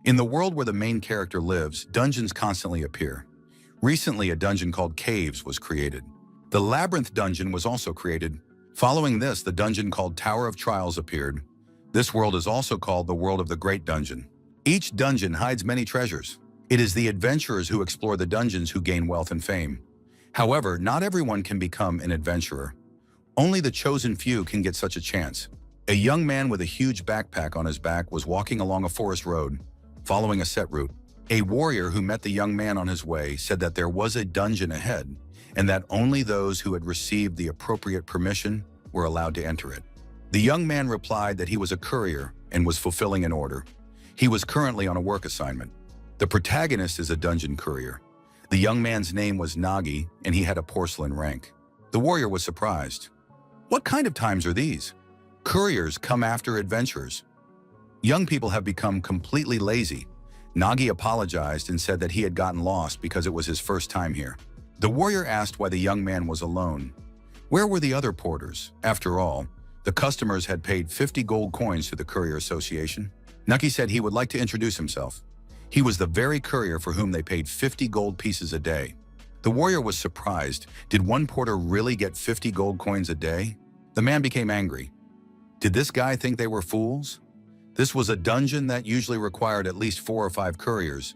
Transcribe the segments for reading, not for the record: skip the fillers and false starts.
In the world where the main character lives, dungeons constantly appear. Recently, a dungeon called Caves was created. The Labyrinth dungeon was also created. Following this, the dungeon called Tower of Trials appeared. This world is also called the World of the Great Dungeon. Each dungeon hides many treasures. It is the adventurers who explore the dungeons who gain wealth and fame. However, not everyone can become an adventurer. Only the chosen few can get such a chance. A young man with a huge backpack on his back was walking along a forest road, following a set route. A warrior who met the young man on his way said that there was a dungeon ahead, and that only those who had received the appropriate permission were allowed to enter it. The young man replied that he was a courier and was fulfilling an order. He was currently on a work assignment. The protagonist is a dungeon courier. The young man's name was Nagi, and he had a porcelain rank. The warrior was surprised. What kind of times are these? Couriers come after adventurers. Young people have become completely lazy. Nagi apologized and said that he had gotten lost because it was his first time here. The warrior asked why the young man was alone. Where were the other porters? After all, the customers had paid 50 gold coins to the Courier Association. Nagi said he would like to introduce himself. He was the very courier for whom they paid 50 gold pieces a day. The warrior was surprised. Did one porter really get 50 gold coins a day? The man became angry. Did this guy think they were fools? This was a dungeon that usually required at least 4 or 5 couriers.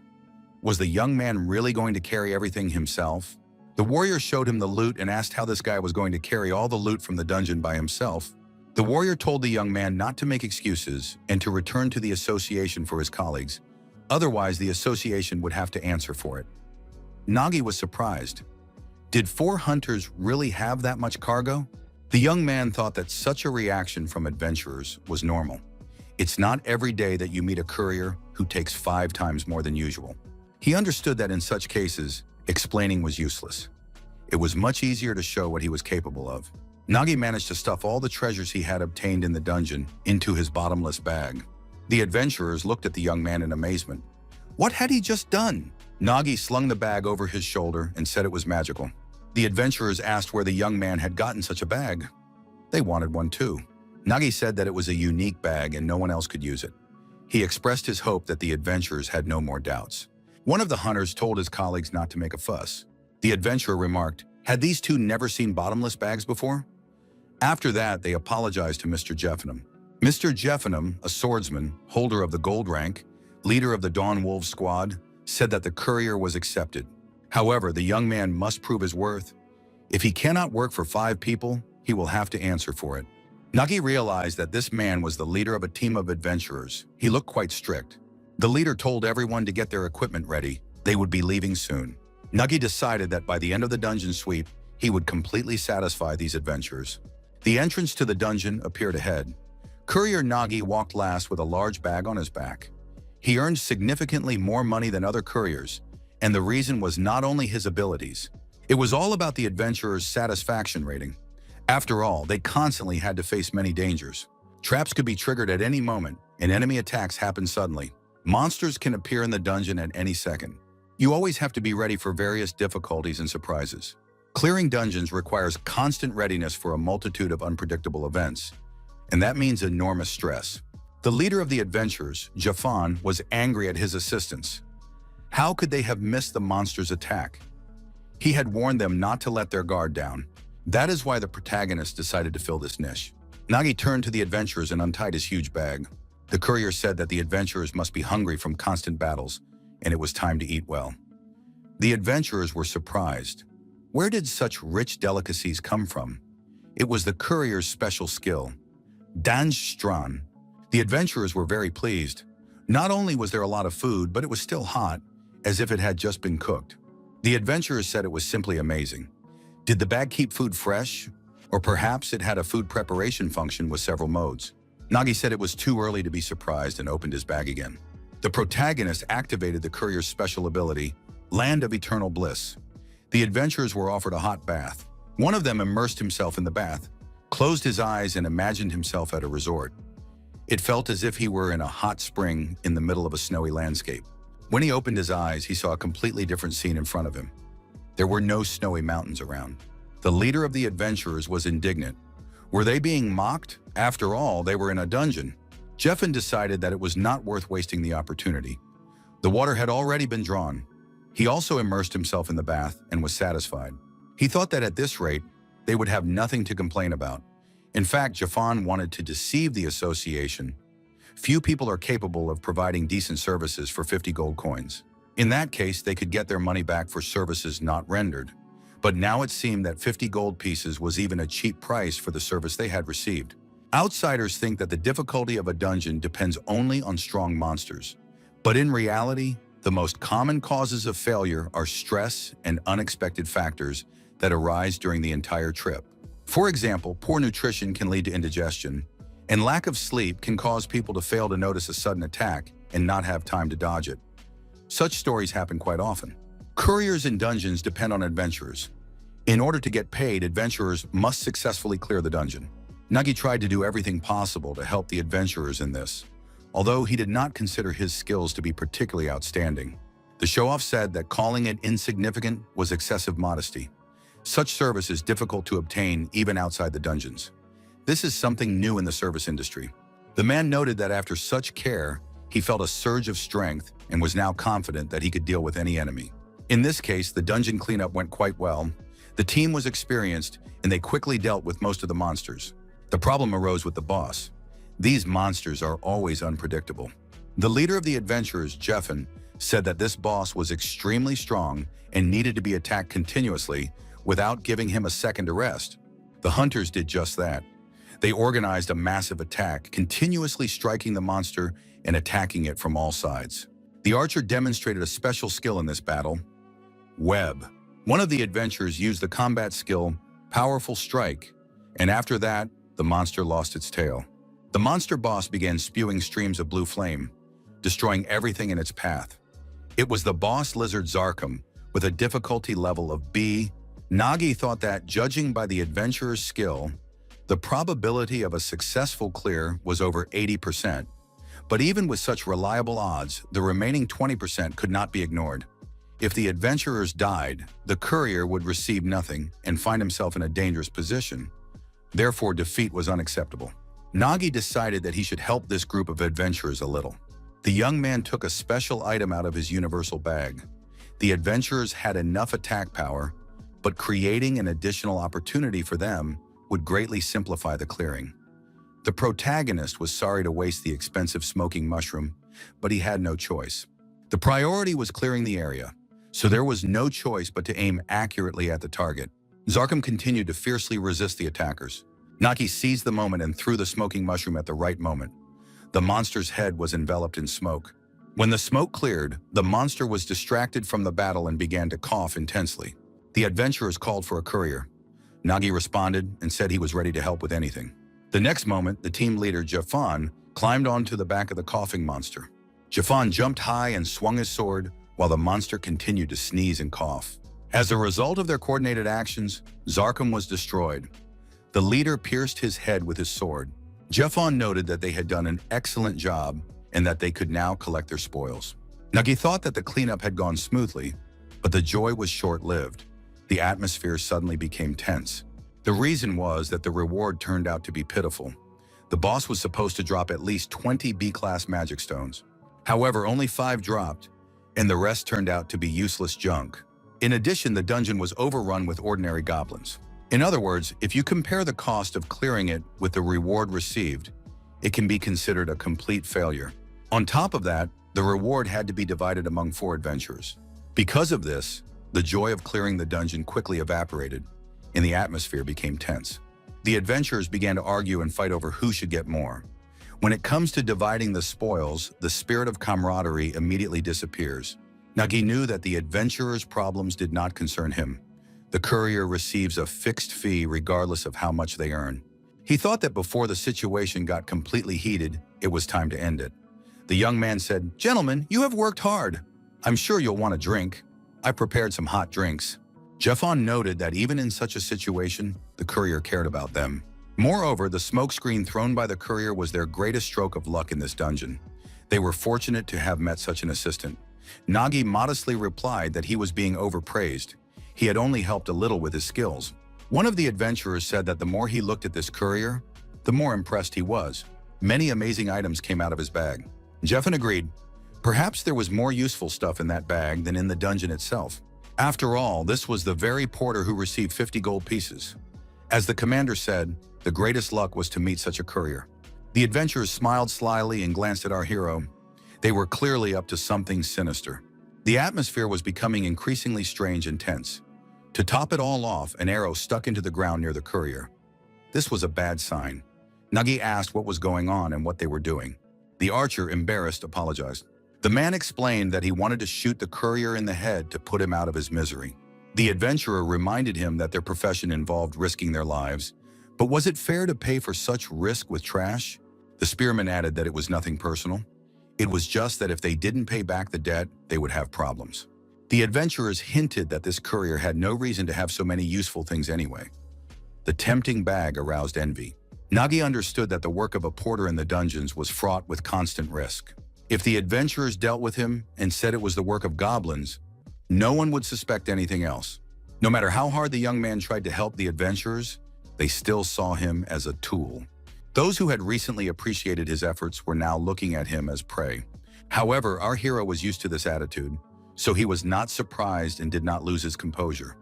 Was the young man really going to carry everything himself? The warrior showed him the loot and asked how this guy was going to carry all the loot from the dungeon by himself. The warrior told the young man not to make excuses and to return to the association for his colleagues. Otherwise, the association would have to answer for it. Nagi was surprised. Did 4 hunters really have that much cargo? The young man thought that such a reaction from adventurers was normal. It's not every day that you meet a courier who takes 5 times more than usual. He understood that in such cases, explaining was useless. It was much easier to show what he was capable of. Nagi managed to stuff all the treasures he had obtained in the dungeon into his bottomless bag. The adventurers looked at the young man in amazement. What had he just done? Nagi slung the bag over his shoulder and said it was magical. The adventurers asked where the young man had gotten such a bag. They wanted one too. Nagi said that it was a unique bag and no one else could use it. He expressed his hope that the adventurers had no more doubts. One of the hunters told his colleagues not to make a fuss. The adventurer remarked, "Had these two never seen bottomless bags before?" After that, they apologized to Mr. Jeffenham. Mr. Jeffenham, a swordsman, holder of the gold rank, leader of the Dawn Wolves squad, said that the courier was accepted. However, the young man must prove his worth. If he cannot work for 5 people, he will have to answer for it. Nagi realized that this man was the leader of a team of adventurers. He looked quite strict. The leader told everyone to get their equipment ready. They would be leaving soon. Nagi decided that by the end of the dungeon sweep, he would completely satisfy these adventurers. The entrance to the dungeon appeared ahead. Courier Nagi walked last with a large bag on his back. He earned significantly more money than other couriers, and the reason was not only his abilities. It was all about the adventurers' satisfaction rating. After all, they constantly had to face many dangers. Traps could be triggered at any moment, and enemy attacks happened suddenly. Monsters can appear in the dungeon at any second. You always have to be ready for various difficulties and surprises. Clearing dungeons requires constant readiness for a multitude of unpredictable events, and that means enormous stress. The leader of the adventurers, Jafan, was angry at his assistants. How could they have missed the monster's attack? He had warned them not to let their guard down. That is why the protagonist decided to fill this niche. Nagi turned to the adventurers and untied his huge bag. The courier said that the adventurers must be hungry from constant battles, and it was time to eat well. The adventurers were surprised. Where did such rich delicacies come from? It was the courier's special skill. Danjstran. The adventurers were very pleased. Not only was there a lot of food, but it was still hot, as if it had just been cooked. The adventurers said it was simply amazing. Did the bag keep food fresh? Or perhaps it had a food preparation function with several modes. Nagi said it was too early to be surprised and opened his bag again. The protagonist activated the courier's special ability, Land of Eternal Bliss. The adventurers were offered a hot bath. One of them immersed himself in the bath, closed his eyes and imagined himself at a resort. It felt as if he were in a hot spring in the middle of a snowy landscape. When he opened his eyes, he saw a completely different scene in front of him. There were no snowy mountains around. The leader of the adventurers was indignant. Were they being mocked? After all, they were in a dungeon. Jeffin decided that it was not worth wasting the opportunity. The water had already been drawn. He also immersed himself in the bath and was satisfied. He thought that at this rate, they would have nothing to complain about. In fact, Jafan wanted to deceive the association. Few people are capable of providing decent services for 50 gold coins. In that case, they could get their money back for services not rendered. But now it seemed that 50 gold pieces was even a cheap price for the service they had received. Outsiders think that the difficulty of a dungeon depends only on strong monsters. But in reality, the most common causes of failure are stress and unexpected factors that arise during the entire trip. For example, poor nutrition can lead to indigestion, and lack of sleep can cause people to fail to notice a sudden attack and not have time to dodge it. Such stories happen quite often. Couriers in dungeons depend on adventurers. In order to get paid, adventurers must successfully clear the dungeon. Nagi tried to do everything possible to help the adventurers in this, although he did not consider his skills to be particularly outstanding. The show-off said that calling it insignificant was excessive modesty. Such service is difficult to obtain even outside the dungeons. This is something new in the service industry. The man noted that after such care, he felt a surge of strength and was now confident that he could deal with any enemy. In this case, the dungeon cleanup went quite well. The team was experienced, and they quickly dealt with most of the monsters. The problem arose with the boss. These monsters are always unpredictable. The leader of the adventurers, Jeffin, said that this boss was extremely strong and needed to be attacked continuously without giving him a second to rest. The hunters did just that. They organized a massive attack, continuously striking the monster and attacking it from all sides. The archer demonstrated a special skill in this battle, Web. One of the adventurers used the combat skill, Powerful Strike, and after that, the monster lost its tail. The monster boss began spewing streams of blue flame, destroying everything in its path. It was the boss lizard Zarkum, with a difficulty level of B. Nagi thought that, judging by the adventurer's skill, the probability of a successful clear was over 80%. But even with such reliable odds, the remaining 20% could not be ignored. If the adventurers died, the courier would receive nothing and find himself in a dangerous position. Therefore, defeat was unacceptable. Nagi decided that he should help this group of adventurers a little. The young man took a special item out of his universal bag. The adventurers had enough attack power, but creating an additional opportunity for them would greatly simplify the clearing. The protagonist was sorry to waste the expensive smoking mushroom, but he had no choice. The priority was clearing the area, so there was no choice but to aim accurately at the target. Zarkum continued to fiercely resist the attackers. Nagi seized the moment and threw the smoking mushroom at the right moment. The monster's head was enveloped in smoke. When the smoke cleared, the monster was distracted from the battle and began to cough intensely. The adventurers called for a courier. Nagi responded and said he was ready to help with anything. The next moment, the team leader, Jafan, climbed onto the back of the coughing monster. Jafan jumped high and swung his sword while the monster continued to sneeze and cough. As a result of their coordinated actions, Zarkum was destroyed. The leader pierced his head with his sword. Jafan noted that they had done an excellent job and that they could now collect their spoils. Nagi thought that the cleanup had gone smoothly, but the joy was short-lived. The atmosphere suddenly became tense. The reason was that the reward turned out to be pitiful. The boss was supposed to drop at least 20 B-class magic stones. However, only 5 dropped, and the rest turned out to be useless junk. In addition, the dungeon was overrun with ordinary goblins. In other words, if you compare the cost of clearing it with the reward received, it can be considered a complete failure. On top of that, the reward had to be divided among 4 adventurers. Because of this, the joy of clearing the dungeon quickly evaporated, and the atmosphere became tense. The adventurers began to argue and fight over who should get more. When it comes to dividing the spoils, the spirit of camaraderie immediately disappears. Nagi knew that the adventurers' problems did not concern him. The courier receives a fixed fee regardless of how much they earn. He thought that before the situation got completely heated, it was time to end it. The young man said, "Gentlemen, you have worked hard. I'm sure you'll want a drink. I prepared some hot drinks." Jeffon noted that even in such a situation, the courier cared about them. Moreover, the smokescreen thrown by the courier was their greatest stroke of luck in this dungeon. They were fortunate to have met such an assistant. Nagi modestly replied that he was being overpraised. He had only helped a little with his skills. One of the adventurers said that the more he looked at this courier, the more impressed he was. Many amazing items came out of his bag. Jeffin agreed. Perhaps there was more useful stuff in that bag than in the dungeon itself. After all, this was the very porter who received 50 gold pieces. As the commander said, the greatest luck was to meet such a courier. The adventurers smiled slyly and glanced at our hero. They were clearly up to something sinister. The atmosphere was becoming increasingly strange and tense. To top it all off, an arrow stuck into the ground near the courier. This was a bad sign. Nagi asked what was going on and what they were doing. The archer, embarrassed, apologized. The man explained that he wanted to shoot the courier in the head to put him out of his misery. The adventurer reminded him that their profession involved risking their lives. But was it fair to pay for such risk with trash? The spearman added that it was nothing personal. It was just that if they didn't pay back the debt, they would have problems. The adventurers hinted that this courier had no reason to have so many useful things anyway. The tempting bag aroused envy. Nagi understood that the work of a porter in the dungeons was fraught with constant risk. If the adventurers dealt with him and said it was the work of goblins, no one would suspect anything else. No matter how hard the young man tried to help the adventurers, they still saw him as a tool. Those who had recently appreciated his efforts were now looking at him as prey. However, our hero was used to this attitude, so he was not surprised and did not lose his composure.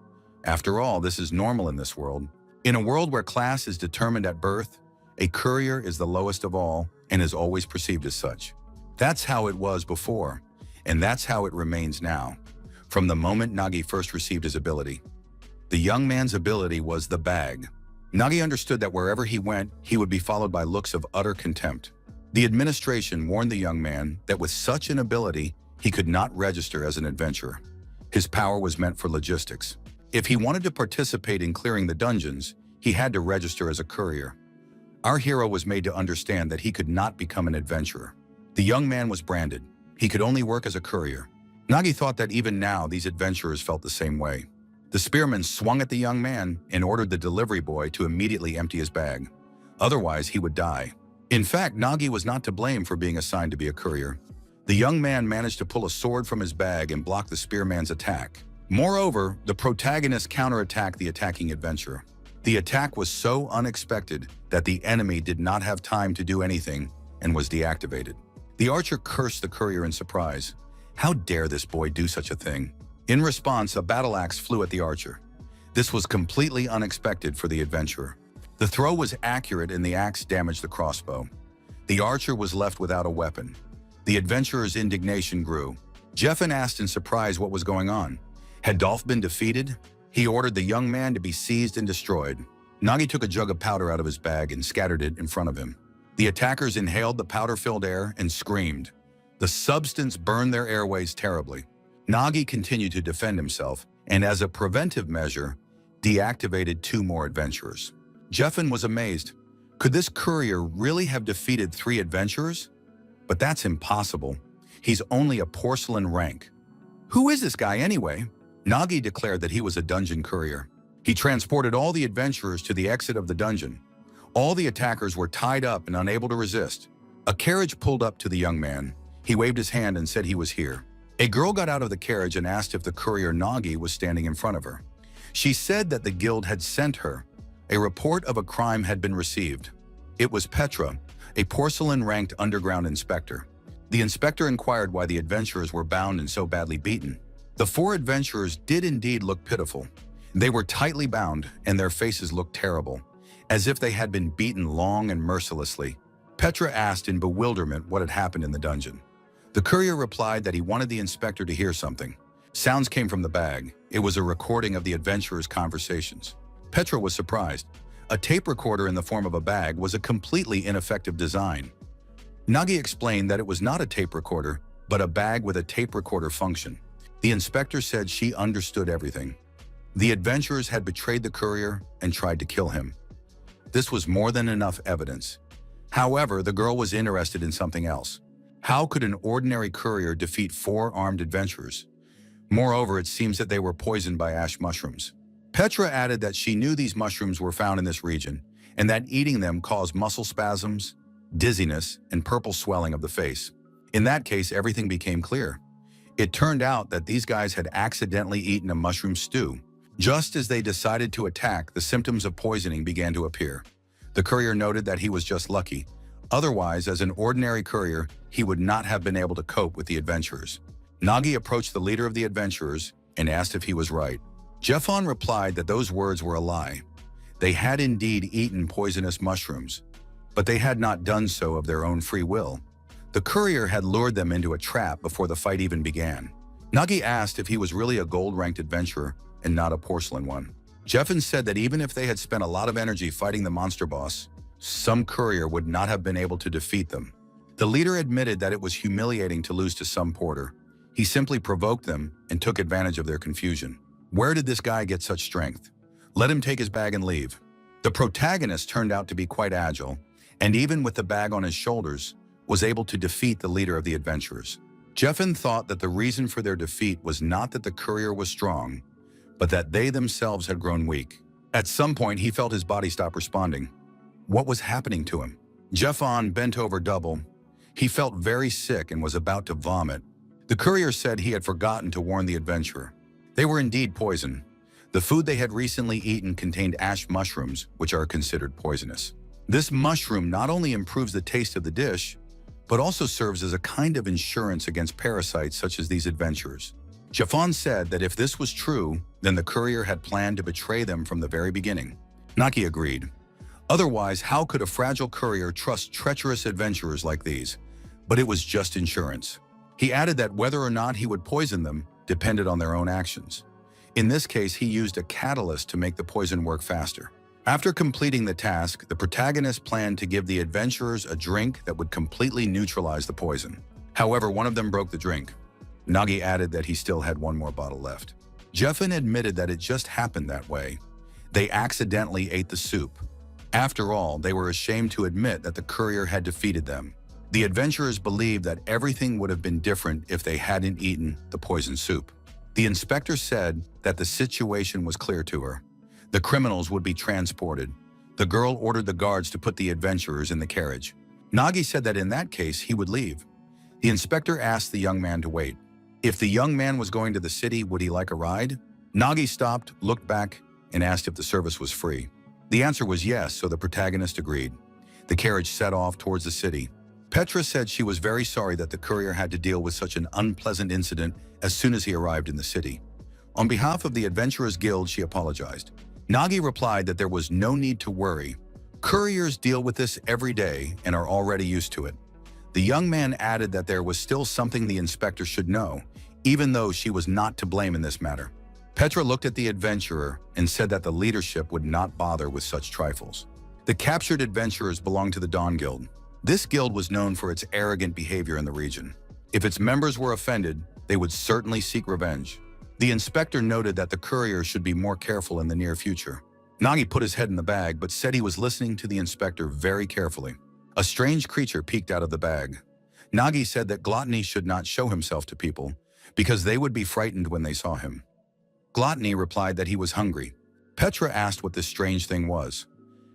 After all, this is normal in this world. In a world where class is determined at birth, a courier is the lowest of all and is always perceived as such. That's how it was before, and that's how it remains now. From the moment Nagi first received his ability. The young man's ability was the bag. Nagi understood that wherever he went, he would be followed by looks of utter contempt. The administration warned the young man that with such an ability, he could not register as an adventurer. His power was meant for logistics. If he wanted to participate in clearing the dungeons, he had to register as a courier. Our hero was made to understand that he could not become an adventurer. The young man was branded. He could only work as a courier. Nagi thought that even now these adventurers felt the same way. The spearman swung at the young man and ordered the delivery boy to immediately empty his bag. Otherwise, he would die. In fact, Nagi was not to blame for being assigned to be a courier. The young man managed to pull a sword from his bag and block the spearman's attack. Moreover, the protagonist counterattacked the attacking adventurer. The attack was so unexpected that the enemy did not have time to do anything and was deactivated. The archer cursed the courier in surprise. How dare this boy do such a thing? In response, a battle axe flew at the archer. This was completely unexpected for the adventurer. The throw was accurate and the axe damaged the crossbow. The archer was left without a weapon. The adventurer's indignation grew. Jeffen asked in surprise what was going on. Had Dolph been defeated? He ordered the young man to be seized and destroyed. Nagi took a jug of powder out of his bag and scattered it in front of him. The attackers inhaled the powder-filled air and screamed. The substance burned their airways terribly. Nagi continued to defend himself, and as a preventive measure, deactivated 2 more adventurers. Jeffen was amazed. Could this courier really have defeated 3 adventurers? But that's impossible. He's only a porcelain rank. Who is this guy anyway? Nagi declared that he was a dungeon courier. He transported all the adventurers to the exit of the dungeon. All the attackers were tied up and unable to resist. A carriage pulled up to the young man. He waved his hand and said he was here. A girl got out of the carriage and asked if the courier Nagi was standing in front of her. She said that the guild had sent her. A report of a crime had been received. It was Petra, a porcelain-ranked underground inspector. The inspector inquired why the adventurers were bound and so badly beaten. The 4 adventurers did indeed look pitiful. They were tightly bound, and their faces looked terrible, as if they had been beaten long and mercilessly. Petra asked in bewilderment what had happened in the dungeon. The courier replied that he wanted the inspector to hear something. Sounds came from the bag. It was a recording of the adventurers' conversations. Petra was surprised. A tape recorder in the form of a bag was a completely ineffective design. Nagi explained that it was not a tape recorder, but a bag with a tape recorder function. The inspector said she understood everything. The adventurers had betrayed the courier and tried to kill him. This was more than enough evidence. However, the girl was interested in something else. How could an ordinary courier defeat 4 armed adventurers? Moreover, it seems that they were poisoned by ash mushrooms. Petra added that she knew these mushrooms were found in this region and that eating them caused muscle spasms, dizziness, and purple swelling of the face. In that case, everything became clear. It turned out that these guys had accidentally eaten a mushroom stew. Just as they decided to attack, the symptoms of poisoning began to appear. The courier noted that he was just lucky. Otherwise, as an ordinary courier, he would not have been able to cope with the adventurers. Nagi approached the leader of the adventurers and asked if he was right. Jeffon replied that those words were a lie. They had indeed eaten poisonous mushrooms, but they had not done so of their own free will. The courier had lured them into a trap before the fight even began. Nagi asked if he was really a gold-ranked adventurer and not a porcelain one. Jeffon said that even if they had spent a lot of energy fighting the monster boss, some courier would not have been able to defeat them. The leader admitted that it was humiliating to lose to some porter. He simply provoked them and took advantage of their confusion. Where did this guy get such strength? Let him take his bag and leave. The protagonist turned out to be quite agile, and even with the bag on his shoulders, was able to defeat the leader of the adventurers. Jeffon thought that the reason for their defeat was not that the courier was strong, but that they themselves had grown weak. At some point, he felt his body stop responding. What was happening to him? Jeffon bent over double. He felt very sick and was about to vomit. The courier said he had forgotten to warn the adventurer. They were indeed poison. The food they had recently eaten contained ash mushrooms, which are considered poisonous. This mushroom not only improves the taste of the dish, but also serves as a kind of insurance against parasites such as these adventurers. Jeffon said that if this was true, then the courier had planned to betray them from the very beginning. Nagi agreed. Otherwise, how could a fragile courier trust treacherous adventurers like these? But it was just insurance. He added that whether or not he would poison them depended on their own actions. In this case, he used a catalyst to make the poison work faster. After completing the task, the protagonist planned to give the adventurers a drink that would completely neutralize the poison. However, one of them broke the drink. Nagi added that he still had one more bottle left. Jeffon admitted that it just happened that way. They accidentally ate the soup. After all, they were ashamed to admit that the courier had defeated them. The adventurers believed that everything would have been different if they hadn't eaten the poison soup. The inspector said that the situation was clear to her. The criminals would be transported. The girl ordered the guards to put the adventurers in the carriage. Nagi said that in that case, he would leave. The inspector asked the young man to wait. If the young man was going to the city, would he like a ride? Nagi stopped, looked back, and asked if the service was free. The answer was yes, so the protagonist agreed. The carriage set off towards the city. Petra said she was very sorry that the courier had to deal with such an unpleasant incident as soon as he arrived in the city. On behalf of the Adventurers Guild, she apologized. Nagi replied that there was no need to worry. Couriers deal with this every day and are already used to it. The young man added that there was still something the inspector should know, even though she was not to blame in this matter. Petra looked at the adventurer and said that the leadership would not bother with such trifles. The captured adventurers belonged to the Dawn Guild. This guild was known for its arrogant behavior in the region. If its members were offended, they would certainly seek revenge. The inspector noted that the courier should be more careful in the near future. Nagi put his head in the bag but said he was listening to the inspector very carefully. A strange creature peeked out of the bag. Nagi said that Gluttony should not show himself to people because they would be frightened when they saw him. Gluttony replied that he was hungry. Petra asked what this strange thing was.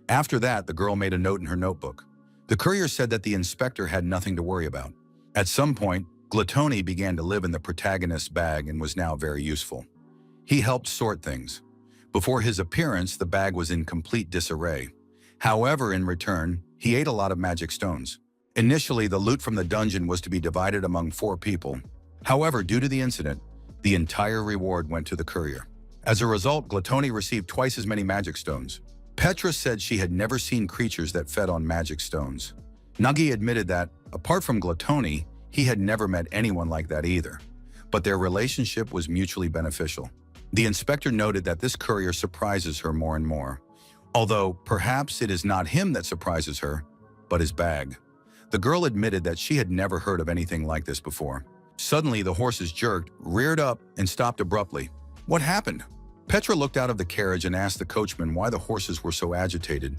After that, the girl made a note in her notebook. The courier said that the inspector had nothing to worry about. At some point, Gluttony began to live in the protagonist's bag and was now very useful. He helped sort things. Before his appearance, the bag was in complete disarray. However, in return, he ate a lot of magic stones. Initially, the loot from the dungeon was to be divided among 4 people. However, due to the incident, the entire reward went to the courier. As a result, Gluttony received twice as many magic stones. Petra said she had never seen creatures that fed on magic stones. Nagi admitted that, apart from Gluttony, he had never met anyone like that either, but their relationship was mutually beneficial. The inspector noted that this courier surprises her more and more, although perhaps it is not him that surprises her, but his bag. The girl admitted that she had never heard of anything like this before. Suddenly, the horses jerked, reared up, and stopped abruptly. What happened? Petra looked out of the carriage and asked the coachman why the horses were so agitated.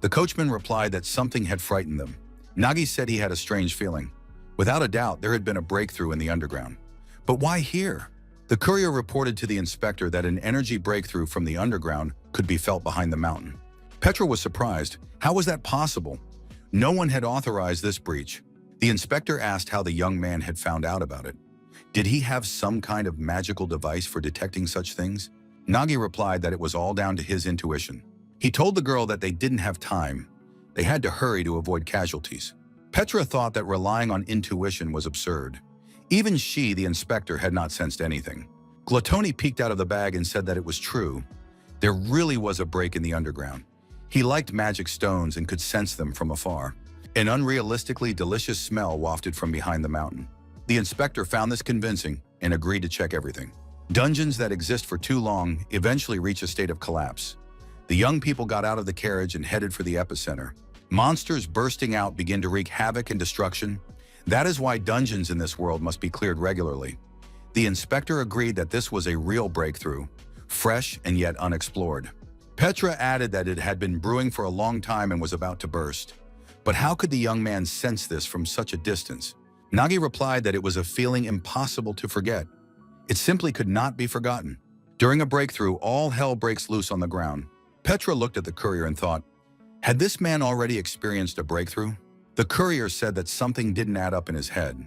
The coachman replied that something had frightened them. Nagi said he had a strange feeling. Without a doubt, there had been a breakthrough in the underground. But why here? The courier reported to the inspector that an energy breakthrough from the underground could be felt behind the mountain. Petra was surprised. How was that possible? No one had authorized this breach. The inspector asked how the young man had found out about it. Did he have some kind of magical device for detecting such things? Nagi replied that it was all down to his intuition. He told the girl that they didn't have time. They had to hurry to avoid casualties. Petra thought that relying on intuition was absurd. Even she, the inspector, had not sensed anything. Gluttony peeked out of the bag and said that it was true. There really was a break in the underground. He liked magic stones and could sense them from afar. An unrealistically delicious smell wafted from behind the mountain. The inspector found this convincing and agreed to check everything. Dungeons that exist for too long eventually reach a state of collapse. The young people got out of the carriage and headed for the epicenter. Monsters bursting out begin to wreak havoc and destruction. That is why dungeons in this world must be cleared regularly. The inspector agreed that this was a real breakthrough, fresh and yet unexplored. Petra added that it had been brewing for a long time and was about to burst. But how could the young man sense this from such a distance? Nagi replied that it was a feeling impossible to forget. It simply could not be forgotten. During a breakthrough, all hell breaks loose on the ground. Petra looked at the courier and thought, had this man already experienced a breakthrough? The courier said that something didn't add up in his head.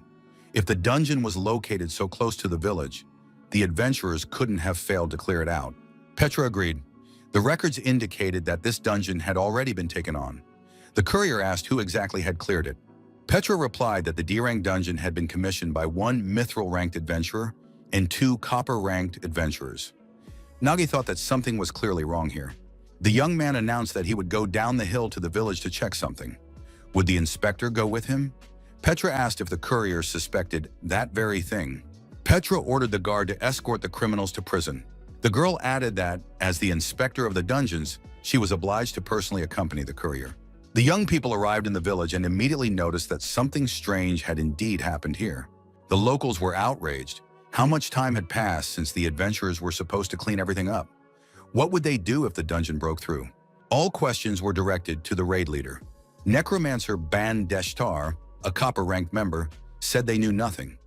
If the dungeon was located so close to the village, the adventurers couldn't have failed to clear it out. Petra agreed. The records indicated that this dungeon had already been taken on. The courier asked who exactly had cleared it. Petra replied that the D-rank dungeon had been commissioned by one mithril-ranked adventurer and two copper-ranked adventurers. Nagi thought that something was clearly wrong here. The young man announced that he would go down the hill to the village to check something. Would the inspector go with him? Petra asked if the courier suspected that very thing. Petra ordered the guard to escort the criminals to prison. The girl added that, as the inspector of the dungeons, she was obliged to personally accompany the courier. The young people arrived in the village and immediately noticed that something strange had indeed happened here. The locals were outraged. How much time had passed since the adventurers were supposed to clean everything up? What would they do if the dungeon broke through? All questions were directed to the raid leader. Necromancer Ban Deshtar, a copper-ranked member, said they knew nothing.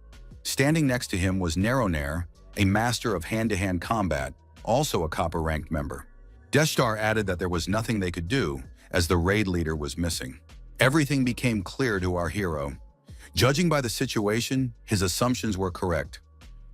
Standing next to him was Neronair, a master of hand-to-hand combat, also a copper-ranked member. Deshtar added that there was nothing they could do, as the raid leader was missing. Everything became clear to our hero. Judging by the situation, his assumptions were correct.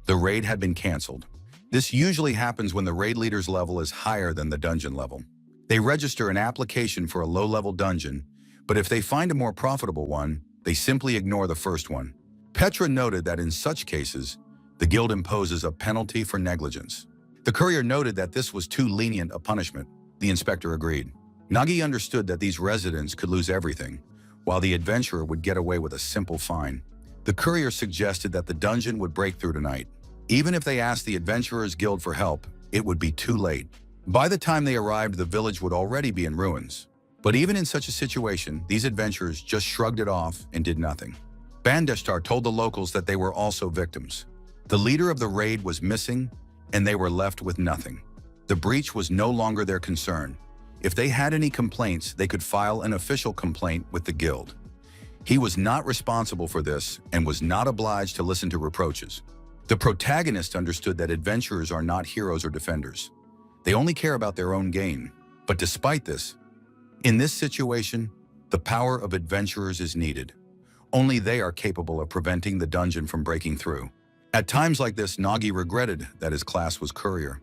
The raid had been canceled. This usually happens when the raid leader's level is higher than the dungeon level. They register an application for a low-level dungeon, but if they find a more profitable one, they simply ignore the first one. Petra noted that in such cases, the guild imposes a penalty for negligence. The courier noted that this was too lenient a punishment. The inspector agreed. Nagi understood that these residents could lose everything, while the adventurer would get away with a simple fine. The courier suggested that the dungeon would break through tonight. Even if they asked the Adventurers Guild for help, it would be too late. By the time they arrived, the village would already be in ruins. But even in such a situation, these adventurers just shrugged it off and did nothing. Bandeshtar told the locals that they were also victims. The leader of the raid was missing, and they were left with nothing. The breach was no longer their concern. If they had any complaints, they could file an official complaint with the guild. He was not responsible for this and was not obliged to listen to reproaches. The protagonist understood that adventurers are not heroes or defenders. They only care about their own gain. But despite this, in this situation, the power of adventurers is needed. Only they are capable of preventing the dungeon from breaking through. At times like this, Nagi regretted that his class was courier.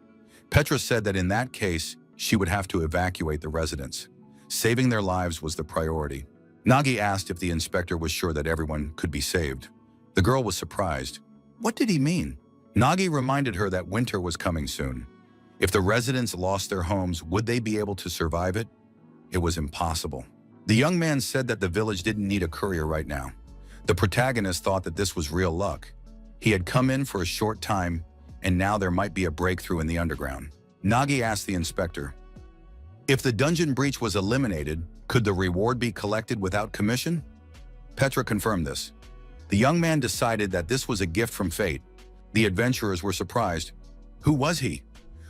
Petra said that in that case, she would have to evacuate the residents. Saving their lives was the priority. Nagi asked if the inspector was sure that everyone could be saved. The girl was surprised. What did he mean? Nagi reminded her that winter was coming soon. If the residents lost their homes, would they be able to survive it? It was impossible. The young man said that the village didn't need a courier right now. The protagonist thought that this was real luck. He had come in for a short time, and now there might be a breakthrough in the underground. Nagi asked the inspector, if the dungeon breach was eliminated, could the reward be collected without commission? Petra confirmed this. The young man decided that this was a gift from fate. The adventurers were surprised. Who was he?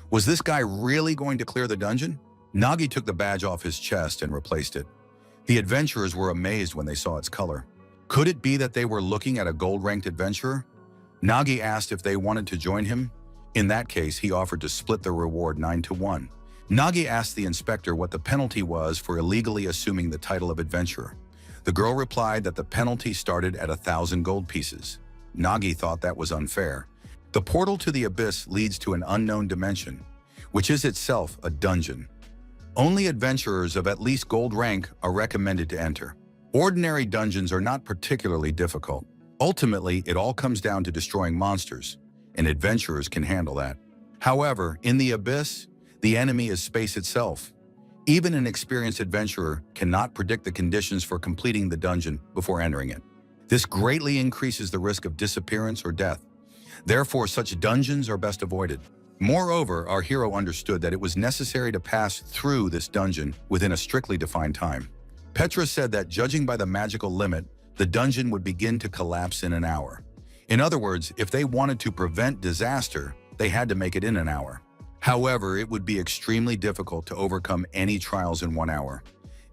Was this guy really going to clear the dungeon? Nagi took the badge off his chest and replaced it. The adventurers were amazed when they saw its color. Could it be that they were looking at a gold-ranked adventurer? Nagi asked if they wanted to join him. In that case, he offered to split the reward 9-1. Nagi asked the inspector what the penalty was for illegally assuming the title of adventurer. The girl replied that the penalty started at 1,000 gold pieces. Nagi thought that was unfair. The portal to the abyss leads to an unknown dimension, which is itself a dungeon. Only adventurers of at least gold rank are recommended to enter. Ordinary dungeons are not particularly difficult. Ultimately, it all comes down to destroying monsters, and adventurers can handle that. However, in the Abyss, the enemy is space itself. Even an experienced adventurer cannot predict the conditions for completing the dungeon before entering it. This greatly increases the risk of disappearance or death. Therefore, such dungeons are best avoided. Moreover, our hero understood that it was necessary to pass through this dungeon within a strictly defined time. Petra said that judging by the magical limit, the dungeon would begin to collapse in an hour. In other words, if they wanted to prevent disaster, they had to make it in an hour. However, it would be extremely difficult to overcome any trials in 1 hour,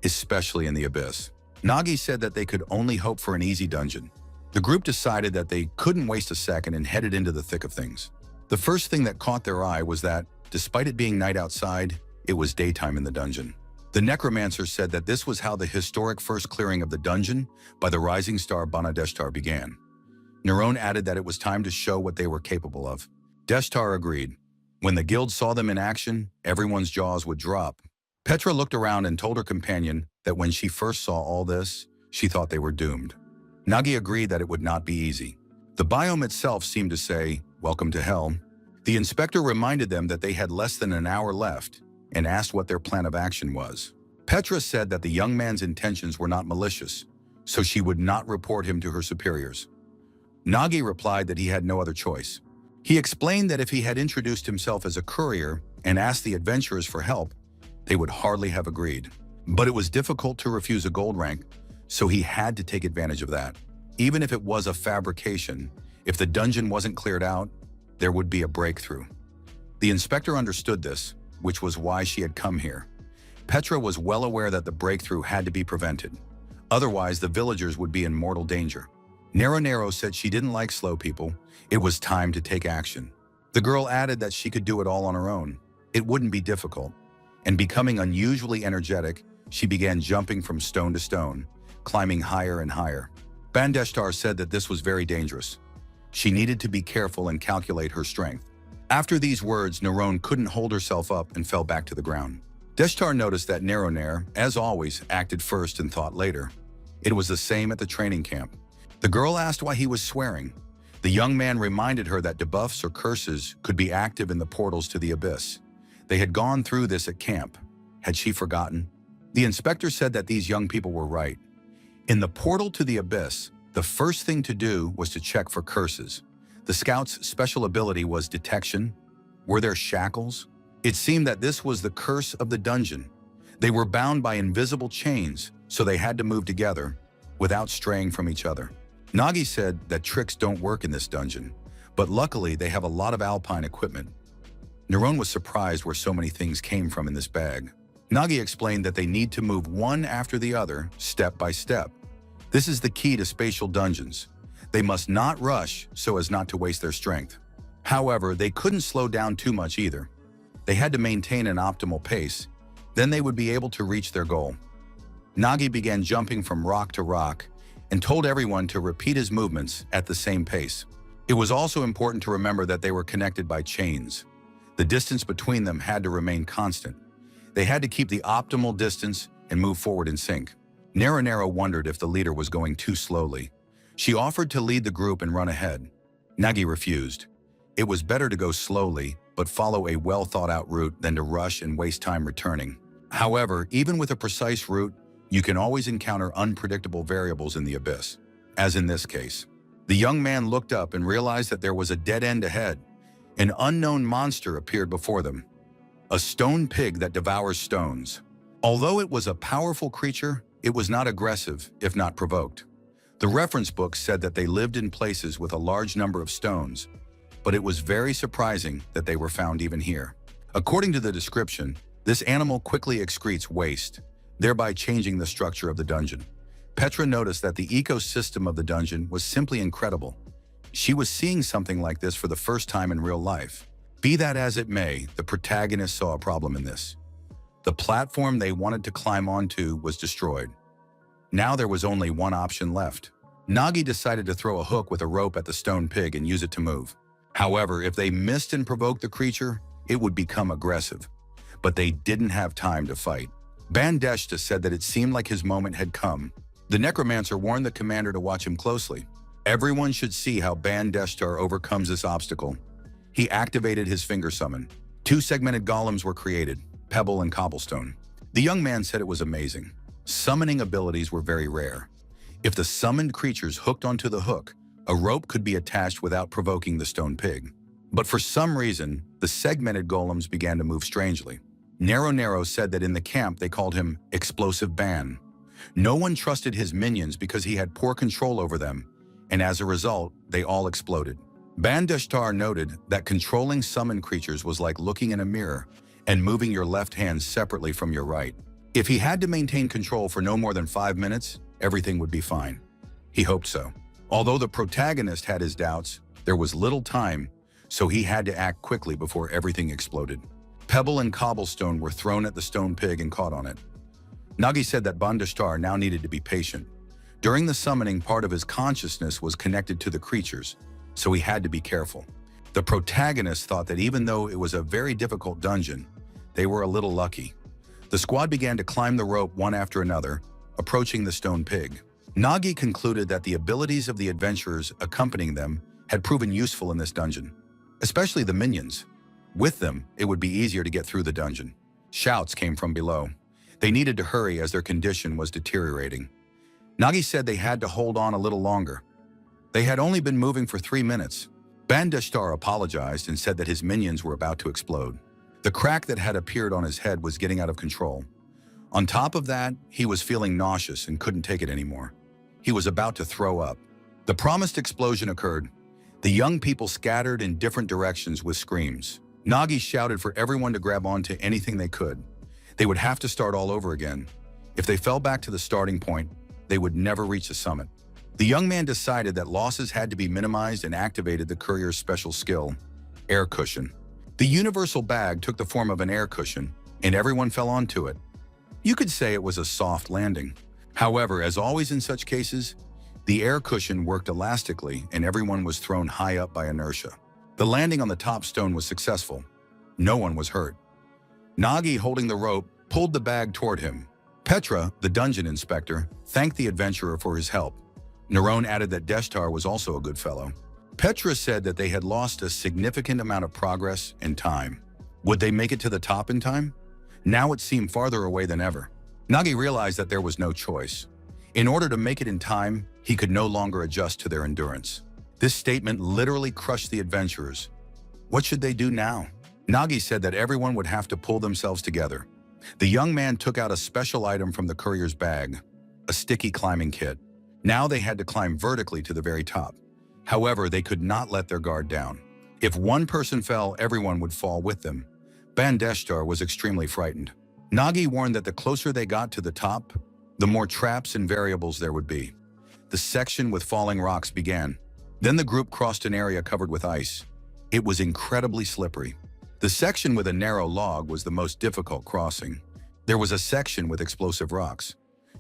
especially in the Abyss. Nagi said that they could only hope for an easy dungeon. The group decided that they couldn't waste a second and headed into the thick of things. The first thing that caught their eye was that, despite it being night outside, it was daytime in the dungeon. The necromancer said that this was how the historic first clearing of the dungeon by the rising star Banadeshtar began. Neron added that it was time to show what they were capable of. Deshtar agreed. When the guild saw them in action, everyone's jaws would drop. Petra looked around and told her companion that when she first saw all this, she thought they were doomed. Nagi agreed that it would not be easy. The biome itself seemed to say, "Welcome to hell." The inspector reminded them that they had less than an hour left and asked what their plan of action was. Petra said that the young man's intentions were not malicious, so she would not report him to her superiors. Nagi replied that he had no other choice. He explained that if he had introduced himself as a courier and asked the adventurers for help, they would hardly have agreed. But it was difficult to refuse a gold rank, so he had to take advantage of that. Even if it was a fabrication, if the dungeon wasn't cleared out, there would be a breakthrough. The inspector understood this, which was why she had come here. Petra was well aware that the breakthrough had to be prevented. Otherwise, the villagers would be in mortal danger. Nero said she didn't like slow people. It was time to take action. The girl added that she could do it all on her own. It wouldn't be difficult. And becoming unusually energetic, she began jumping from stone to stone, climbing higher and higher. Bandeshtar said that this was very dangerous. She needed to be careful and calculate her strength. After these words, Neron couldn't hold herself up and fell back to the ground. Deshtar noticed that Neronair, as always, acted first and thought later. It was the same at the training camp. The girl asked why he was swearing. The young man reminded her that debuffs or curses could be active in the portals to the Abyss. They had gone through this at camp. Had she forgotten? The inspector said that these young people were right. In the portal to the Abyss, the first thing to do was to check for curses. The scouts' special ability was detection. Were there shackles? It seemed that this was the curse of the dungeon. They were bound by invisible chains, so they had to move together without straying from each other. Nagi said that tricks don't work in this dungeon, but luckily they have a lot of alpine equipment. Neron was surprised where so many things came from in this bag. Nagi explained that they need to move one after the other, step by step. This is the key to spatial dungeons. They must not rush so as not to waste their strength. However, they couldn't slow down too much either. They had to maintain an optimal pace, then they would be able to reach their goal. Nagi began jumping from rock to rock and told everyone to repeat his movements at the same pace. It was also important to remember that they were connected by chains. The distance between them had to remain constant. They had to keep the optimal distance and move forward in sync. Nero wondered if the leader was going too slowly. She offered to lead the group and run ahead. Nagi refused. It was better to go slowly, but follow a well-thought-out route than to rush and waste time returning. However, even with a precise route, you can always encounter unpredictable variables in the Abyss, as in this case. The young man looked up and realized that there was a dead end ahead. An unknown monster appeared before them. A stone pig that devours stones. Although it was a powerful creature, it was not aggressive, if not provoked. The reference book said that they lived in places with a large number of stones, but it was very surprising that they were found even here. According to the description, this animal quickly excretes waste, thereby changing the structure of the dungeon. Petra noticed that the ecosystem of the dungeon was simply incredible. She was seeing something like this for the first time in real life. Be that as it may, the protagonist saw a problem in this. The platform they wanted to climb onto was destroyed. Now there was only one option left. Nagi decided to throw a hook with a rope at the stone pig and use it to move. However, if they missed and provoked the creature, it would become aggressive. But they didn't have time to fight. Bandeshta said that it seemed like his moment had come. The necromancer warned the commander to watch him closely. Everyone should see how Bandeshtar overcomes this obstacle. He activated his finger summon. Two segmented golems were created, pebble and cobblestone. The young man said it was amazing. Summoning abilities were very rare. If the summoned creatures hooked onto the hook, a rope could be attached without provoking the stone pig. But for some reason, the segmented golems began to move strangely. Nero said that in the camp they called him Explosive Ban. No one trusted his minions because he had poor control over them, and as a result, they all exploded. Bandeshtar noted that controlling summoned creatures was like looking in a mirror and moving your left hand separately from your right. If he had to maintain control for no more than 5 minutes, everything would be fine. He hoped so. Although the protagonist had his doubts, there was little time, so he had to act quickly before everything exploded. Pebble and cobblestone were thrown at the stone pig and caught on it. Nagi said that Bandeshtar now needed to be patient. During the summoning, part of his consciousness was connected to the creatures, so he had to be careful. The protagonist thought that even though it was a very difficult dungeon, they were a little lucky. The squad began to climb the rope one after another, approaching the stone pig. Nagi concluded that the abilities of the adventurers accompanying them had proven useful in this dungeon, especially the minions. With them, it would be easier to get through the dungeon. Shouts came from below. They needed to hurry as their condition was deteriorating. Nagi said they had to hold on a little longer. They had only been moving for 3 minutes. Bandeshtar apologized and said that his minions were about to explode. The crack that had appeared on his head was getting out of control. On top of that, he was feeling nauseous and couldn't take it anymore. He was about to throw up. The promised explosion occurred. The young people scattered in different directions with screams. Nagi shouted for everyone to grab onto anything they could. They would have to start all over again. If they fell back to the starting point, they would never reach the summit. The young man decided that losses had to be minimized and activated the courier's special skill, air cushion. The universal bag took the form of an air cushion, and everyone fell onto it. You could say it was a soft landing. However, as always in such cases, the air cushion worked elastically and everyone was thrown high up by inertia. The landing on the top stone was successful. No one was hurt. Nagi, holding the rope, pulled the bag toward him. Petra, the dungeon inspector, thanked the adventurer for his help. Nerone added that Deshtar was also a good fellow. Petra said that they had lost a significant amount of progress and time. Would they make it to the top in time? Now it seemed farther away than ever. Nagi realized that there was no choice. In order to make it in time, he could no longer adjust to their endurance. This statement literally crushed the adventurers. What should they do now? Nagi said that everyone would have to pull themselves together. The young man took out a special item from the courier's bag, a sticky climbing kit. Now they had to climb vertically to the very top. However, they could not let their guard down. If one person fell, everyone would fall with them. Bandeshtar was extremely frightened. Nagi warned that the closer they got to the top, the more traps and variables there would be. The section with falling rocks began. Then the group crossed an area covered with ice. It was incredibly slippery. The section with a narrow log was the most difficult crossing. There was a section with explosive rocks.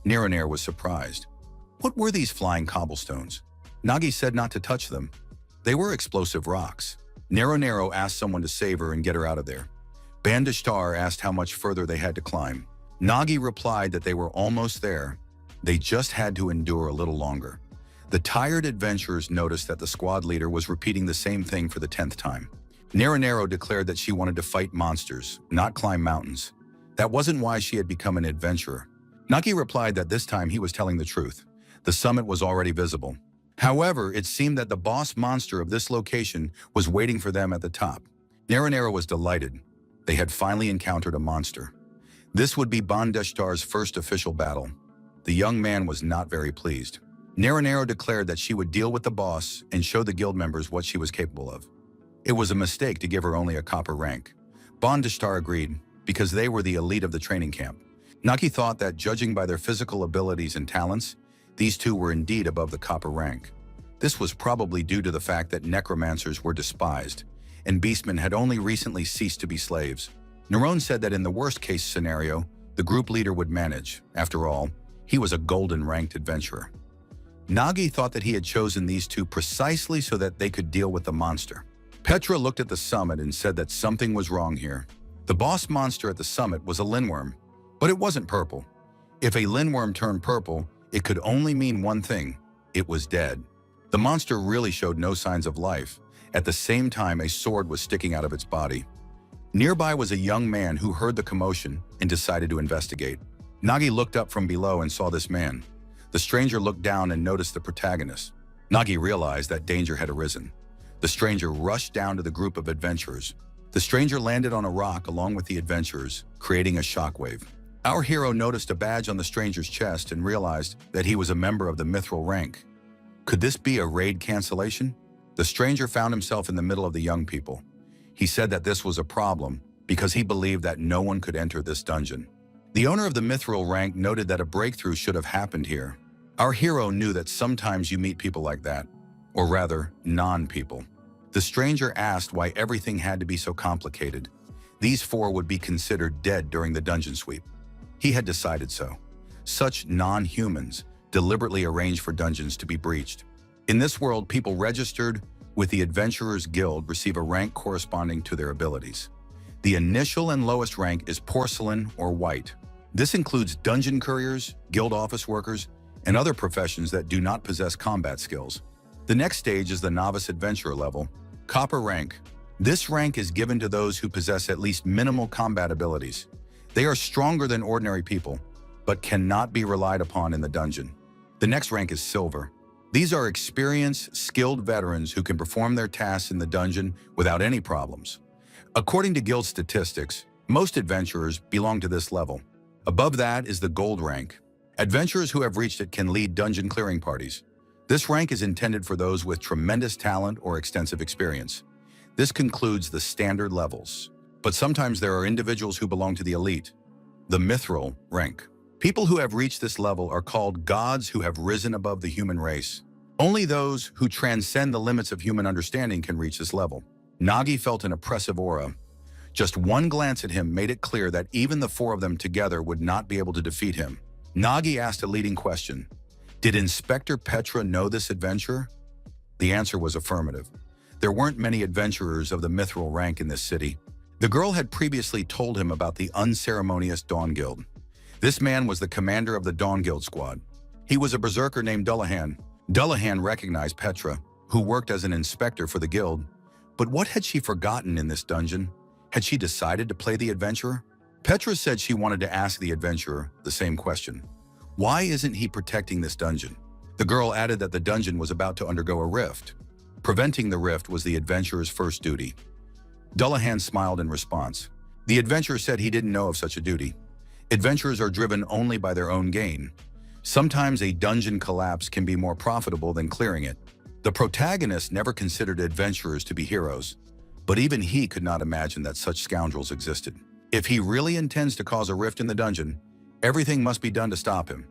Nero was surprised. What were these flying cobblestones? Nagi said not to touch them. They were explosive rocks. Nero asked someone to save her and get her out of there. Bandeshtar asked how much further they had to climb. Nagi replied that they were almost there. They just had to endure a little longer. The tired adventurers noticed that the squad leader was repeating the same thing for the 10th time. Nero declared that she wanted to fight monsters, not climb mountains. That wasn't why she had become an adventurer. Nagi replied that this time he was telling the truth. The summit was already visible. However, it seemed that the boss monster of this location was waiting for them at the top. Nero was delighted. They had finally encountered a monster. This would be Bandeshtar's first official battle. The young man was not very pleased. Nero declared that she would deal with the boss and show the guild members what she was capable of. It was a mistake to give her only a copper rank. Bandeshtar agreed, because they were the elite of the training camp. Nagi thought that, judging by their physical abilities and talents, these two were indeed above the copper rank. This was probably due to the fact that necromancers were despised, and beastmen had only recently ceased to be slaves. Nerone said that in the worst-case scenario, the group leader would manage. After all, he was a golden-ranked adventurer. Nagi thought that he had chosen these two precisely so that they could deal with the monster. Petra looked at the summit and said that something was wrong here. The boss monster at the summit was a linworm, but it wasn't purple. If a linworm turned purple, It could only mean one thing: it was dead. The monster really showed no signs of life. At the same time, a sword was sticking out of its body. Nearby was a young man who heard the commotion and decided to investigate. Nagi looked up from below and saw this man. The stranger looked down and noticed the protagonist. Nagi realized that danger had arisen. The stranger rushed down to the group of adventurers. The stranger landed on a rock along with the adventurers, creating a shockwave. Our hero noticed a badge on the stranger's chest and realized that he was a member of the mithril rank. Could this be a raid cancellation? The stranger found himself in the middle of the young people. He said that this was a problem because he believed that no one could enter this dungeon. The owner of the mithril rank noted that a breakthrough should have happened here. Our hero knew that sometimes you meet people like that, or rather, non-people. The stranger asked why everything had to be so complicated. These four would be considered dead during the dungeon sweep. He had decided so. Such non-humans deliberately arranged for dungeons to be breached. In this world, people registered with the Adventurers Guild receive a rank corresponding to their abilities. The initial and lowest rank is porcelain or white. This includes dungeon couriers, guild office workers, and other professions that do not possess combat skills. The next stage is the novice adventurer level, copper rank. This rank is given to those who possess at least minimal combat abilities. They are stronger than ordinary people, but cannot be relied upon in the dungeon. The next rank is silver. These are experienced, skilled veterans who can perform their tasks in the dungeon without any problems. According to guild statistics, most adventurers belong to this level. Above that is the gold rank. Adventurers who have reached it can lead dungeon clearing parties. This rank is intended for those with tremendous talent or extensive experience. This concludes the standard levels. But sometimes there are individuals who belong to the elite, the mithril rank. People who have reached this level are called gods who have risen above the human race. Only those who transcend the limits of human understanding can reach this level. Nagi felt an oppressive aura. Just one glance at him made it clear that even the four of them together would not be able to defeat him. Nagi asked a leading question. Did Inspector Petra know this adventurer? The answer was affirmative. There weren't many adventurers of the mithril rank in this city. The girl had previously told him about the unceremonious Dawn Guild. This man was the commander of the Dawn Guild squad. He was a berserker named Dullahan. Dullahan recognized Petra, who worked as an inspector for the guild. But what had she forgotten in this dungeon? Had she decided to play the adventurer? Petra said she wanted to ask the adventurer the same question. Why isn't he protecting this dungeon? The girl added that the dungeon was about to undergo a rift. Preventing the rift was the adventurer's first duty. Dullahan smiled in response. The adventurer said he didn't know of such a duty. Adventurers are driven only by their own gain. Sometimes a dungeon collapse can be more profitable than clearing it. The protagonist never considered adventurers to be heroes, but even he could not imagine that such scoundrels existed. If he really intends to cause a rift in the dungeon, everything must be done to stop him.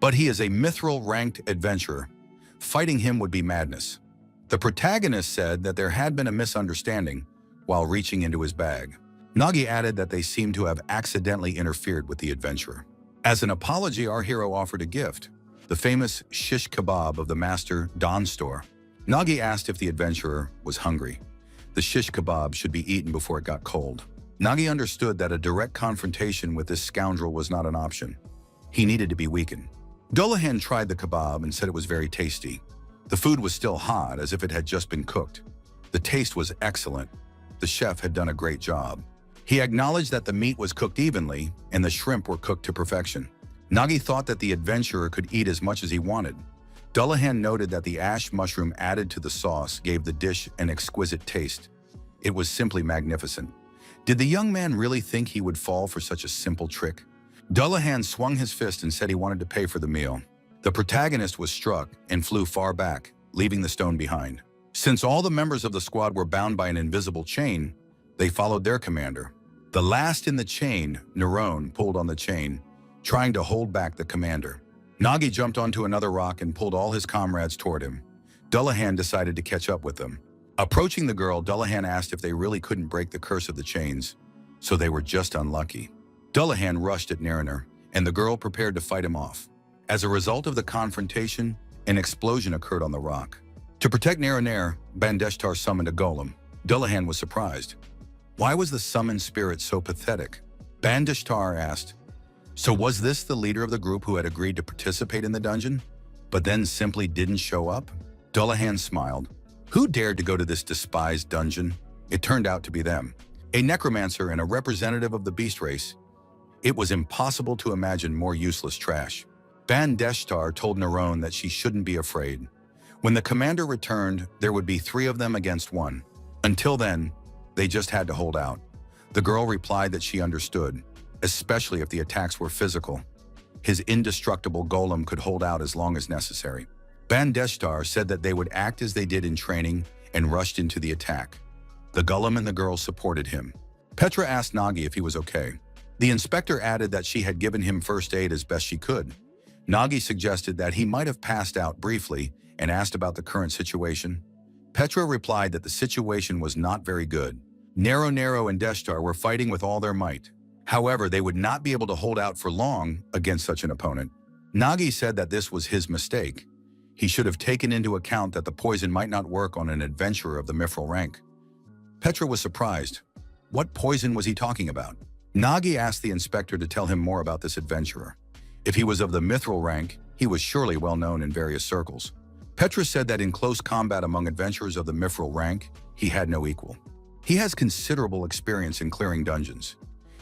But he is a mithril-ranked adventurer. Fighting him would be madness. The protagonist said that there had been a misunderstanding while reaching into his bag. Nagi added that they seemed to have accidentally interfered with the adventurer. As an apology, our hero offered a gift, the famous shish kebab of the master Don store. Nagi asked if the adventurer was hungry. The shish kebab should be eaten before it got cold. Nagi understood that a direct confrontation with this scoundrel was not an option. He needed to be weakened. Dullahan tried the kebab and said it was very tasty. The food was still hot, as if it had just been cooked. The taste was excellent. The chef had done a great job. He acknowledged that the meat was cooked evenly and the shrimp were cooked to perfection. Nagi thought that the adventurer could eat as much as he wanted. Dullahan noted that the ash mushroom added to the sauce gave the dish an exquisite taste. It was simply magnificent. Did the young man really think he would fall for such a simple trick? Dullahan swung his fist and said he wanted to pay for the meal. The protagonist was struck and flew far back, leaving the stone behind. Since all the members of the squad were bound by an invisible chain, they followed their commander. The last in the chain, Nerone, pulled on the chain, trying to hold back the commander. Nagi jumped onto another rock and pulled all his comrades toward him. Dullahan decided to catch up with them. Approaching the girl, Dullahan asked if they really couldn't break the curse of the chains, so they were just unlucky. Dullahan rushed at Neriner, and the girl prepared to fight him off. As a result of the confrontation, an explosion occurred on the rock. To protect Neriner, Bandeshtar summoned a golem. Dullahan was surprised. Why was the summoned spirit so pathetic? Bandeshtar asked, So was this the leader of the group who had agreed to participate in the dungeon, but then simply didn't show up? Dullahan smiled. Who dared to go to this despised dungeon? It turned out to be them. A necromancer and a representative of the beast race. It was impossible to imagine more useless trash. Bandeshtar told Naron that she shouldn't be afraid. When the commander returned, there would be 3 of them against 1. Until then, they just had to hold out. The girl replied that she understood, especially if the attacks were physical. His indestructible golem could hold out as long as necessary. Bandeshtar said that they would act as they did in training and rushed into the attack. The golem and the girl supported him. Petra asked Nagi if he was okay. The inspector added that she had given him first aid as best she could. Nagi suggested that he might have passed out briefly and asked about the current situation. Petra replied that the situation was not very good. Nero and Deshtar were fighting with all their might. However, they would not be able to hold out for long against such an opponent. Nagi said that this was his mistake. He should have taken into account that the poison might not work on an adventurer of the mithril rank. Petra was surprised. What poison was he talking about? Nagi asked the inspector to tell him more about this adventurer. If he was of the mithril rank, he was surely well known in various circles. Petra said that in close combat among adventurers of the mithril rank, he had no equal. He has considerable experience in clearing dungeons.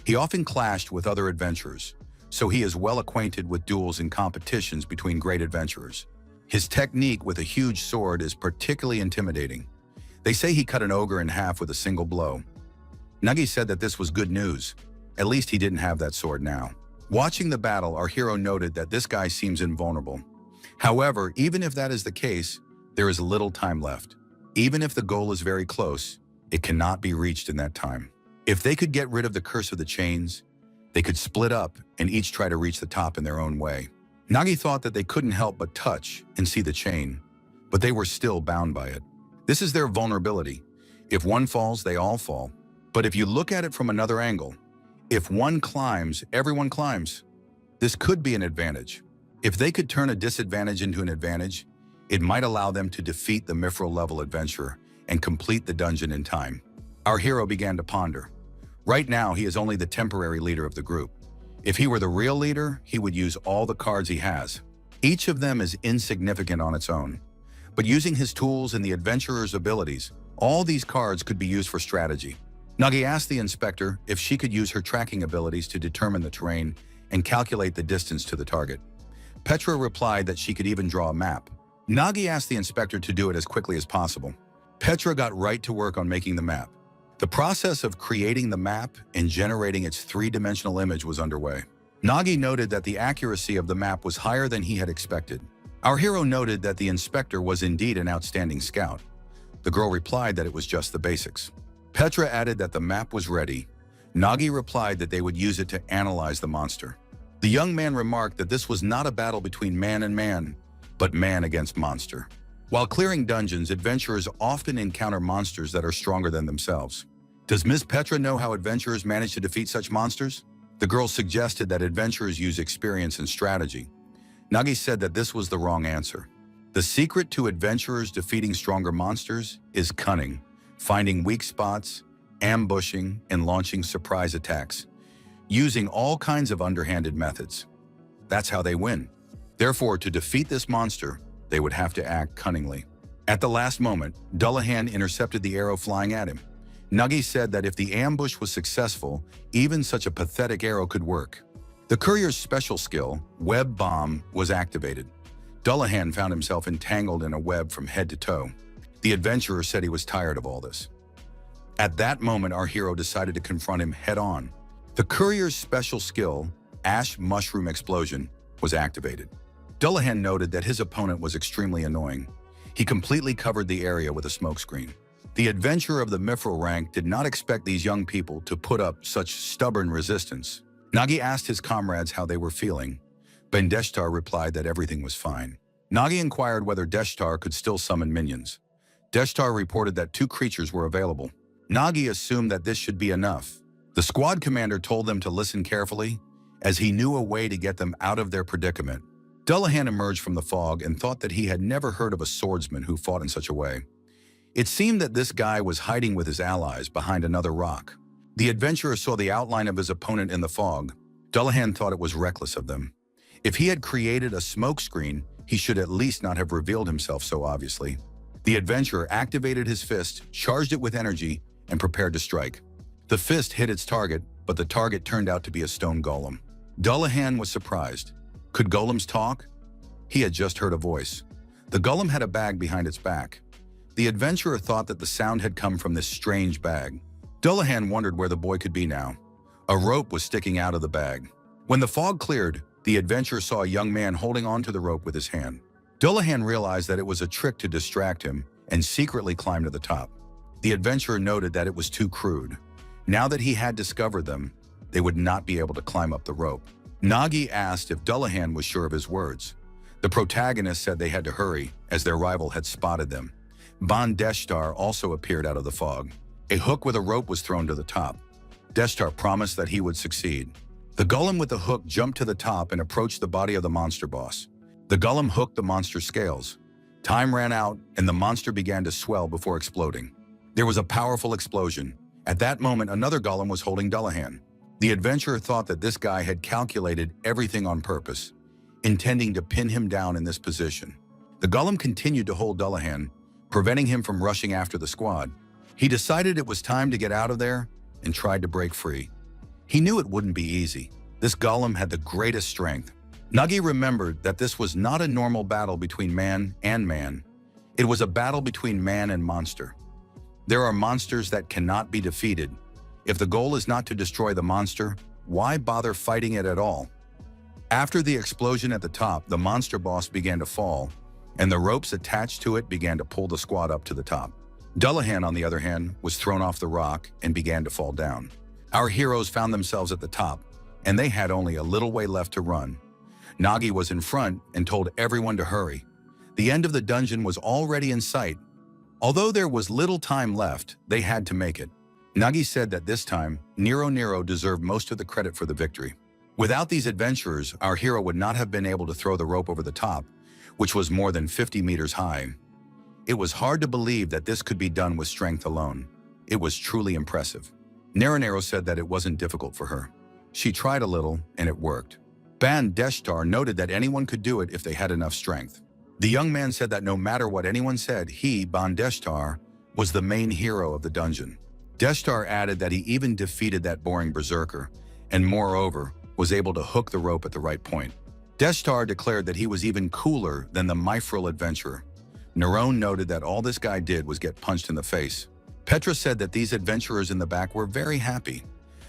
He often clashed with other adventurers, so he is well acquainted with duels and competitions between great adventurers. His technique with a huge sword is particularly intimidating. They say he cut an ogre in half with a single blow. Nagi said that this was good news. At least he didn't have that sword now. Watching the battle, our hero noted that this guy seems invulnerable. However, even if that is the case, there is little time left. Even if the goal is very close, it cannot be reached in that time. If they could get rid of the curse of the chains, they could split up and each try to reach the top in their own way. Nagi thought that they couldn't help but touch and see the chain, but they were still bound by it. This is their vulnerability. If one falls, they all fall. But if you look at it from another angle, if one climbs, everyone climbs. This could be an advantage. If they could turn a disadvantage into an advantage, it might allow them to defeat the mithril level adventurer and complete the dungeon in time. Our hero began to ponder. Right now, he is only the temporary leader of the group. If he were the real leader, he would use all the cards he has. Each of them is insignificant on its own. But using his tools and the adventurer's abilities, all these cards could be used for strategy. Nagi asked the inspector if she could use her tracking abilities to determine the terrain and calculate the distance to the target. Petra replied that she could even draw a map. Nagi asked the inspector to do it as quickly as possible. Petra got right to work on making the map. The process of creating the map and generating its 3-dimensional image was underway. Nagi noted that the accuracy of the map was higher than he had expected. Our hero noted that the inspector was indeed an outstanding scout. The girl replied that it was just the basics. Petra added that the map was ready. Nagi replied that they would use it to analyze the monster. The young man remarked that this was not a battle between man and man, but man against monster. While clearing dungeons, adventurers often encounter monsters that are stronger than themselves. Does Ms. Petra know how adventurers manage to defeat such monsters? The girl suggested that adventurers use experience and strategy. Nagi said that this was the wrong answer. The secret to adventurers defeating stronger monsters is cunning, finding weak spots, ambushing, and launching surprise attacks, using all kinds of underhanded methods. That's how they win. Therefore, to defeat this monster, they would have to act cunningly. At the last moment, Dullahan intercepted the arrow flying at him. Nagi said that if the ambush was successful, even such a pathetic arrow could work. The courier's special skill, Web Bomb, was activated. Dullahan found himself entangled in a web from head to toe. The adventurer said he was tired of all this. At that moment, our hero decided to confront him head-on. The courier's special skill, Ash Mushroom Explosion, was activated. Dullahan noted that his opponent was extremely annoying. He completely covered the area with a smokescreen. The adventurer of the mithril rank did not expect these young people to put up such stubborn resistance. Nagi asked his comrades how they were feeling. Bandeshtar replied that everything was fine. Nagi inquired whether Deshtar could still summon minions. Deshtar reported that 2 creatures were available. Nagi assumed that this should be enough. The squad commander told them to listen carefully, as he knew a way to get them out of their predicament. Dullahan emerged from the fog and thought that he had never heard of a swordsman who fought in such a way. It seemed that this guy was hiding with his allies behind another rock. The adventurer saw the outline of his opponent in the fog. Dullahan thought it was reckless of them. If he had created a smokescreen, he should at least not have revealed himself so obviously. The adventurer activated his fist, charged it with energy, and prepared to strike. The fist hit its target, but the target turned out to be a stone golem. Dullahan was surprised. Could golems talk? He had just heard a voice. The golem had a bag behind its back. The adventurer thought that the sound had come from this strange bag. Dullahan wondered where the boy could be now. A rope was sticking out of the bag. When the fog cleared, the adventurer saw a young man holding onto the rope with his hand. Dullahan realized that it was a trick to distract him and secretly climbed to the top. The adventurer noted that it was too crude. Now that he had discovered them, they would not be able to climb up the rope. Nagi asked if Dullahan was sure of his words. The protagonist said they had to hurry, as their rival had spotted them. Deshtar also appeared out of the fog. A hook with a rope was thrown to the top. Deshtar promised that he would succeed. The golem with the hook jumped to the top and approached the body of the monster boss. The golem hooked the monster's scales. Time ran out, and the monster began to swell before exploding. There was a powerful explosion. At that moment, another golem was holding Dullahan. The adventurer thought that this guy had calculated everything on purpose, intending to pin him down in this position. The golem continued to hold Dullahan, preventing him from rushing after the squad. He decided it was time to get out of there and tried to break free. He knew it wouldn't be easy. This golem had the greatest strength. Nagi remembered that this was not a normal battle between man and man. It was a battle between man and monster. There are monsters that cannot be defeated. If the goal is not to destroy the monster, why bother fighting it at all? After the explosion at the top, the monster boss began to fall, and the ropes attached to it began to pull the squad up to the top. Dullahan, on the other hand, was thrown off the rock and began to fall down. Our heroes found themselves at the top, and they had only a little way left to run. Nagi was in front and told everyone to hurry. The end of the dungeon was already in sight. Although there was little time left, they had to make it. Nagi said that this time, Nero deserved most of the credit for the victory. Without these adventurers, our hero would not have been able to throw the rope over the top, which was more than 50 meters high. It was hard to believe that this could be done with strength alone. It was truly impressive. Nero said that it wasn't difficult for her. She tried a little, and it worked. Deshtar noted that anyone could do it if they had enough strength. The young man said that no matter what anyone said, he, Deshtar, was the main hero of the dungeon. Deshtar added that he even defeated that boring berserker, and moreover, was able to hook the rope at the right point. Deshtar declared that he was even cooler than the mithril adventurer. Nerone noted that all this guy did was get punched in the face. Petra said that these adventurers in the back were very happy.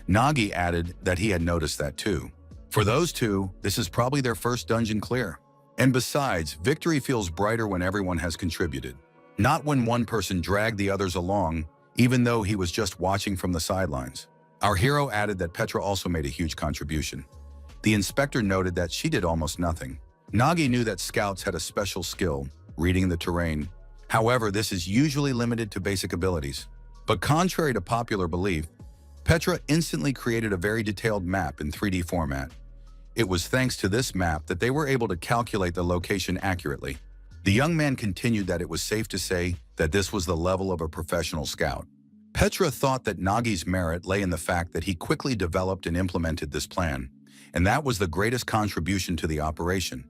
Nagi added that he had noticed that too. For those two, this is probably their first dungeon clear. And besides, victory feels brighter when everyone has contributed. Not when one person dragged the others along, even though he was just watching from the sidelines. Our hero added that Petra also made a huge contribution. The inspector noted that she did almost nothing. Nagi knew that scouts had a special skill, reading the terrain. However, this is usually limited to basic abilities. But contrary to popular belief, Petra instantly created a very detailed map in 3D format. It was thanks to this map that they were able to calculate the location accurately. The young man continued that it was safe to say that this was the level of a professional scout. Petra thought that Nagi's merit lay in the fact that he quickly developed and implemented this plan, and that was the greatest contribution to the operation.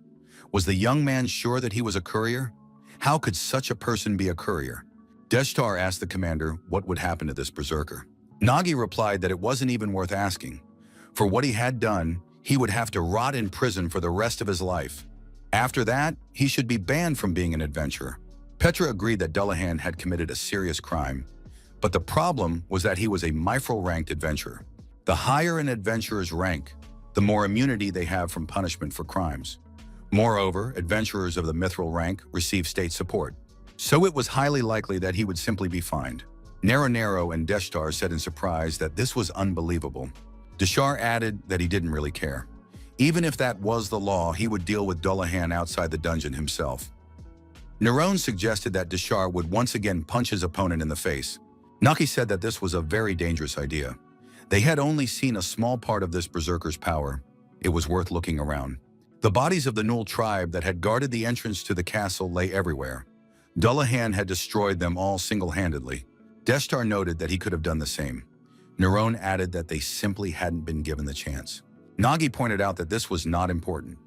Was the young man sure that he was a courier? How could such a person be a courier? Deshtar asked the commander what would happen to this berserker. Nagi replied that it wasn't even worth asking. For what he had done, he would have to rot in prison for the rest of his life. After that, he should be banned from being an adventurer. Petra agreed that Dullahan had committed a serious crime, but the problem was that he was a mithril-ranked adventurer. The higher an adventurer's rank, the more immunity they have from punishment for crimes. Moreover, adventurers of the mithril rank receive state support, so it was highly likely that he would simply be fined. Nero and Deshtar said in surprise that this was unbelievable. Deshtar added that he didn't really care. Even if that was the law, he would deal with Dullahan outside the dungeon himself. Nerone suggested that Deshtar would once again punch his opponent in the face. Nagi said that this was a very dangerous idea. They had only seen a small part of this berserker's power. It was worth looking around. The bodies of the Nul tribe that had guarded the entrance to the castle lay everywhere. Dullahan had destroyed them all single-handedly. Deshtar noted that he could have done the same. Nerone added that they simply hadn't been given the chance. Nagi pointed out that this was not important.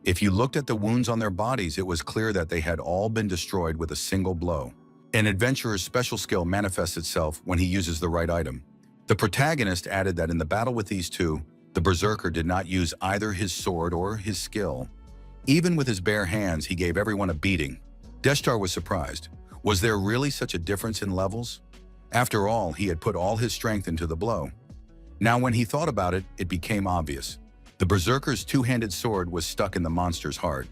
If you looked at the wounds on their bodies, it was clear that they had all been destroyed with a single blow. An adventurer's special skill manifests itself when he uses the right item. The protagonist added that in the battle with these two, the berserker did not use either his sword or his skill. Even with his bare hands, he gave everyone a beating. Deshtar was surprised. Was there really such a difference in levels? After all, he had put all his strength into the blow. Now when he thought about it, it became obvious. The berserker's two-handed sword was stuck in the monster's heart.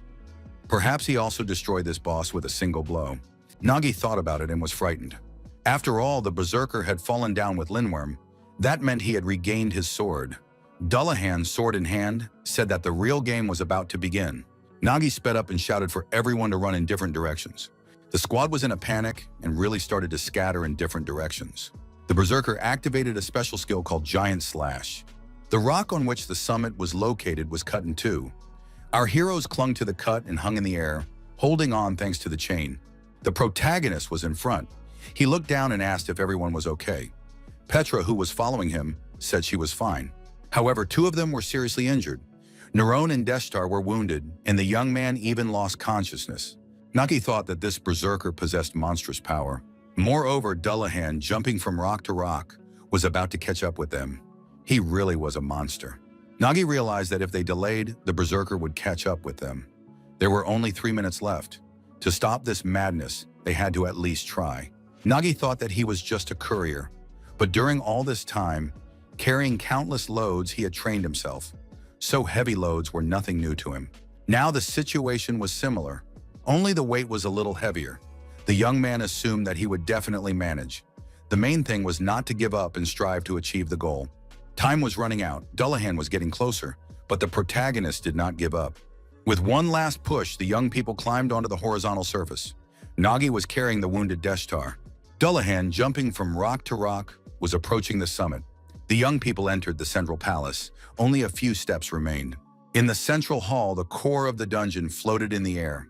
Perhaps he also destroyed this boss with a single blow. Nagi thought about it and was frightened. After all, the berserker had fallen down with Lindworm. That meant he had regained his sword. Dullahan, sword in hand, said that the real game was about to begin. Nagi sped up and shouted for everyone to run in different directions. The squad was in a panic and really started to scatter in different directions. The berserker activated a special skill called Giant Slash. The rock on which the summit was located was cut in two. Our heroes clung to the cut and hung in the air, holding on thanks to the chain. The protagonist was in front. He looked down and asked if everyone was okay. Petra, who was following him, said she was fine. However, two of them were seriously injured. Neron and Deshtar were wounded, and the young man even lost consciousness. Nagi thought that this berserker possessed monstrous power. Moreover, Dullahan, jumping from rock to rock, was about to catch up with them. He really was a monster. Nagi realized that if they delayed, the berserker would catch up with them. There were only 3 minutes left. To stop this madness, they had to at least try. Nagi thought that he was just a courier, but during all this time, carrying countless loads, he had trained himself. So heavy loads were nothing new to him. Now the situation was similar, only the weight was a little heavier. The young man assumed that he would definitely manage. The main thing was not to give up and strive to achieve the goal. Time was running out, Dullahan was getting closer, but the protagonist did not give up. With one last push, the young people climbed onto the horizontal surface. Nagi was carrying the wounded Deshtar. Dullahan, jumping from rock to rock, was approaching the summit. The young people entered the central palace. Only a few steps remained. In the central hall, the core of the dungeon floated in the air.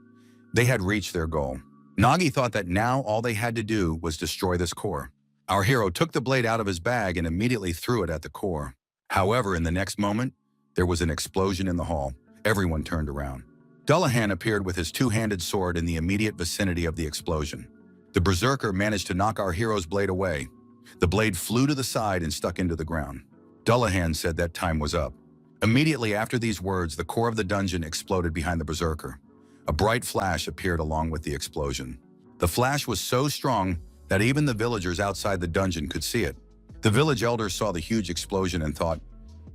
They had reached their goal. Nagi thought that now all they had to do was destroy this core. Our hero took the blade out of his bag and immediately threw it at the core. However, in the next moment, there was an explosion in the hall. Everyone turned around. Dullahan appeared with his two-handed sword in the immediate vicinity of the explosion. The berserker managed to knock our hero's blade away. The blade flew to the side and stuck into the ground. Dullahan said that time was up. Immediately after these words, the core of the dungeon exploded behind the berserker. A bright flash appeared along with the explosion. The flash was so strong that even the villagers outside the dungeon could see it. The village elders saw the huge explosion and thought,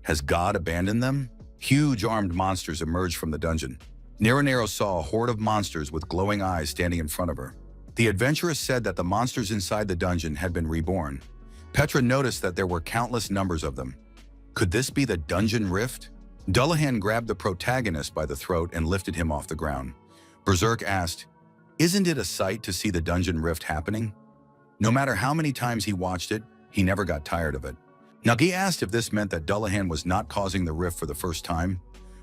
"Has God abandoned them?" Huge armed monsters emerged from the dungeon. Nero saw a horde of monsters with glowing eyes standing in front of her. The adventuress said that the monsters inside the dungeon had been reborn. Petra noticed that there were countless numbers of them. Could this be the dungeon rift? Dullahan grabbed the protagonist by the throat and lifted him off the ground. Berserk asked, "Isn't it a sight to see the dungeon rift happening?" No matter how many times he watched it, he never got tired of it. Nagi asked if this meant that Dullahan was not causing the rift for the first time.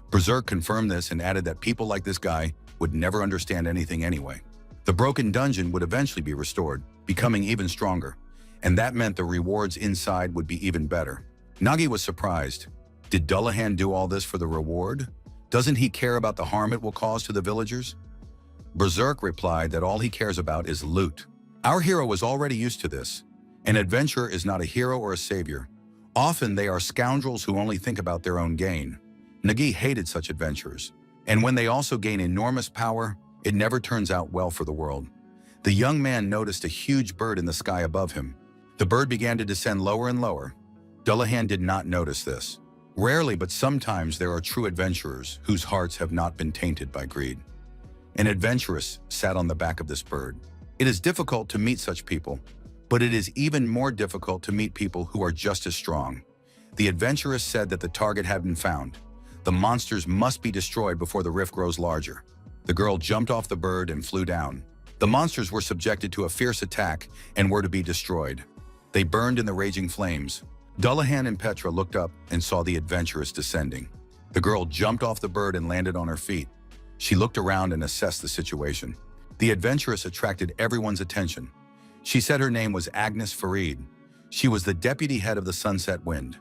Berserk confirmed this and added that people like this guy would never understand anything anyway. The broken dungeon would eventually be restored, becoming even stronger, and that meant the rewards inside would be even better. Nagi was surprised. Did Dullahan do all this for the reward? Doesn't he care about the harm it will cause to the villagers? Berserk replied that all he cares about is loot. Our hero was already used to this. An adventurer is not a hero or a savior. Often they are scoundrels who only think about their own gain. Nagi hated such adventurers. And when they also gain enormous power, it never turns out well for the world. The young man noticed a huge bird in the sky above him. The bird began to descend lower and lower. Dullahan did not notice this. Rarely, but sometimes there are true adventurers whose hearts have not been tainted by greed. An adventuress sat on the back of this bird. It is difficult to meet such people, but it is even more difficult to meet people who are just as strong. The adventuress said that the target had been found. The monsters must be destroyed before the rift grows larger. The girl jumped off the bird and flew down. The monsters were subjected to a fierce attack and were to be destroyed. They burned in the raging flames. Dullahan and Petra looked up and saw the adventuress descending. The girl jumped off the bird and landed on her feet. She looked around and assessed the situation. The adventuress attracted everyone's attention. She said her name was Agnes Farid. She was the deputy head of the Sunset Wind.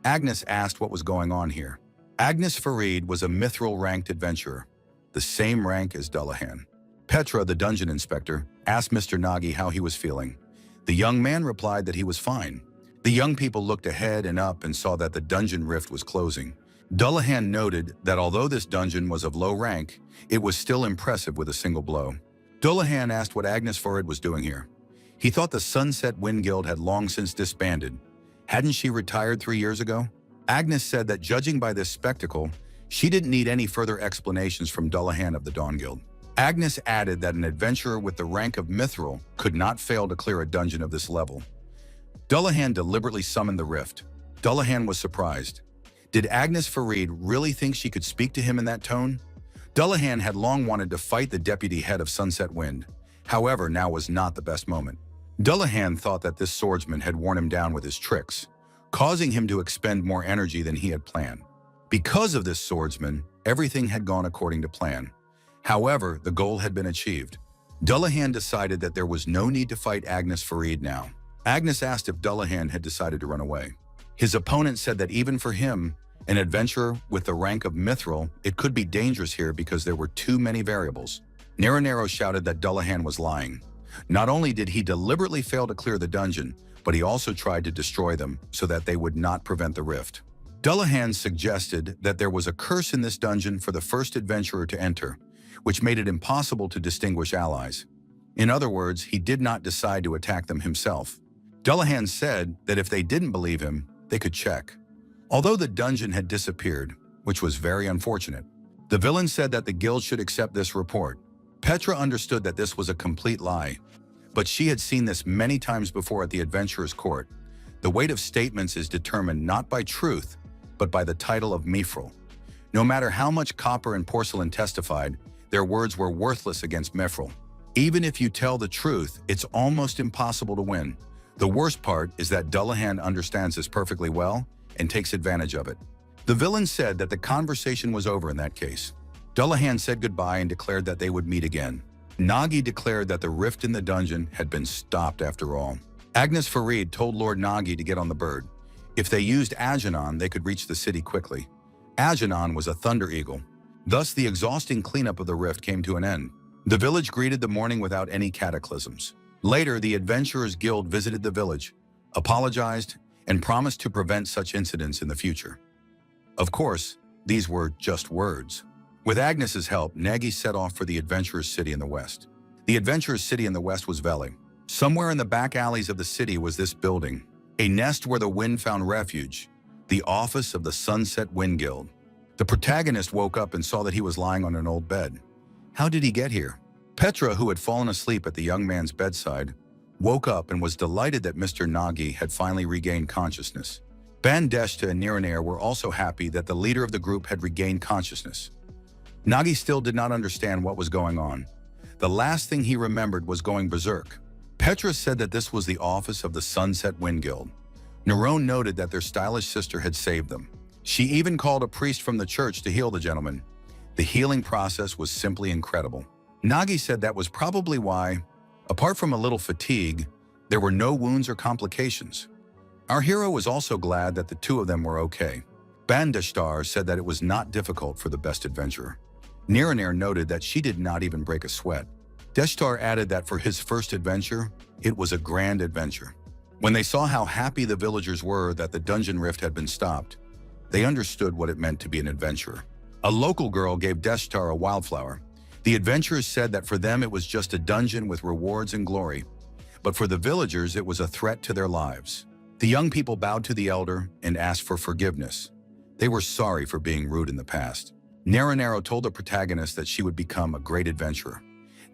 Agnes asked what was going on here. Agnes Farid was a mithril-ranked adventurer, the same rank as Dullahan. Petra, the dungeon inspector, asked Mr. Nagi how he was feeling. The young man replied that he was fine. The young people looked ahead and up and saw that the dungeon rift was closing. Dullahan noted that although this dungeon was of low rank, it was still impressive with a single blow. Dullahan asked what Agnes Farid was doing here. He thought the Sunset Wind Guild had long since disbanded. Hadn't she retired 3 years ago? Agnes said that judging by this spectacle, she didn't need any further explanations from Dullahan of the Dawn Guild. Agnes added that an adventurer with the rank of Mithril could not fail to clear a dungeon of this level. Dullahan deliberately summoned the rift. Dullahan was surprised. Did Agnes Farid really think she could speak to him in that tone? Dullahan had long wanted to fight the deputy head of Sunset Wind. However, now was not the best moment. Dullahan thought that this swordsman had worn him down with his tricks, causing him to expend more energy than he had planned. Because of this swordsman, everything had gone according to plan. However, the goal had been achieved. Dullahan decided that there was no need to fight Agnes Farid now. Agnes asked if Dullahan had decided to run away. His opponent said that even for him, an adventurer with the rank of Mithril, it could be dangerous here because there were too many variables. Nero shouted that Dullahan was lying. Not only did he deliberately fail to clear the dungeon, but he also tried to destroy them so that they would not prevent the rift. Dullahan suggested that there was a curse in this dungeon for the first adventurer to enter, which made it impossible to distinguish allies. In other words, he did not decide to attack them himself. Dullahan said that if they didn't believe him, they could check. Although the dungeon had disappeared, which was very unfortunate, the villain said that the guild should accept this report. Petra understood that this was a complete lie, but she had seen this many times before at the adventurer's court. The weight of statements is determined not by truth, but by the title of Mithril. No matter how much copper and porcelain testified, their words were worthless against Mithril. Even if you tell the truth, it's almost impossible to win. The worst part is that Dullahan understands this perfectly well and takes advantage of it. The villain said that the conversation was over in that case. Dullahan said goodbye and declared that they would meet again. Nagi declared that the rift in the dungeon had been stopped after all. Agnes Farid told Lord Nagi to get on the bird. If they used Ajanon, they could reach the city quickly. Ajanon was a thunder eagle. Thus, the exhausting cleanup of the rift came to an end. The village greeted the morning without any cataclysms. Later, the Adventurers Guild visited the village, apologized, and promised to prevent such incidents in the future. Of course, these were just words. With Agnes's help, Nagi set off for the Adventurers' City in the west. The Adventurers' City in the west was Veli. Somewhere in the back alleys of the city was this building, a nest where the wind found refuge, the office of the Sunset Wind Guild. The protagonist woke up and saw that he was lying on an old bed. How did he get here? Petra, who had fallen asleep at the young man's bedside, woke up and was delighted that Mr. Nagi had finally regained consciousness. Bandeshta and Niraner were also happy that the leader of the group had regained consciousness. Nagi still did not understand what was going on. The last thing he remembered was going berserk. Petra said that this was the office of the Sunset Wind Guild. Nerone noted that their stylish sister had saved them. She even called a priest from the church to heal the gentleman. The healing process was simply incredible. Nagi said that was probably why, apart from a little fatigue, there were no wounds or complications. Our hero was also glad that the two of them were okay. Bandeshtar said that it was not difficult for the best adventurer. Niraner noted that she did not even break a sweat. Deshtar added that for his first adventure, it was a grand adventure. When they saw how happy the villagers were that the dungeon rift had been stopped, they understood what it meant to be an adventurer. A local girl gave Deshtar a wildflower. The adventurers said that for them it was just a dungeon with rewards and glory, but for the villagers it was a threat to their lives. The young people bowed to the elder and asked for forgiveness. They were sorry for being rude in the past. Nero told the protagonist that she would become a great adventurer.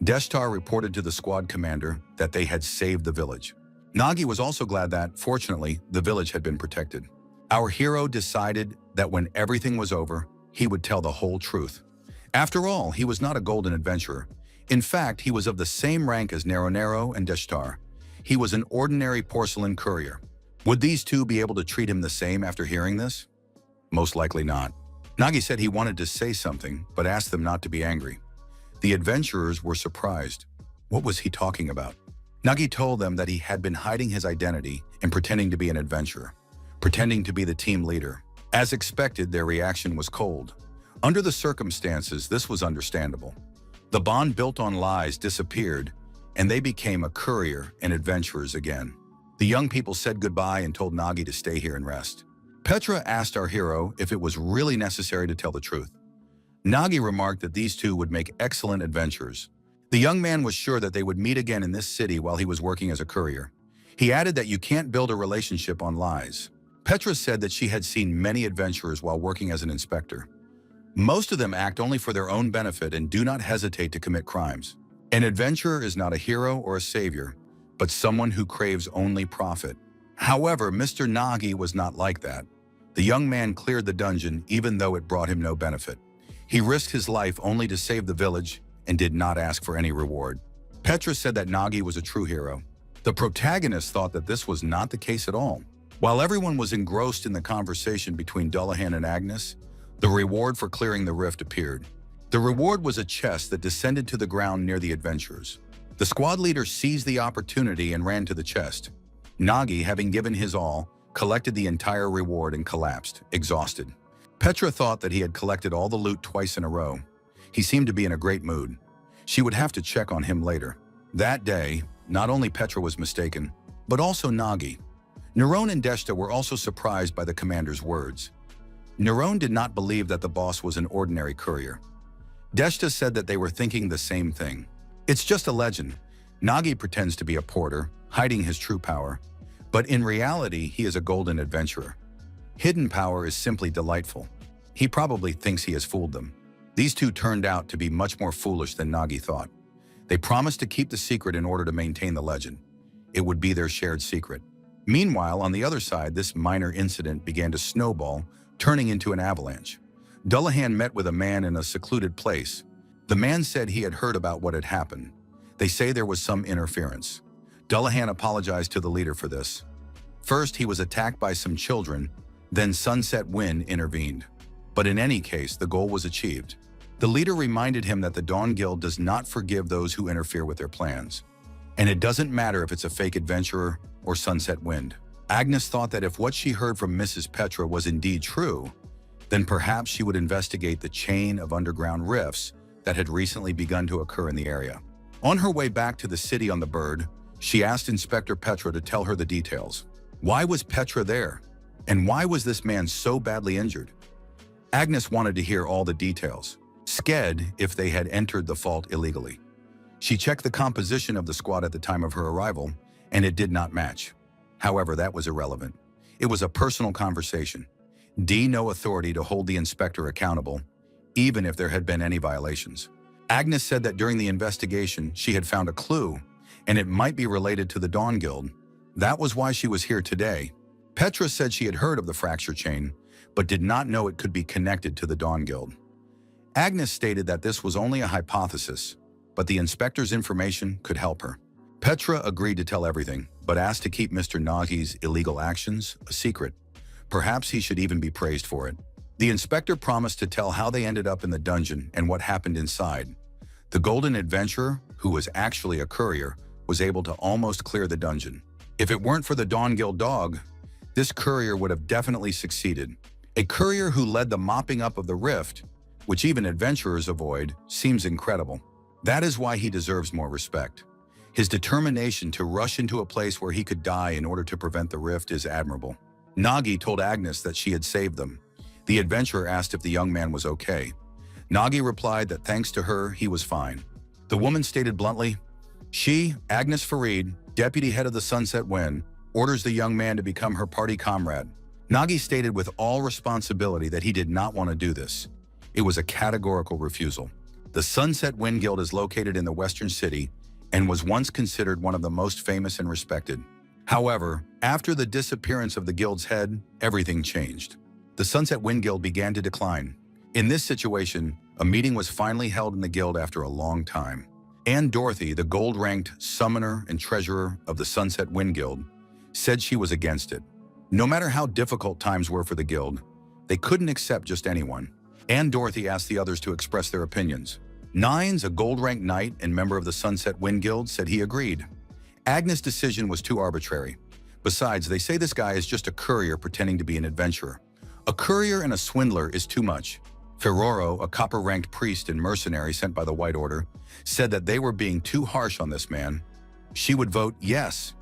Deshtar reported to the squad commander that they had saved the village. Nagi was also glad that, fortunately, the village had been protected. Our hero decided that when everything was over, he would tell the whole truth. After all, he was not a golden adventurer. In fact, he was of the same rank as Nero and Deshtar. He was an ordinary porcelain courier. Would these two be able to treat him the same after hearing this? Most likely not. Nagi said he wanted to say something, but asked them not to be angry. The adventurers were surprised. What was he talking about? Nagi told them that he had been hiding his identity and pretending to be an adventurer, pretending to be the team leader. As expected, their reaction was cold. Under the circumstances, this was understandable. The bond built on lies disappeared, and they became a courier and adventurers again. The young people said goodbye and told Nagi to stay here and rest. Petra asked our hero if it was really necessary to tell the truth. Nagi remarked that these two would make excellent adventurers. The young man was sure that they would meet again in this city while he was working as a courier. He added that you can't build a relationship on lies. Petra said that she had seen many adventurers while working as an inspector. Most of them act only for their own benefit and do not hesitate to commit crimes. An adventurer is not a hero or a savior, but someone who craves only profit. However, Mr. Nagi was not like that. The young man cleared the dungeon even though it brought him no benefit. He risked his life only to save the village and did not ask for any reward. Petra said that Nagi was a true hero. The protagonist thought that this was not the case at all. While everyone was engrossed in the conversation between Dullahan and Agnes, the reward for clearing the rift appeared. The reward was a chest that descended to the ground near the adventurers. The squad leader seized the opportunity and ran to the chest. Nagi, having given his all, collected the entire reward and collapsed, exhausted. Petra thought that he had collected all the loot twice in a row. He seemed to be in a great mood. She would have to check on him later. That day, not only Petra was mistaken, but also Nagi. Neron and Deshta were also surprised by the commander's words. Neron did not believe that the boss was an ordinary courier. Deshta said that they were thinking the same thing. It's just a legend. Nagi pretends to be a porter, hiding his true power, but in reality, he is a golden adventurer. Hidden power is simply delightful. He probably thinks he has fooled them. These two turned out to be much more foolish than Nagi thought. They promised to keep the secret in order to maintain the legend. It would be their shared secret. Meanwhile, on the other side, this minor incident began to snowball, turning into an avalanche. Dullahan met with a man in a secluded place. The man said he had heard about what had happened. They say there was some interference. Dullahan apologized to the leader for this. First, he was attacked by some children, then Sunset Wind intervened. But in any case, the goal was achieved. The leader reminded him that the Dawn Guild does not forgive those who interfere with their plans. And it doesn't matter if it's a fake adventurer or Sunset Wind. Agnes thought that if what she heard from Mrs. Petra was indeed true, then perhaps she would investigate the chain of underground rifts that had recently begun to occur in the area. On her way back to the city on the bird, she asked Inspector Petra to tell her the details. Why was Petra there? And why was this man so badly injured? Agnes wanted to hear all the details, scared if they had entered the vault illegally. She checked the composition of the squad at the time of her arrival, and it did not match. However, that was irrelevant. It was a personal conversation. No authority to hold the inspector accountable, even if there had been any violations. Agnes said that during the investigation, she had found a clue, and it might be related to the Dawn Guild. That was why she was here today. Petra said she had heard of the fracture chain, but did not know it could be connected to the Dawn Guild. Agnes stated that this was only a hypothesis, but the inspector's information could help her. Petra agreed to tell everything, but asked to keep Mr. Nagi's illegal actions a secret. Perhaps he should even be praised for it. The inspector promised to tell how they ended up in the dungeon and what happened inside. The golden adventurer, who was actually a courier, was able to almost clear the dungeon. If it weren't for the Dawn Guild dog, this courier would have definitely succeeded. A courier who led the mopping up of the rift, which even adventurers avoid, seems incredible. That is why he deserves more respect. His determination to rush into a place where he could die in order to prevent the rift is admirable. Nagi told Agnes that she had saved them. The adventurer asked if the young man was okay. Nagi replied that thanks to her, he was fine. The woman stated bluntly, she, Agnes Farid, deputy head of the Sunset Wind, orders the young man to become her party comrade. Nagi stated with all responsibility that he did not want to do this. It was a categorical refusal. The Sunset Wind Guild is located in the Western City and was once considered one of the most famous and respected. However, after the disappearance of the guild's head, everything changed. The Sunset Wind Guild began to decline. In this situation, a meeting was finally held in the guild after a long time. Anne Dorothy, the gold-ranked summoner and treasurer of the Sunset Wind Guild, said she was against it. No matter how difficult times were for the guild, they couldn't accept just anyone. Anne Dorothy asked the others to express their opinions. Nines, a gold-ranked knight and member of the Sunset Wind Guild, said he agreed. Agnes' decision was too arbitrary. Besides, they say this guy is just a courier pretending to be an adventurer. A courier and a swindler is too much. Ferroro, a copper-ranked priest and mercenary sent by the White Order, said that they were being too harsh on this man. She would vote yes.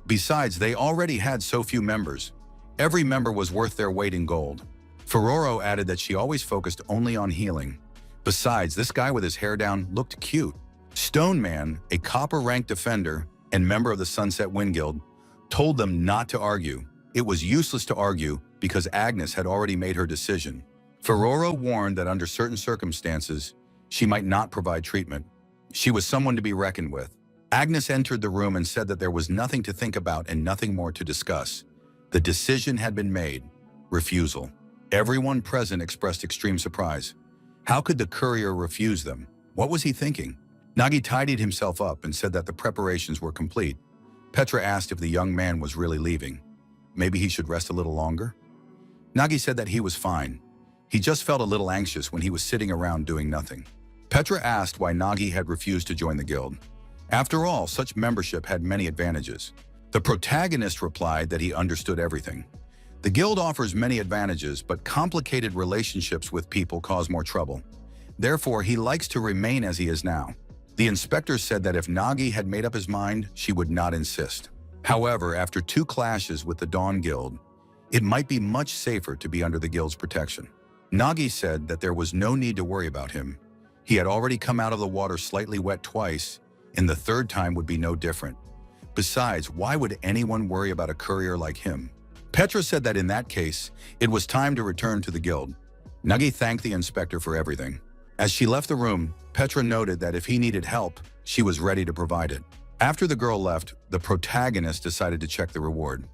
Besides, they already had so few members. Every member was worth their weight in gold. Ferroro added that she always focused only on healing. Besides, this guy with his hair down looked cute. Stone Man, a copper-ranked defender and member of the Sunset Wind Guild, told them not to argue. It was useless to argue because Agnes had already made her decision. Ferroro warned that under certain circumstances, she might not provide treatment. She was someone to be reckoned with. Agnes entered the room and said that there was nothing to think about and nothing more to discuss. The decision had been made. Refusal. Everyone present expressed extreme surprise. How could the courier refuse them? What was he thinking? Nagi tidied himself up and said that the preparations were complete. Petra asked if the young man was really leaving. Maybe he should rest a little longer? Nagi said that he was fine. He just felt a little anxious when he was sitting around doing nothing. Petra asked why Nagi had refused to join the guild. After all, such membership had many advantages. The protagonist replied that he understood everything. The guild offers many advantages, but complicated relationships with people cause more trouble. Therefore, he likes to remain as he is now. The inspector said that if Nagi had made up his mind, she would not insist. However, after 2 clashes with the Dawn Guild, it might be much safer to be under the guild's protection. Nagi said that there was no need to worry about him. He had already come out of the water slightly wet twice, and the 3rd time would be no different. Besides, why would anyone worry about a courier like him? Petra said that in that case, it was time to return to the guild. Nagi thanked the inspector for everything. As she left the room, Petra noted that if he needed help, she was ready to provide it. After the girl left, the protagonist decided to check the reward.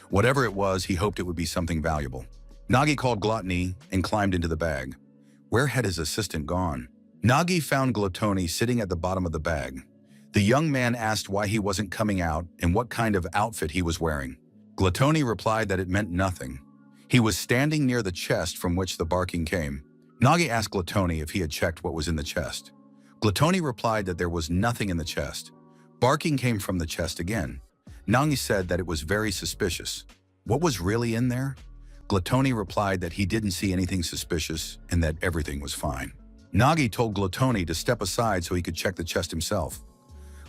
Whatever it was, he hoped it would be something valuable. Nagi called Gluttony and climbed into the bag. Where had his assistant gone? Nagi found Gluttony sitting at the bottom of the bag. The young man asked why he wasn't coming out and what kind of outfit he was wearing. Gluttony replied that it meant nothing. He was standing near the chest from which the barking came. Nagi asked Gluttony if he had checked what was in the chest. Gluttony replied that there was nothing in the chest. Barking came from the chest again. Nagi said that it was very suspicious. What was really in there? Gluttony replied that he didn't see anything suspicious and that everything was fine. Nagi told Gluttony to step aside so he could check the chest himself.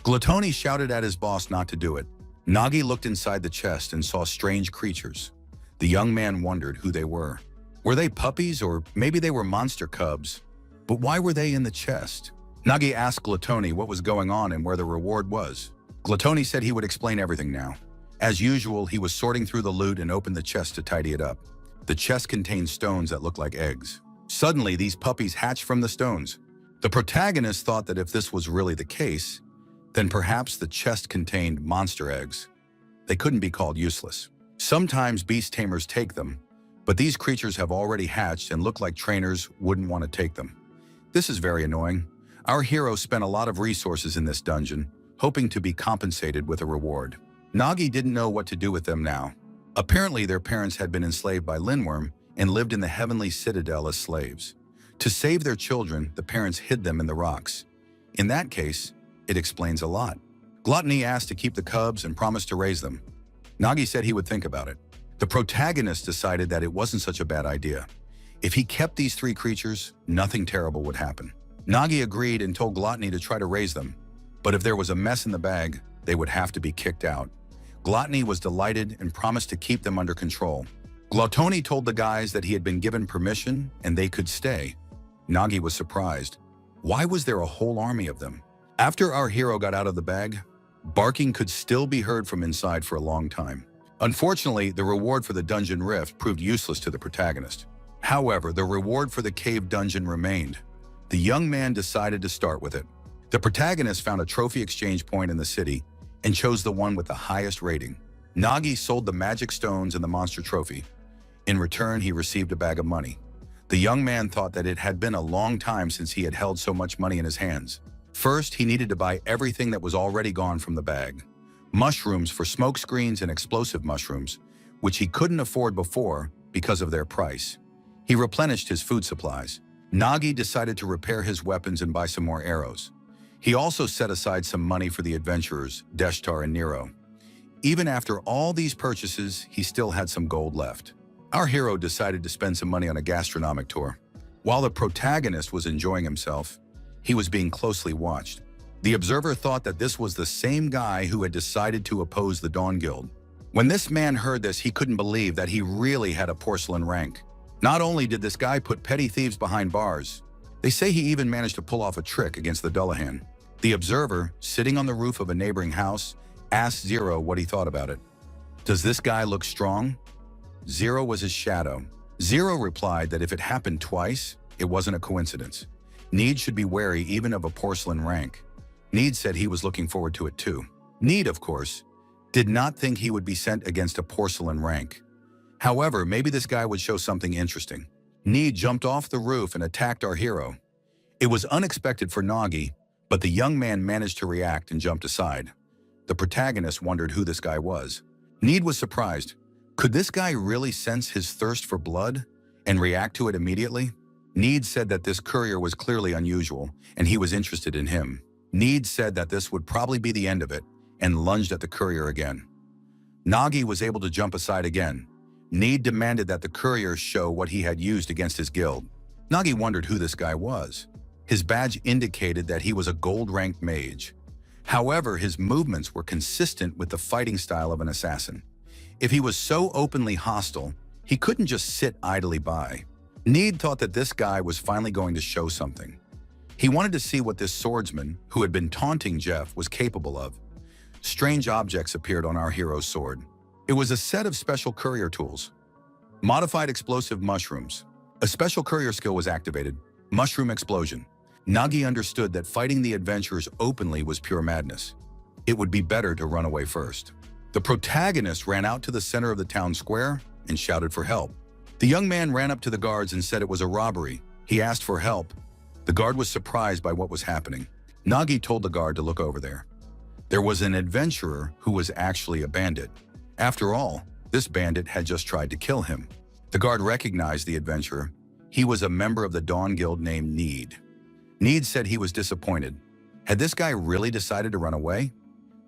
Gluttony shouted at his boss not to do it. Nagi looked inside the chest and saw strange creatures. The young man wondered who they were. Were they puppies or maybe they were monster cubs? But why were they in the chest? Nagi asked Gluttony what was going on and where the reward was. Gluttony said he would explain everything now. As usual, he was sorting through the loot and opened the chest to tidy it up. The chest contained stones that looked like eggs. Suddenly, these puppies hatched from the stones. The protagonist thought that if this was really the case, then perhaps the chest contained monster eggs. They couldn't be called useless. Sometimes beast tamers take them, but these creatures have already hatched and look like trainers wouldn't want to take them. This is very annoying. Our hero spent a lot of resources in this dungeon, hoping to be compensated with a reward. Nagi didn't know what to do with them now. Apparently, their parents had been enslaved by Lindworm and lived in the Heavenly Citadel as slaves. To save their children, the parents hid them in the rocks. In that case, it explains a lot. Gluttony asked to keep the cubs and promised to raise them. Nagi said he would think about it. The protagonist decided that it wasn't such a bad idea. If he kept these 3 creatures, nothing terrible would happen. Nagi agreed and told Gluttony to try to raise them. But if there was a mess in the bag, they would have to be kicked out. Gluttony was delighted and promised to keep them under control. Gluttony told the guys that he had been given permission and they could stay. Nagi was surprised. Why was there a whole army of them? After our hero got out of the bag, barking could still be heard from inside for a long time. Unfortunately, the reward for the dungeon rift proved useless to the protagonist. However, the reward for the cave dungeon remained. The young man decided to start with it. The protagonist found a trophy exchange point in the city and chose the one with the highest rating. Nagi sold the magic stones and the monster trophy. In return, he received a bag of money. The young man thought that it had been a long time since he had held so much money in his hands. First, he needed to buy everything that was already gone from the bag. Mushrooms for smoke screens and explosive mushrooms, which he couldn't afford before because of their price. He replenished his food supplies. Nagi decided to repair his weapons and buy some more arrows. He also set aside some money for the adventurers, Deshtar and Nero. Even after all these purchases, he still had some gold left. Our hero decided to spend some money on a gastronomic tour. While the protagonist was enjoying himself, he was being closely watched. The observer thought that this was the same guy who had decided to oppose the Dawn Guild. When this man heard this, he couldn't believe that he really had a porcelain rank. Not only did this guy put petty thieves behind bars, they say he even managed to pull off a trick against the Dullahan. The observer, sitting on the roof of a neighboring house, asked Zero what he thought about it. Does this guy look strong? Zero was his shadow. Zero replied that if it happened twice, it wasn't a coincidence. Need should be wary even of a porcelain rank. Need said he was looking forward to it too. Need, of course, did not think he would be sent against a porcelain rank. However, maybe this guy would show something interesting. Need jumped off the roof and attacked our hero. It was unexpected for Nagi, but the young man managed to react and jumped aside. The protagonist wondered who this guy was. Need was surprised. Could this guy really sense his thirst for blood and react to it immediately? Need said that this courier was clearly unusual, and he was interested in him. Need said that this would probably be the end of it, and lunged at the courier again. Nagi was able to jump aside again. Need demanded that the courier show what he had used against his guild. Nagi wondered who this guy was. His badge indicated that he was a gold-ranked mage. However, his movements were consistent with the fighting style of an assassin. If he was so openly hostile, he couldn't just sit idly by. Need thought that this guy was finally going to show something. He wanted to see what this swordsman, who had been taunting Jeff, was capable of. Strange objects appeared on our hero's sword. It was a set of special courier tools. Modified explosive mushrooms. A special courier skill was activated. Mushroom explosion. Nagi understood that fighting the adventurers openly was pure madness. It would be better to run away first. The protagonist ran out to the center of the town square and shouted for help. The young man ran up to the guards and said it was a robbery. He asked for help. The guard was surprised by what was happening. Nagi told the guard to look over there. There was an adventurer who was actually a bandit. After all, this bandit had just tried to kill him. The guard recognized the adventurer. He was a member of the Dawn Guild named Need. Need said he was disappointed. Had this guy really decided to run away?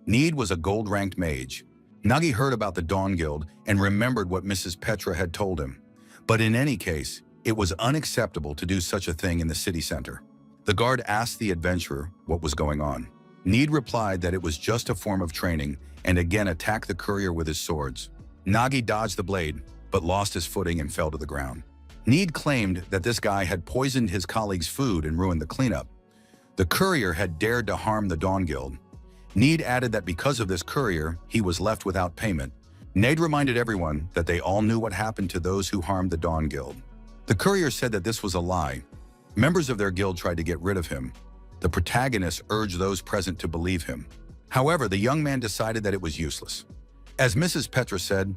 Need was a gold-ranked mage. Nagi heard about the Dawn Guild and remembered what Mrs. Petra had told him. But in any case, it was unacceptable to do such a thing in the city center. The guard asked the adventurer what was going on. Need replied that it was just a form of training and again attacked the courier with his swords. Nagi dodged the blade, but lost his footing and fell to the ground. Need claimed that this guy had poisoned his colleague's food and ruined the cleanup. The courier had dared to harm the Dawn Guild. Need added that because of this courier, he was left without payment. Need reminded everyone that they all knew what happened to those who harmed the Dawn Guild. The courier said that this was a lie. Members of their guild tried to get rid of him. The protagonist urged those present to believe him. However, the young man decided that it was useless. As Mrs. Petra said,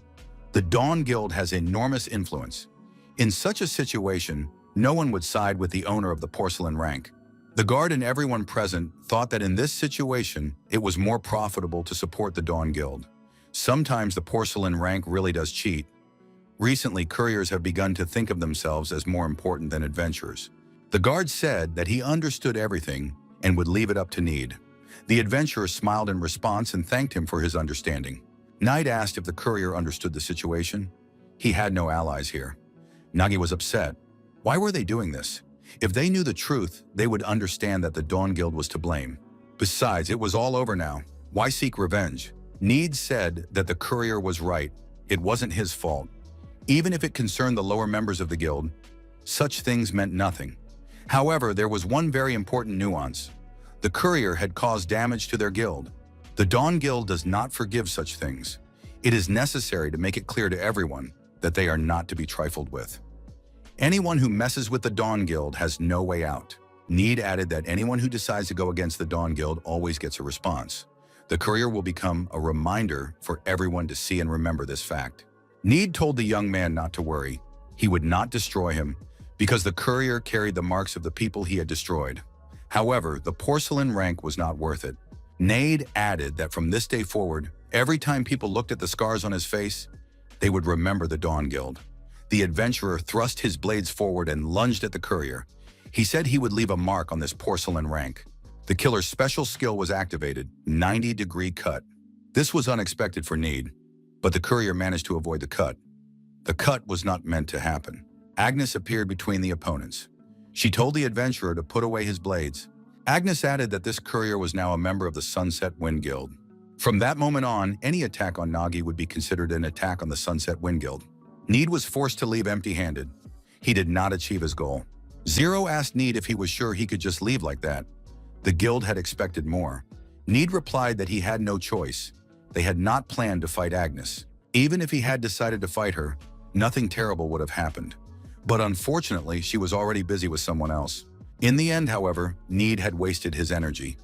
the Dawn Guild has enormous influence. In such a situation, no one would side with the owner of the porcelain rank. The guard and everyone present thought that in this situation, it was more profitable to support the Dawn Guild. Sometimes the porcelain rank really does cheat. Recently, couriers have begun to think of themselves as more important than adventurers. The guard said that he understood everything and would leave it up to Need. The adventurer smiled in response and thanked him for his understanding. Knight asked if the courier understood the situation. He had no allies here. Nagi was upset. Why were they doing this? If they knew the truth, they would understand that the Dawn Guild was to blame. Besides, it was all over now. Why seek revenge? Need said that the courier was right. It wasn't his fault. Even if it concerned the lower members of the guild, such things meant nothing. However, there was one very important nuance. The courier had caused damage to their guild. The Dawn Guild does not forgive such things. It is necessary to make it clear to everyone that they are not to be trifled with. Anyone who messes with the Dawn Guild has no way out. Need added that anyone who decides to go against the Dawn Guild always gets a response. The courier will become a reminder for everyone to see and remember this fact. Need told the young man not to worry. He would not destroy him because the courier carried the marks of the people he had destroyed. However, the porcelain rank was not worth it. Need added that from this day forward, every time people looked at the scars on his face, they would remember the Dawn Guild. The adventurer thrust his blades forward and lunged at the courier. He said he would leave a mark on this porcelain rank. The killer's special skill was activated, 90-degree cut. This was unexpected for Need, but the courier managed to avoid the cut. The cut was not meant to happen. Agnes appeared between the opponents. She told the adventurer to put away his blades. Agnes added that this courier was now a member of the Sunset Wind Guild. From that moment on, any attack on Nagi would be considered an attack on the Sunset Wind Guild. Need was forced to leave empty-handed. He did not achieve his goal. Zero asked Need if he was sure he could just leave like that. The guild had expected more. Need replied that he had no choice. They had not planned to fight Agnes. Even if he had decided to fight her, nothing terrible would have happened. But unfortunately, she was already busy with someone else. In the end, however, Need had wasted his energy.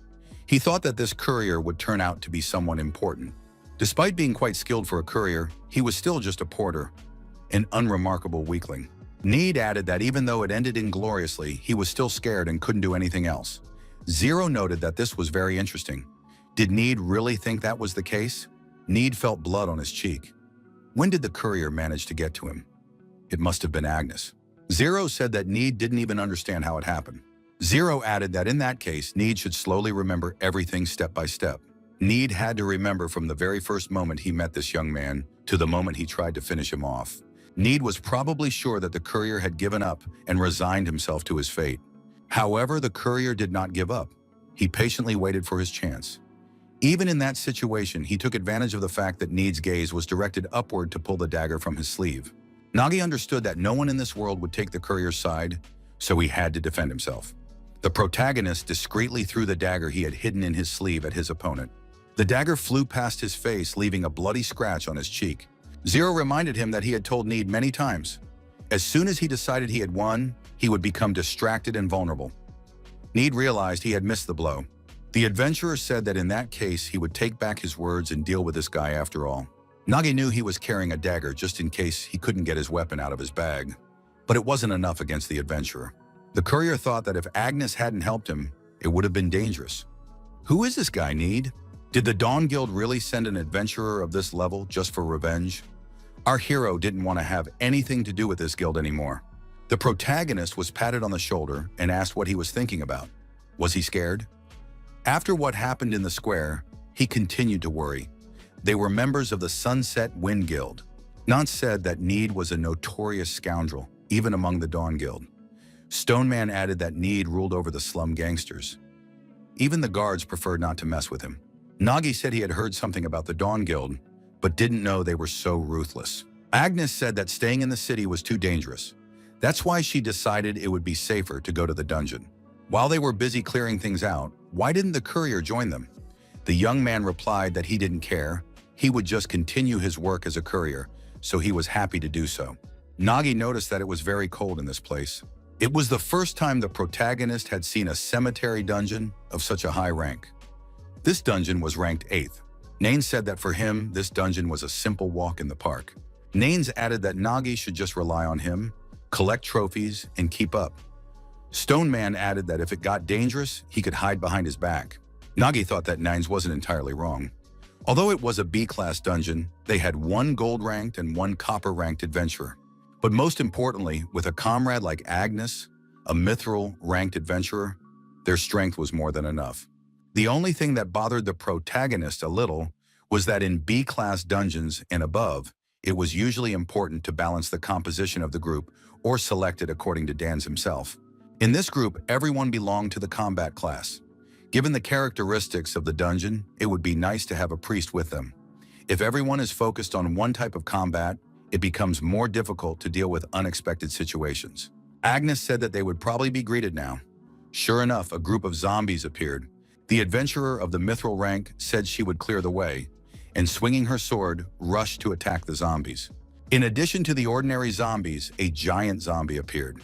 He thought that this courier would turn out to be someone important. Despite being quite skilled for a courier, he was still just a porter, an unremarkable weakling. Need added that even though it ended ingloriously, he was still scared and couldn't do anything else. Zero noted that this was very interesting. Did Need really think that was the case? Need felt blood on his cheek. When did the courier manage to get to him? It must have been Agnes. Zero said that Need didn't even understand how it happened. Zero added that in that case, Need should slowly remember everything step by step. Need had to remember from the very first moment he met this young man to the moment he tried to finish him off. Need was probably sure that the courier had given up and resigned himself to his fate. However, the courier did not give up. He patiently waited for his chance. Even in that situation, he took advantage of the fact that Need's gaze was directed upward to pull the dagger from his sleeve. Nagi understood that no one in this world would take the courier's side, so he had to defend himself. The protagonist discreetly threw the dagger he had hidden in his sleeve at his opponent. The dagger flew past his face, leaving a bloody scratch on his cheek. Zero reminded him that he had told Need many times. As soon as he decided he had won, he would become distracted and vulnerable. Need realized he had missed the blow. The adventurer said that in that case, he would take back his words and deal with this guy after all. Nagi knew he was carrying a dagger just in case he couldn't get his weapon out of his bag. But it wasn't enough against the adventurer. The courier thought that if Agnes hadn't helped him, it would have been dangerous. Who is this guy, Need? Did the Dawn Guild really send an adventurer of this level just for revenge? Our hero didn't want to have anything to do with this guild anymore. The protagonist was patted on the shoulder and asked what he was thinking about. Was he scared? After what happened in the square, he continued to worry. They were members of the Sunset Wind Guild. Nance said that Need was a notorious scoundrel, even among the Dawn Guild. Stoneman added that Need ruled over the slum gangsters. Even the guards preferred not to mess with him. Nagi said he had heard something about the Dawn Guild, but didn't know they were so ruthless. Agnes said that staying in the city was too dangerous. That's why she decided it would be safer to go to the dungeon. While they were busy clearing things out, why didn't the courier join them? The young man replied that he didn't care. He would just continue his work as a courier, so he was happy to do so. Nagi noticed that it was very cold in this place. It was the first time the protagonist had seen a cemetery dungeon of such a high rank. This dungeon was ranked 8th. Nain said that for him, this dungeon was a simple walk in the park. Nains added that Nagi should just rely on him, collect trophies, and keep up. Stoneman added that if it got dangerous, he could hide behind his back. Nagi thought that Nines wasn't entirely wrong. Although it was a B-class dungeon, they had 1 gold-ranked and 1 copper-ranked adventurer. But most importantly, with a comrade like Agnes, a mithril-ranked adventurer, their strength was more than enough. The only thing that bothered the protagonist a little was that in B-class dungeons and above, it was usually important to balance the composition of the group or select it according to Dan's himself. In this group, everyone belonged to the combat class. Given the characteristics of the dungeon, it would be nice to have a priest with them. If everyone is focused on one type of combat, it becomes more difficult to deal with unexpected situations. Agnes said that they would probably be greeted now. Sure enough, a group of zombies appeared. The adventurer of the mithril rank said she would clear the way, and swinging her sword, rushed to attack the zombies. In addition to the ordinary zombies, a giant zombie appeared.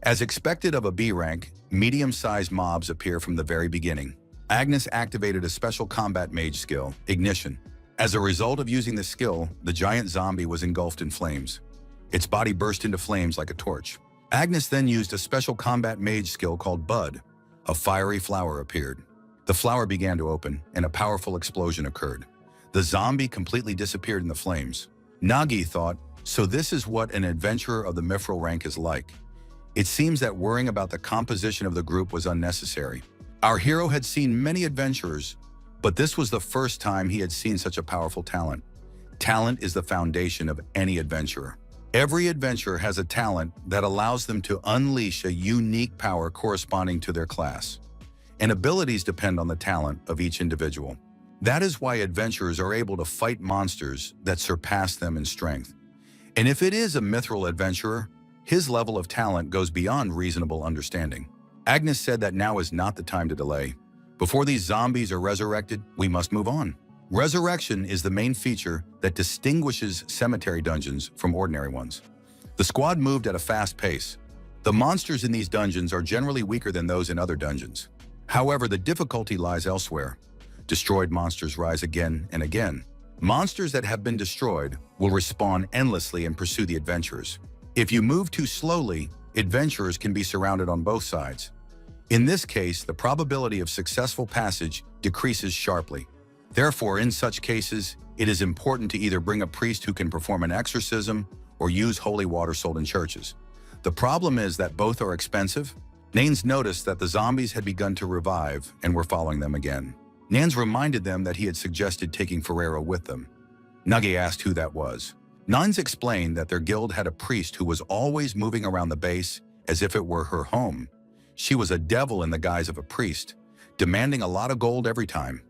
As expected of a B rank, medium-sized mobs appear from the very beginning. Agnes activated a special combat mage skill, Ignition. As a result of using this skill, the giant zombie was engulfed in flames. Its body burst into flames like a torch. Agnes then used a special combat mage skill called Bud. A fiery flower appeared. The flower began to open, and a powerful explosion occurred. The zombie completely disappeared in the flames. Nagi thought, so this is what an adventurer of the mithril rank is like. It seems that worrying about the composition of the group was unnecessary. Our hero had seen many adventurers, but this was the first time he had seen such a powerful talent. Talent is the foundation of any adventurer. Every adventurer has a talent that allows them to unleash a unique power corresponding to their class, and abilities depend on the talent of each individual. That is why adventurers are able to fight monsters that surpass them in strength. And if it is a mithril adventurer, his level of talent goes beyond reasonable understanding. Agnes said that now is not the time to delay. Before these zombies are resurrected, we must move on. Resurrection is the main feature that distinguishes cemetery dungeons from ordinary ones. The squad moved at a fast pace. The monsters in these dungeons are generally weaker than those in other dungeons. However, the difficulty lies elsewhere. Destroyed monsters rise again and again. Monsters that have been destroyed will respawn endlessly and pursue the adventurers. If you move too slowly, adventurers can be surrounded on both sides. In this case, the probability of successful passage decreases sharply. Therefore, in such cases, it is important to either bring a priest who can perform an exorcism or use holy water sold in churches. The problem is that both are expensive. Nanes noticed that the zombies had begun to revive and were following them again. Nans reminded them that he had suggested taking Ferrero with them. Nuggy asked who that was. Nans explained that their guild had a priest who was always moving around the base as if it were her home. She was a devil in the guise of a priest, demanding a lot of gold every time.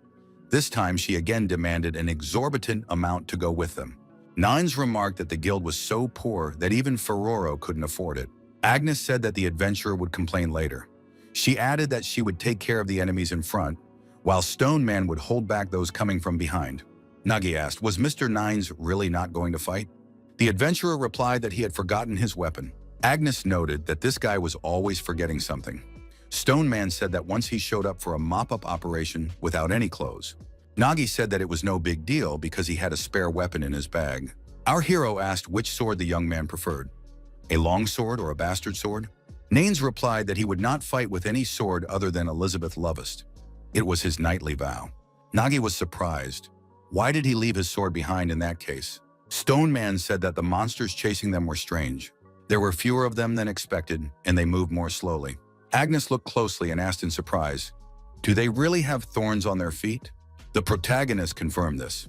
This time she again demanded an exorbitant amount to go with them. Nines remarked that the guild was so poor that even Ferrero couldn't afford it. Agnes said that the adventurer would complain later. She added that she would take care of the enemies in front, while Stone Man would hold back those coming from behind. Nuggy asked, was Mr. Nines really not going to fight? The adventurer replied that he had forgotten his weapon. Agnes noted that this guy was always forgetting something. Stone Man said that once he showed up for a mop-up operation without any clothes. Nagi said that it was no big deal because he had a spare weapon in his bag. Our hero asked which sword the young man preferred, a long sword or a bastard sword? Nanes replied that he would not fight with any sword other than Elizabeth Lovest. It was his knightly vow. Nagi was surprised. Why did he leave his sword behind in that case? Stone Man said that the monsters chasing them were strange. There were fewer of them than expected, and they moved more slowly. Agnes looked closely and asked in surprise, do they really have thorns on their feet? The protagonist confirmed this.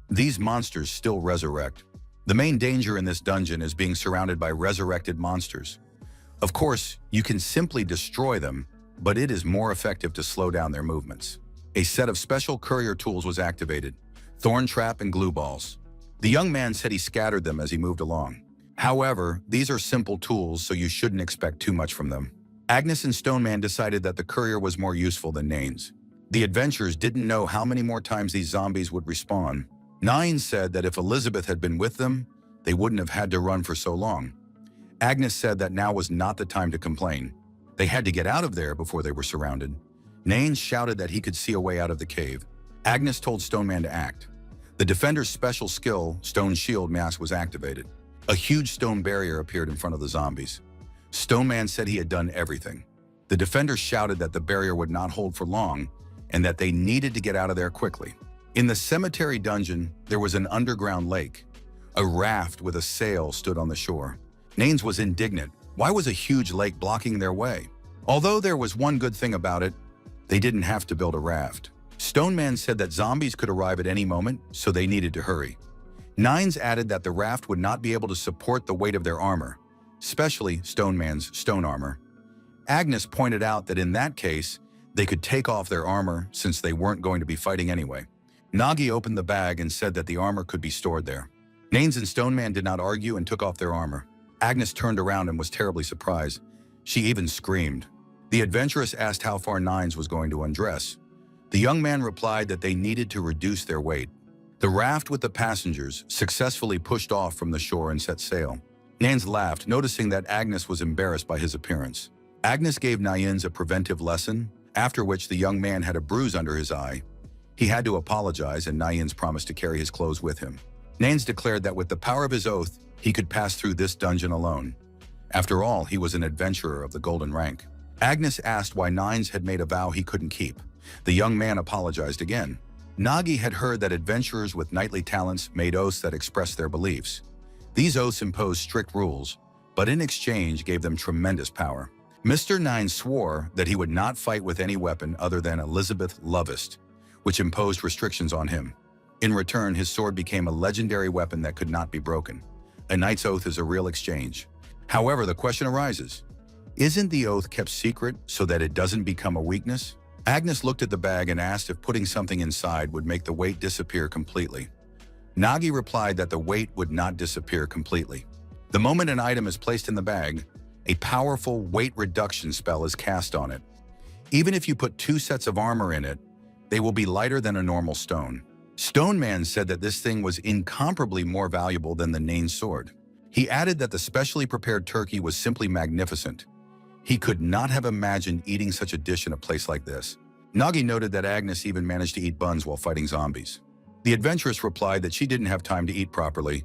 These monsters still resurrect. The main danger in this dungeon is being surrounded by resurrected monsters. Of course, you can simply destroy them, but it is more effective to slow down their movements. A set of special courier tools was activated, thorn trap and glue balls. The young man said he scattered them as he moved along. However, these are simple tools, so you shouldn't expect too much from them. Agnes and Stone Man decided that the courier was more useful than Nanes. The adventurers didn't know how many more times these zombies would respawn. Nine said that if Elizabeth had been with them, they wouldn't have had to run for so long. Agnes said that now was not the time to complain. They had to get out of there before they were surrounded. Nanes shouted that he could see a way out of the cave. Agnes told Stone Man to act. The defender's special skill, Stone Shield Mask, was activated. A huge stone barrier appeared in front of the zombies. Stone Man said he had done everything. The defender shouted that the barrier would not hold for long and that they needed to get out of there quickly. In the cemetery dungeon, there was an underground lake. A raft with a sail stood on the shore. Nanes was indignant. Why was a huge lake blocking their way? Although there was one good thing about it, they didn't have to build a raft. Stone Man said that zombies could arrive at any moment, so they needed to hurry. Nines added that the raft would not be able to support the weight of their armor, especially Stone Man's stone armor. Agnes pointed out that in that case, they could take off their armor since they weren't going to be fighting anyway. Nagi opened the bag and said that the armor could be stored there. Nanes and Stone Man did not argue and took off their armor. Agnes turned around and was terribly surprised. She even screamed. The adventuress asked how far Nines was going to undress. The young man replied that they needed to reduce their weight. The raft with the passengers successfully pushed off from the shore and set sail. Nans laughed, noticing that Agnes was embarrassed by his appearance. Agnes gave Nayens a preventive lesson, after which the young man had a bruise under his eye. He had to apologize, and Nayens promised to carry his clothes with him. Nayens declared that with the power of his oath, he could pass through this dungeon alone. After all, he was an adventurer of the golden rank. Agnes asked why Nines had made a vow he couldn't keep. The young man apologized again. Nagi had heard that adventurers with knightly talents made oaths that expressed their beliefs. These oaths imposed strict rules, but in exchange gave them tremendous power. Mr. Nine swore that he would not fight with any weapon other than Elizabeth Lovest, which imposed restrictions on him. In return, his sword became a legendary weapon that could not be broken. A knight's oath is a real exchange. However, the question arises, isn't the oath kept secret so that it doesn't become a weakness? Agnes looked at the bag and asked if putting something inside would make the weight disappear completely. Nagi replied that the weight would not disappear completely. The moment an item is placed in the bag, a powerful weight reduction spell is cast on it. Even if you put 2 sets of armor in it, they will be lighter than a normal stone. Stone Man said that this thing was incomparably more valuable than the Nain sword. He added that the specially prepared turkey was simply magnificent. He could not have imagined eating such a dish in a place like this. Nagi noted that Agnes even managed to eat buns while fighting zombies. The adventuress replied that she didn't have time to eat properly,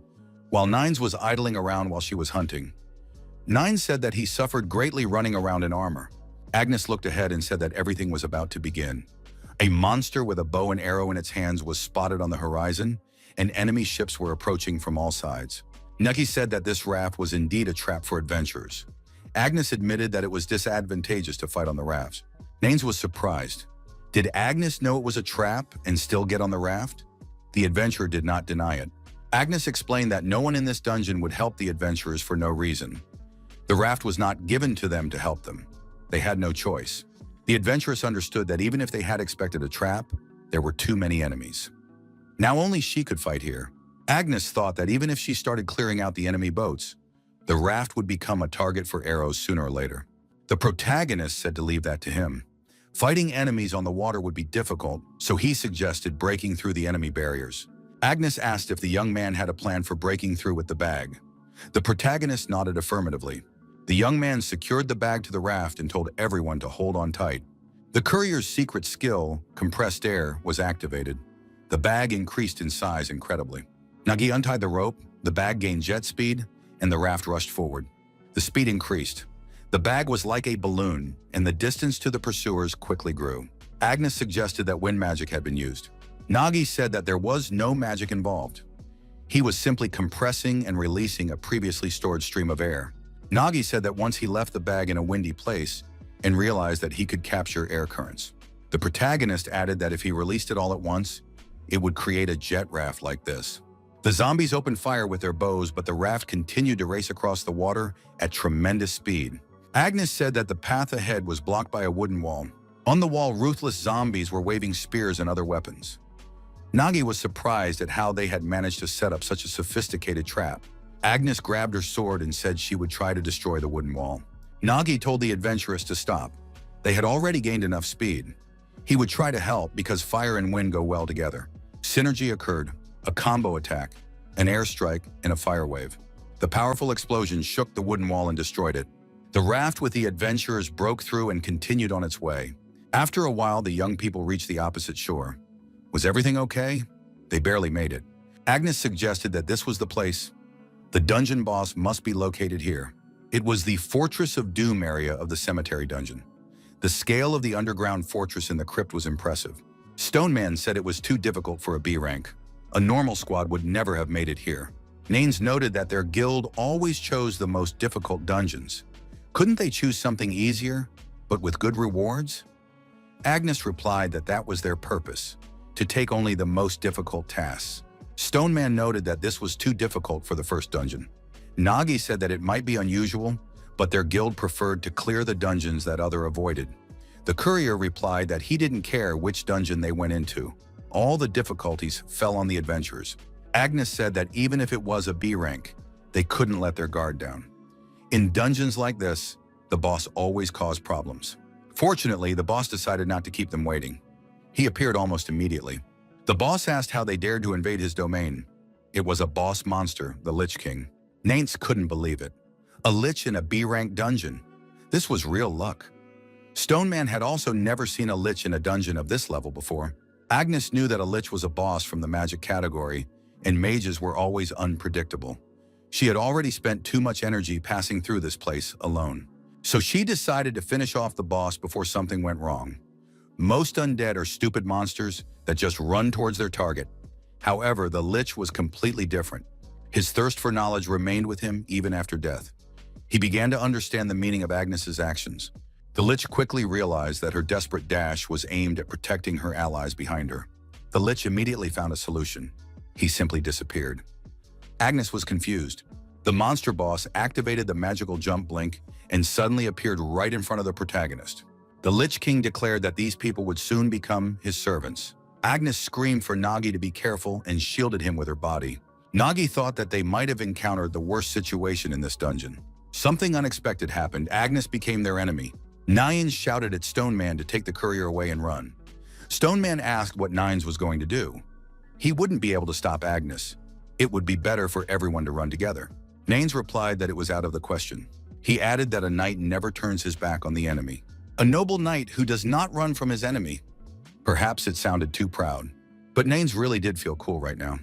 while Nines was idling around while she was hunting. Nines said that he suffered greatly running around in armor. Agnes looked ahead and said that everything was about to begin. A monster with a bow and arrow in its hands was spotted on the horizon, and enemy ships were approaching from all sides. Nucky said that this raft was indeed a trap for adventurers. Agnes admitted that it was disadvantageous to fight on the rafts. Nains was surprised. Did Agnes know it was a trap and still get on the raft? The adventurer did not deny it. Agnes explained that no one in this dungeon would help the adventurers for no reason. The raft was not given to them to help them. They had no choice. The adventuress understood that even if they had expected a trap, there were too many enemies. Now only she could fight here. Agnes thought that even if she started clearing out the enemy boats, the raft would become a target for arrows sooner or later. The protagonist said to leave that to him. Fighting enemies on the water would be difficult, so he suggested breaking through the enemy barriers. Agnes asked if the young man had a plan for breaking through with the bag. The protagonist nodded affirmatively. The young man secured the bag to the raft and told everyone to hold on tight. The courier's secret skill, compressed air, was activated. The bag increased in size incredibly. Nagi untied the rope, the bag gained jet speed, and the raft rushed forward. The speed increased. The bag was like a balloon, and the distance to the pursuers quickly grew. Agnes suggested that wind magic had been used. Nagi said that there was no magic involved. He was simply compressing and releasing a previously stored stream of air. Nagi said that once he left the bag in a windy place and realized that he could capture air currents. The protagonist added that if he released it all at once, it would create a jet raft like this. The zombies opened fire with their bows, but the raft continued to race across the water at tremendous speed. Agnes said that the path ahead was blocked by a wooden wall. On the wall, ruthless zombies were waving spears and other weapons. Nagi was surprised at how they had managed to set up such a sophisticated trap. Agnes grabbed her sword and said she would try to destroy the wooden wall. Nagi told the adventuress to stop. They had already gained enough speed. He would try to help because fire and wind go well together. Synergy occurred, a combo attack, an airstrike, and a fire wave. The powerful explosion shook the wooden wall and destroyed it. The raft with the adventurers broke through and continued on its way. After a while, the young people reached the opposite shore. Was everything okay? They barely made it. Agnes suggested that this was the place. The dungeon boss must be located here. It was the Fortress of Doom area of the cemetery dungeon. The scale of the underground fortress in the crypt was impressive. Stone Man said it was too difficult for a B rank. A normal squad would never have made it here. Nains noted that their guild always chose the most difficult dungeons. Couldn't they choose something easier, but with good rewards? Agnes replied that that was their purpose, to take only the most difficult tasks. Stone Man noted that this was too difficult for the first dungeon. Nagi said that it might be unusual, but their guild preferred to clear the dungeons that other avoided. The courier replied that he didn't care which dungeon they went into. All the difficulties fell on the adventurers. Agnes said that even if it was a B rank, they couldn't let their guard down. In dungeons like this, the boss always caused problems. Fortunately, the boss decided not to keep them waiting. He appeared almost immediately. The boss asked how they dared to invade his domain. It was a boss monster, the Lich King. Naints couldn't believe it. A lich in a B-rank dungeon. This was real luck. Stone Man had also never seen a lich in a dungeon of this level before. Agnes knew that a lich was a boss from the magic category, and mages were always unpredictable. She had already spent too much energy passing through this place alone. So she decided to finish off the boss before something went wrong. Most undead are stupid monsters that just run towards their target. However, the Lich was completely different. His thirst for knowledge remained with him even after death. He began to understand the meaning of Agnes's actions. The Lich quickly realized that her desperate dash was aimed at protecting her allies behind her. The Lich immediately found a solution. He simply disappeared. Agnes was confused. The monster boss activated the magical jump blink and suddenly appeared right in front of the protagonist. The Lich King declared that these people would soon become his servants. Agnes screamed for Nagi to be careful and shielded him with her body. Nagi thought that they might have encountered the worst situation in this dungeon. Something unexpected happened. Agnes became their enemy. Nines shouted at Stone Man to take the courier away and run. Stone Man asked what Nines was going to do. He wouldn't be able to stop Agnes. It would be better for everyone to run together. Nines replied that it was out of the question. He added that a knight never turns his back on the enemy. A noble knight who does not run from his enemy. Perhaps it sounded too proud. But Nines really did feel cool right now.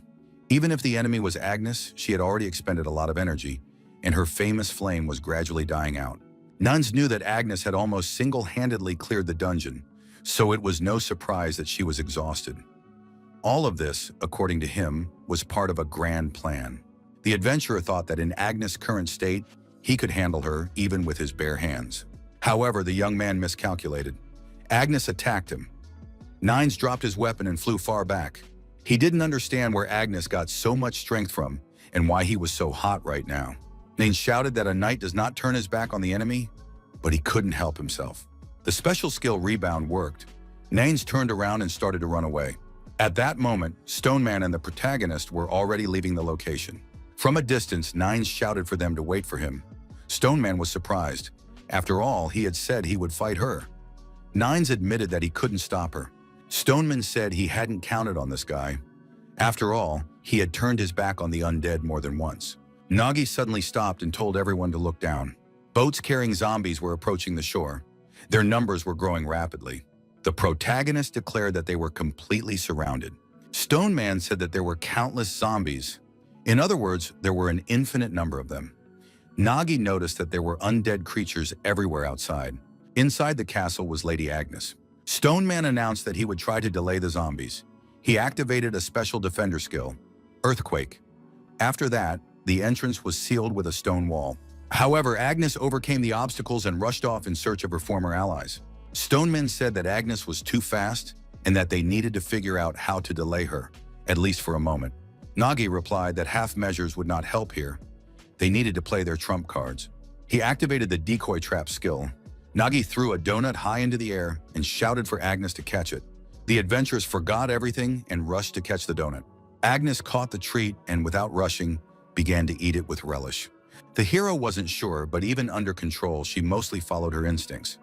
Even if the enemy was Agnes, she had already expended a lot of energy, and her famous flame was gradually dying out. Nuns knew that Agnes had almost single-handedly cleared the dungeon, so it was no surprise that she was exhausted. All of this, according to him, was part of a grand plan. The adventurer thought that in Agnes' current state, he could handle her even with his bare hands. However, the young man miscalculated. Agnes attacked him. Nines dropped his weapon and flew far back. He didn't understand where Agnes got so much strength from and why he was so hot right now. Nines shouted that a knight does not turn his back on the enemy, but he couldn't help himself. The special skill rebound worked. Nines turned around and started to run away. At that moment, Stone Man and the protagonist were already leaving the location. From a distance, Nines shouted for them to wait for him. Stone Man was surprised. After all, he had said he would fight her. Nines admitted that he couldn't stop her. Stoneman said he hadn't counted on this guy. After all, he had turned his back on the undead more than once. Nagi suddenly stopped and told everyone to look down. Boats carrying zombies were approaching the shore. Their numbers were growing rapidly. The protagonist declared that they were completely surrounded. Stone Man said that there were countless zombies. In other words, there were an infinite number of them. Nagi noticed that there were undead creatures everywhere outside. Inside the castle was Lady Agnes. Stone Man announced that he would try to delay the zombies. He activated a special defender skill, Earthquake. After that, the entrance was sealed with a stone wall. However, Agnes overcame the obstacles and rushed off in search of her former allies. Stoneman said that Agnes was too fast and that they needed to figure out how to delay her, at least for a moment. Nagi replied that half measures would not help here. They needed to play their trump cards. He activated the decoy trap skill. Nagi threw a donut high into the air and shouted for Agnes to catch it. The adventurers forgot everything and rushed to catch the donut. Agnes caught the treat and, without rushing, began to eat it with relish. The hero wasn't sure, but even under control, she mostly followed her instincts.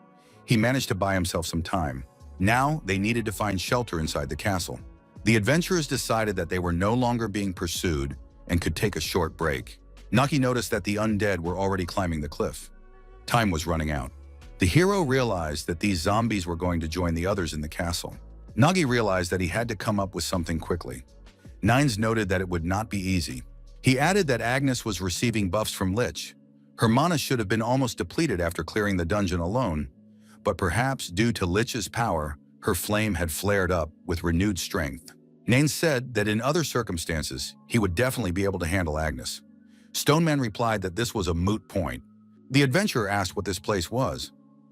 He managed to buy himself some time. Now, they needed to find shelter inside the castle. The adventurers decided that they were no longer being pursued and could take a short break. Nagi noticed that the undead were already climbing the cliff. Time was running out. The hero realized that these zombies were going to join the others in the castle. Nagi realized that he had to come up with something quickly. Nines noted that it would not be easy. He added that Agnes was receiving buffs from Lich. Her mana should have been almost depleted after clearing the dungeon alone, but perhaps due to Lich's power, her flame had flared up with renewed strength. Nines said that in other circumstances, he would definitely be able to handle Agnes. Stoneman replied that this was a moot point. The adventurer asked what this place was.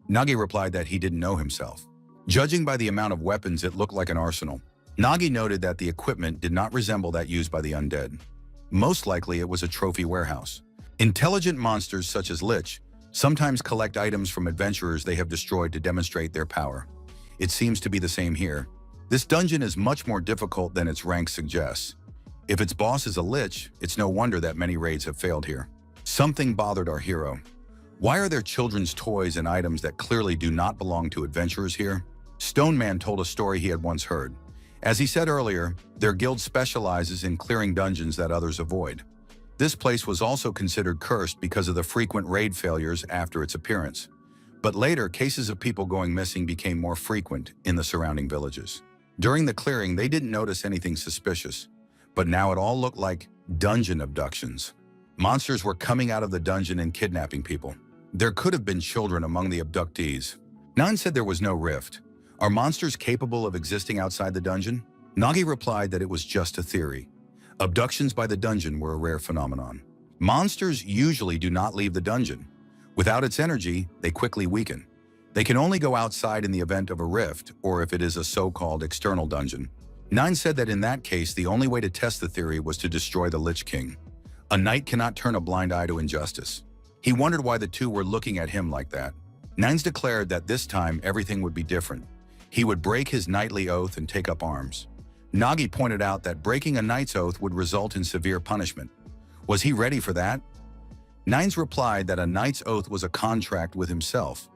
Nagi replied that he didn't know himself. Judging by the amount of weapons, it looked like an arsenal. Nagi noted that the equipment did not resemble that used by the undead. Most likely, it was a trophy warehouse. Intelligent monsters such as Lich sometimes collect items from adventurers they have destroyed to demonstrate their power. It seems to be the same here. This dungeon is much more difficult than its rank suggests. If its boss is a Lich, it's no wonder that many raids have failed here. Something bothered our hero. Why are there children's toys and items that clearly do not belong to adventurers here? Stone Man told a story he had once heard. As he said earlier, their guild specializes in clearing dungeons that others avoid. This place was also considered cursed because of the frequent raid failures after its appearance. But later, cases of people going missing became more frequent in the surrounding villages. During the clearing, they didn't notice anything suspicious, but now it all looked like dungeon abductions. Monsters were coming out of the dungeon and kidnapping people. There could have been children among the abductees. Nine said there was no rift. Are monsters capable of existing outside the dungeon? Nagi replied that it was just a theory. Abductions by the dungeon were a rare phenomenon. Monsters usually do not leave the dungeon. Without its energy, they quickly weaken. They can only go outside in the event of a rift or if it is a so-called external dungeon. Nine said that in that case, the only way to test the theory was to destroy the Lich King. A knight cannot turn a blind eye to injustice. He wondered why the two were looking at him like that. Nines declared that this time everything would be different. He would break his knightly oath and take up arms. Nagi pointed out that breaking a knight's oath would result in severe punishment. Was he ready for that? Nines replied that a knight's oath was a contract with himself.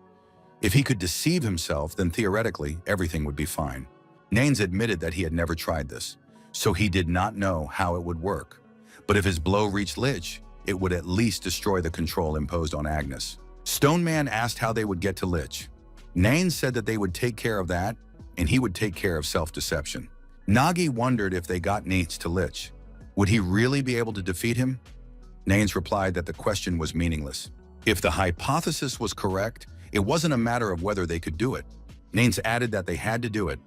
If he could deceive himself, then theoretically, everything would be fine. Nines admitted that he had never tried this, so he did not know how it would work. But if his blow reached Lich, it would at least destroy the control imposed on Agnes. Stone Man asked how they would get to Lich. Nines said that they would take care of that, and he would take care of self-deception. Nagi wondered if they got Nines to Lich. Would he really be able to defeat him? Nines replied that the question was meaningless. If the hypothesis was correct, it wasn't a matter of whether they could do it. Nines added that they had to do it.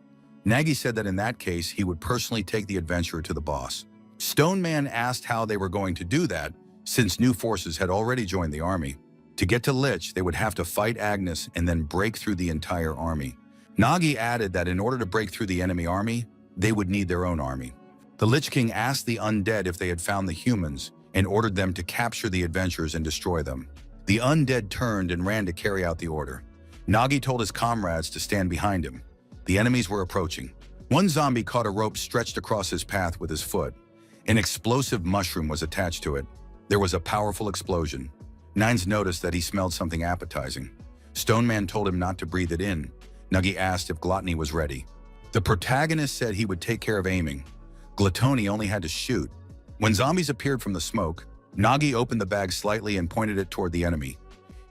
Nagi said that in that case, he would personally take the adventurer to the boss. Stone Man asked how they were going to do that, since new forces had already joined the army. To get to Lich, they would have to fight Agnes and then break through the entire army. Nagi added that in order to break through the enemy army, they would need their own army. The Lich King asked the undead if they had found the humans and ordered them to capture the adventurers and destroy them. The undead turned and ran to carry out the order. Nagi told his comrades to stand behind him. The enemies were approaching. One zombie caught a rope stretched across his path with his foot. An explosive mushroom was attached to it. There was a powerful explosion. Nines noticed that he smelled something appetizing. Stone Man told him not to breathe it in. Nagi asked if gluttony was ready. The protagonist said he would take care of aiming. Gluttony only had to shoot. When zombies appeared from the smoke, Nagi opened the bag slightly and pointed it toward the enemy.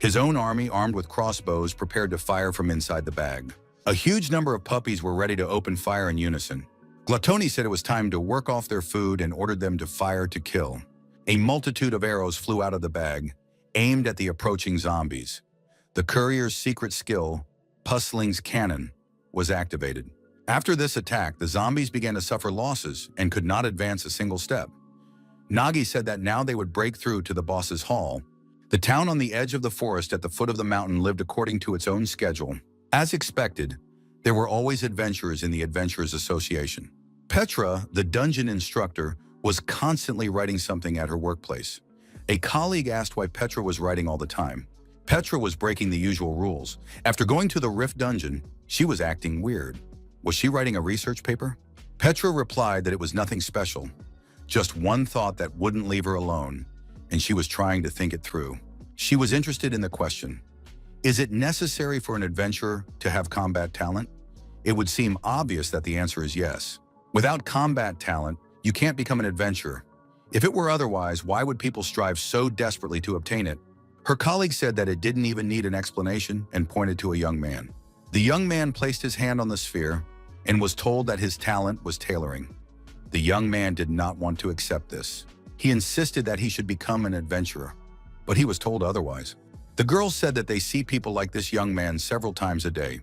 His own army, armed with crossbows, prepared to fire from inside the bag. A huge number of puppies were ready to open fire in unison. Gluttony said it was time to work off their food and ordered them to fire to kill. A multitude of arrows flew out of the bag, aimed at the approaching zombies. The courier's secret skill, Pusling's Cannon, was activated. After this attack, the zombies began to suffer losses and could not advance a single step. Nagi said that now they would break through to the boss's hall. The town on the edge of the forest at the foot of the mountain lived according to its own schedule. As expected, there were always adventurers in the Adventurers Association. Petra, the dungeon instructor, was constantly writing something at her workplace. A colleague asked why Petra was writing all the time. Petra was breaking the usual rules. After going to the Rift dungeon, she was acting weird. Was she writing a research paper? Petra replied that it was nothing special, just one thought that wouldn't leave her alone, and she was trying to think it through. She was interested in the question, is it necessary for an adventurer to have combat talent? It would seem obvious that the answer is yes. Without combat talent, you can't become an adventurer. If it were otherwise, why would people strive so desperately to obtain it? Her colleague said that it didn't even need an explanation and pointed to a young man. The young man placed his hand on the sphere and was told that his talent was tailoring. The young man did not want to accept this. He insisted that he should become an adventurer, but he was told otherwise. The girls said that they see people like this young man several times a day.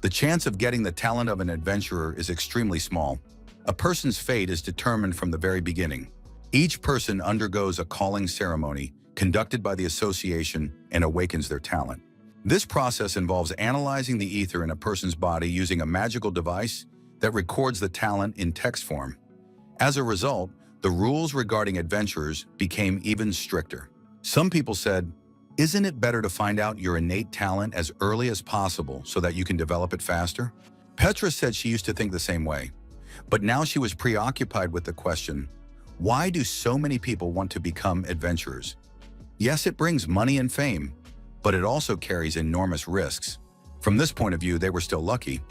The chance of getting the talent of an adventurer is extremely small. A person's fate is determined from the very beginning. Each person undergoes a calling ceremony conducted by the association and awakens their talent. This process involves analyzing the ether in a person's body using a magical device that records the talent in text form. As a result, the rules regarding adventurers became even stricter. Some people said, isn't it better to find out your innate talent as early as possible so that you can develop it faster? Petra said she used to think the same way, but now she was preoccupied with the question, why do so many people want to become adventurers? Yes, it brings money and fame, but it also carries enormous risks. From this point of view, they were still lucky.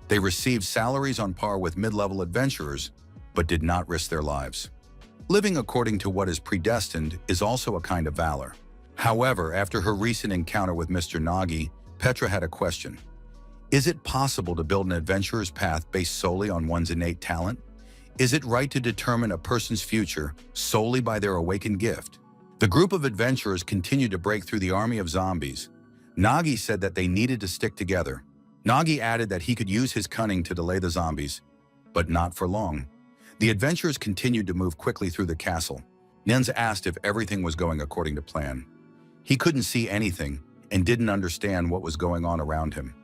They received salaries on par with mid-level adventurers, but did not risk their lives. Living according to what is predestined is also a kind of valor. However, after her recent encounter with Mr. Nagi, Petra had a question. Is it possible to build an adventurer's path based solely on one's innate talent? Is it right to determine a person's future solely by their awakened gift? The group of adventurers continued to break through the army of zombies. Nagi said that they needed to stick together. Nagi added that he could use his cunning to delay the zombies, but not for long. The adventurers continued to move quickly through the castle. Nens asked if everything was going according to plan. He couldn't see anything and didn't understand what was going on around him.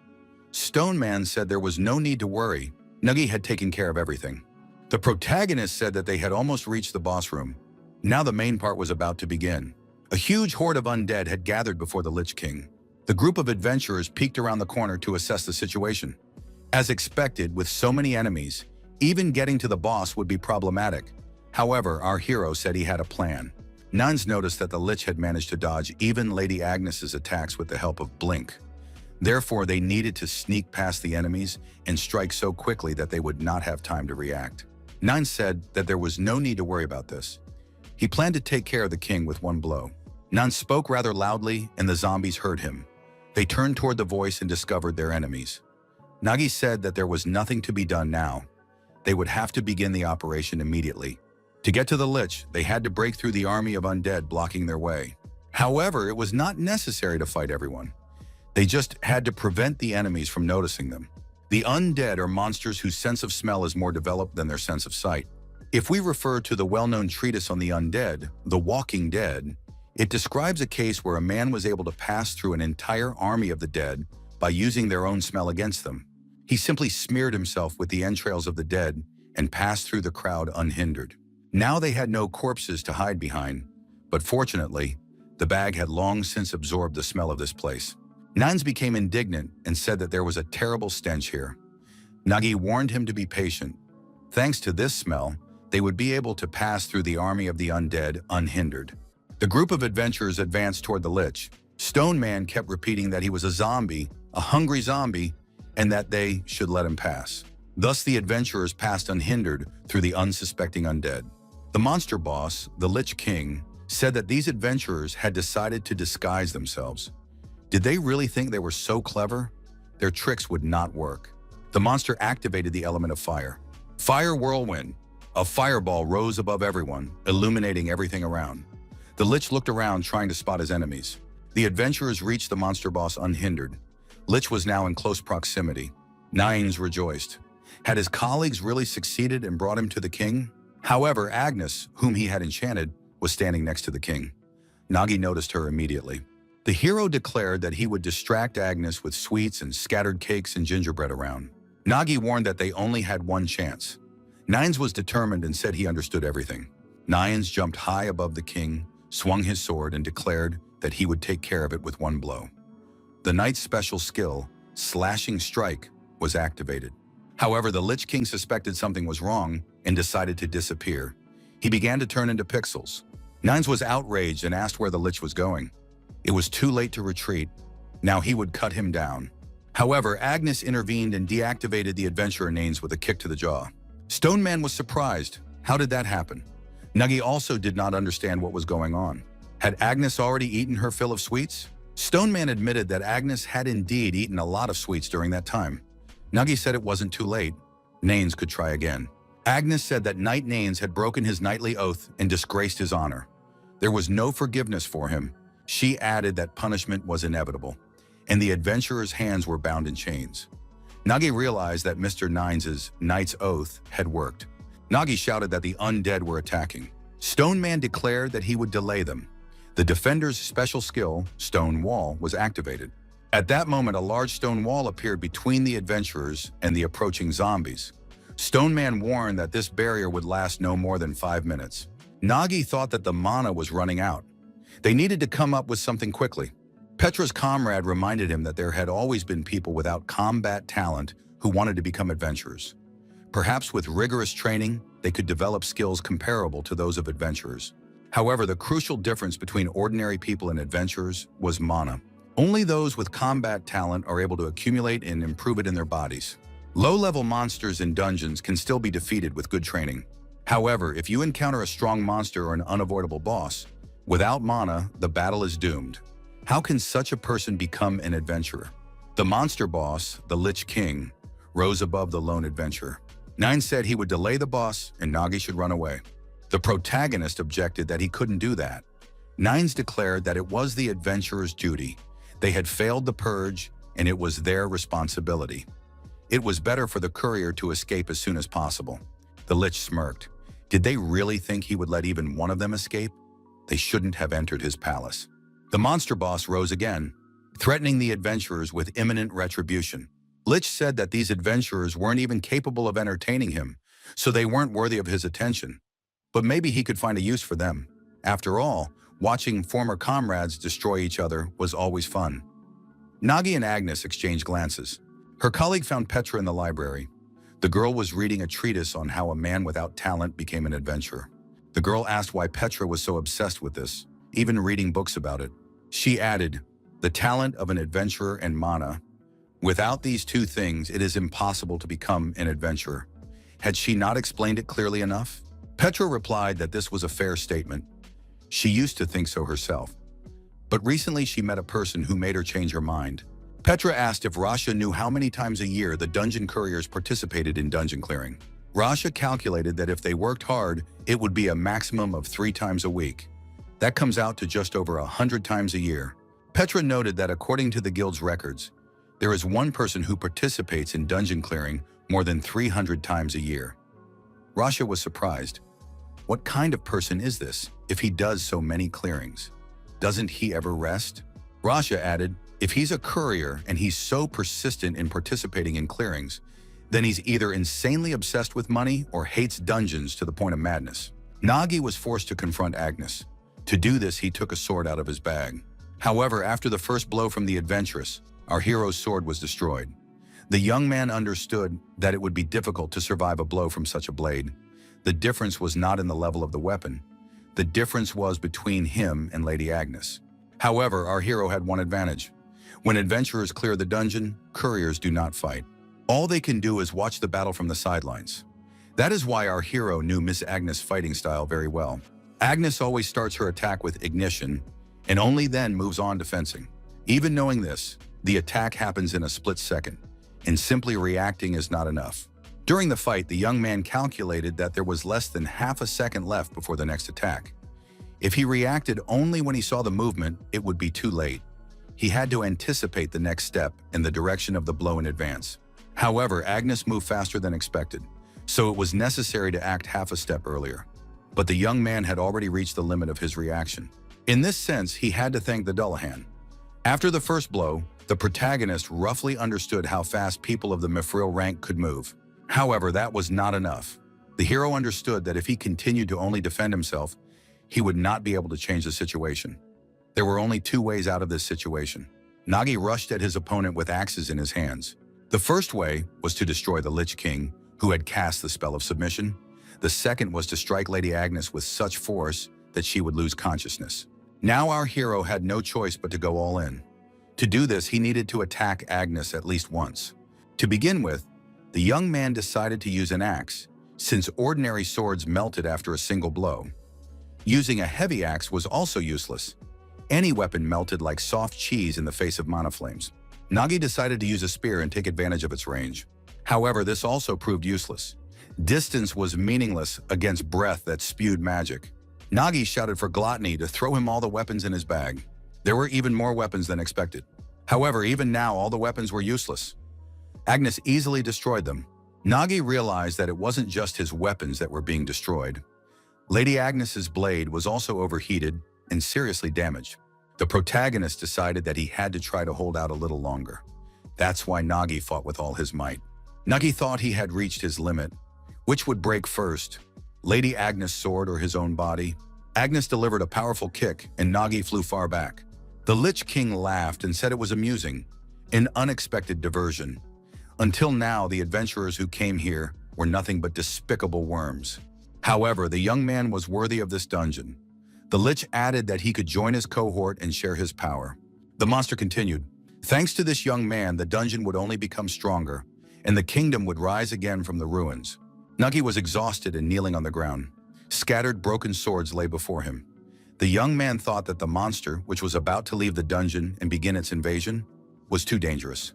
Stone Man said there was no need to worry. Nagi had taken care of everything. The protagonist said that they had almost reached the boss room. Now the main part was about to begin. A huge horde of undead had gathered before the Lich King. The group of adventurers peeked around the corner to assess the situation. As expected, with so many enemies, even getting to the boss would be problematic. However, our hero said he had a plan. Nuns noticed that the Lich had managed to dodge even Lady Agnes's attacks with the help of Blink. Therefore, they needed to sneak past the enemies and strike so quickly that they would not have time to react. Nuns said that there was no need to worry about this. He planned to take care of the king with one blow. Nuns spoke rather loudly, and the zombies heard him. They turned toward the voice and discovered their enemies. Nagi said that there was nothing to be done now. They would have to begin the operation immediately. To get to the Lich, they had to break through the army of undead blocking their way. However, it was not necessary to fight everyone. They just had to prevent the enemies from noticing them. The undead are monsters whose sense of smell is more developed than their sense of sight. If we refer to the well-known treatise on the undead, The Walking Dead, it describes a case where a man was able to pass through an entire army of the dead by using their own smell against them. He simply smeared himself with the entrails of the dead and passed through the crowd unhindered. Now they had no corpses to hide behind, but fortunately, the bag had long since absorbed the smell of this place. Nuns became indignant and said that there was a terrible stench here. Nagi warned him to be patient. Thanks to this smell, they would be able to pass through the army of the undead unhindered. The group of adventurers advanced toward the Lich. Stone Man kept repeating that he was a zombie, a hungry zombie, and that they should let him pass. Thus the adventurers passed unhindered through the unsuspecting undead. The monster boss, the Lich King, said that these adventurers had decided to disguise themselves. Did they really think they were so clever? Their tricks would not work. The monster activated the element of fire. Fire whirlwind. A fireball rose above everyone, illuminating everything around. The Lich looked around trying to spot his enemies. The adventurers reached the monster boss unhindered. Lich was now in close proximity. Nines rejoiced. Had his colleagues really succeeded and brought him to the king? However, Agnes, whom he had enchanted, was standing next to the king. Nagi noticed her immediately. The hero declared that he would distract Agnes with sweets and scattered cakes and gingerbread around. Nagi warned that they only had one chance. Nines was determined and said he understood everything. Nines jumped high above the king, swung his sword, and declared that he would take care of it with one blow. The knight's special skill, Slashing Strike, was activated. However, the Lich King suspected something was wrong and decided to disappear. He began to turn into pixels. Nines was outraged and asked where the Lich was going. It was too late to retreat. Now he would cut him down. However, Agnes intervened and deactivated the adventurer Nines with a kick to the jaw. Stone Man was surprised. How did that happen? Nagi also did not understand what was going on. Had Agnes already eaten her fill of sweets? Stone Man admitted that Agnes had indeed eaten a lot of sweets during that time. Nagi said it wasn't too late. Naines could try again. Agnes said that Knight Naines had broken his knightly oath and disgraced his honor. There was no forgiveness for him. She added that punishment was inevitable, and the adventurer's hands were bound in chains. Nagi realized that Mr. Nines's knight's oath had worked. Nagi shouted that the undead were attacking. Stone Man declared that he would delay them. The defender's special skill, Stone Wall, was activated. At that moment, a large stone wall appeared between the adventurers and the approaching zombies. Stone Man warned that this barrier would last no more than 5 minutes. Nagi thought that the mana was running out. They needed to come up with something quickly. Petra's comrade reminded him that there had always been people without combat talent who wanted to become adventurers. Perhaps with rigorous training, they could develop skills comparable to those of adventurers. However, the crucial difference between ordinary people and adventurers was mana. Only those with combat talent are able to accumulate and improve it in their bodies. Low-level monsters in dungeons can still be defeated with good training. However, if you encounter a strong monster or an unavoidable boss, without mana, the battle is doomed. How can such a person become an adventurer? The monster boss, the Lich King, rose above the lone adventurer. Nine said he would delay the boss and Nagi should run away. The protagonist objected that he couldn't do that. Nines declared that it was the adventurer's duty. They had failed the purge, and it was their responsibility. It was better for the courier to escape as soon as possible. The Lich smirked. Did they really think he would let even one of them escape? They shouldn't have entered his palace. The monster boss rose again, threatening the adventurers with imminent retribution. Lich said that these adventurers weren't even capable of entertaining him, so they weren't worthy of his attention. But maybe he could find a use for them. After all, watching former comrades destroy each other was always fun. Nagi and Agnes exchanged glances. Her colleague found Petra in the library. The girl was reading a treatise on how a man without talent became an adventurer. The girl asked why Petra was so obsessed with this, even reading books about it. She added, "The talent of an adventurer and mana. Without these two things, it is impossible to become an adventurer." Had she not explained it clearly enough? Petra replied that this was a fair statement. She used to think so herself. But recently she met a person who made her change her mind. Petra asked if Rasha knew how many times a year the dungeon couriers participated in dungeon clearing. Rasha calculated that if they worked hard, it would be a maximum of 3 times a week. That comes out to just over 100 times a year. Petra noted that according to the guild's records, there is one person who participates in dungeon clearing more than 300 times a year. Rasha was surprised. What kind of person is this, if he does so many clearings? Doesn't he ever rest? Rasha added, if he's a courier and he's so persistent in participating in clearings, then he's either insanely obsessed with money or hates dungeons to the point of madness. Nagi was forced to confront Agnes. To do this, he took a sword out of his bag. However, after the first blow from the adventuress, our hero's sword was destroyed. The young man understood that it would be difficult to survive a blow from such a blade. The difference was not in the level of the weapon. The difference was between him and Lady Agnes. However, our hero had one advantage. When adventurers clear the dungeon, couriers do not fight. All they can do is watch the battle from the sidelines. That is why our hero knew Miss Agnes' fighting style very well. Agnes always starts her attack with ignition, and only then moves on to fencing. Even knowing this, the attack happens in a split second, and simply reacting is not enough. During the fight, the young man calculated that there was less than half a second left before the next attack. If he reacted only when he saw the movement, it would be too late. He had to anticipate the next step and the direction of the blow in advance. However, Agnes moved faster than expected, so it was necessary to act half a step earlier. But the young man had already reached the limit of his reaction. In this sense, he had to thank the Dullahan. After the first blow, the protagonist roughly understood how fast people of the Mithril rank could move. However, that was not enough. The hero understood that if he continued to only defend himself, he would not be able to change the situation. There were only 2 ways out of this situation. Nagi rushed at his opponent with axes in his hands. The first way was to destroy the Lich King, who had cast the spell of submission. The second was to strike Lady Agnes with such force that she would lose consciousness. Now our hero had no choice but to go all in. To do this, he needed to attack Agnes at least once. To begin with, the young man decided to use an axe, since ordinary swords melted after a single blow. Using a heavy axe was also useless. Any weapon melted like soft cheese in the face of mana flames. Nagi decided to use a spear and take advantage of its range. However, this also proved useless. Distance was meaningless against breath that spewed magic. Nagi shouted for Gluttony to throw him all the weapons in his bag. There were even more weapons than expected. However, even now, all the weapons were useless. Agnes easily destroyed them. Nagi realized that it wasn't just his weapons that were being destroyed. Lady Agnes's blade was also overheated and seriously damaged. The protagonist decided that he had to try to hold out a little longer. That's why Nagi fought with all his might. Nagi thought he had reached his limit. Which would break first, Lady Agnes' sword or his own body? Agnes delivered a powerful kick and Nagi flew far back. The Lich King laughed and said it was amusing, an unexpected diversion. Until now, the adventurers who came here were nothing but despicable worms. However, the young man was worthy of this dungeon. The Lich added that he could join his cohort and share his power. The monster continued, "Thanks to this young man, the dungeon would only become stronger, and the kingdom would rise again from the ruins." Nagi was exhausted and kneeling on the ground. Scattered broken swords lay before him. The young man thought that the monster, which was about to leave the dungeon and begin its invasion, was too dangerous.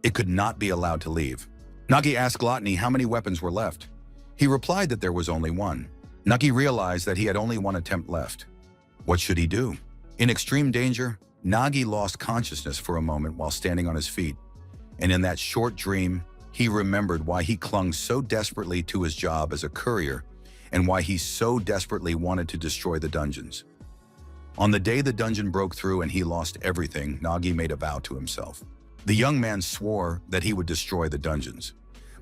It could not be allowed to leave. Nagi asked Gluttony how many weapons were left. He replied that there was only one. Nagi realized that he had only one attempt left. What should he do? In extreme danger, Nagi lost consciousness for a moment while standing on his feet. And in that short dream, he remembered why he clung so desperately to his job as a courier and why he so desperately wanted to destroy the dungeons. On the day the dungeon broke through and he lost everything, Nagi made a vow to himself. The young man swore that he would destroy the dungeons.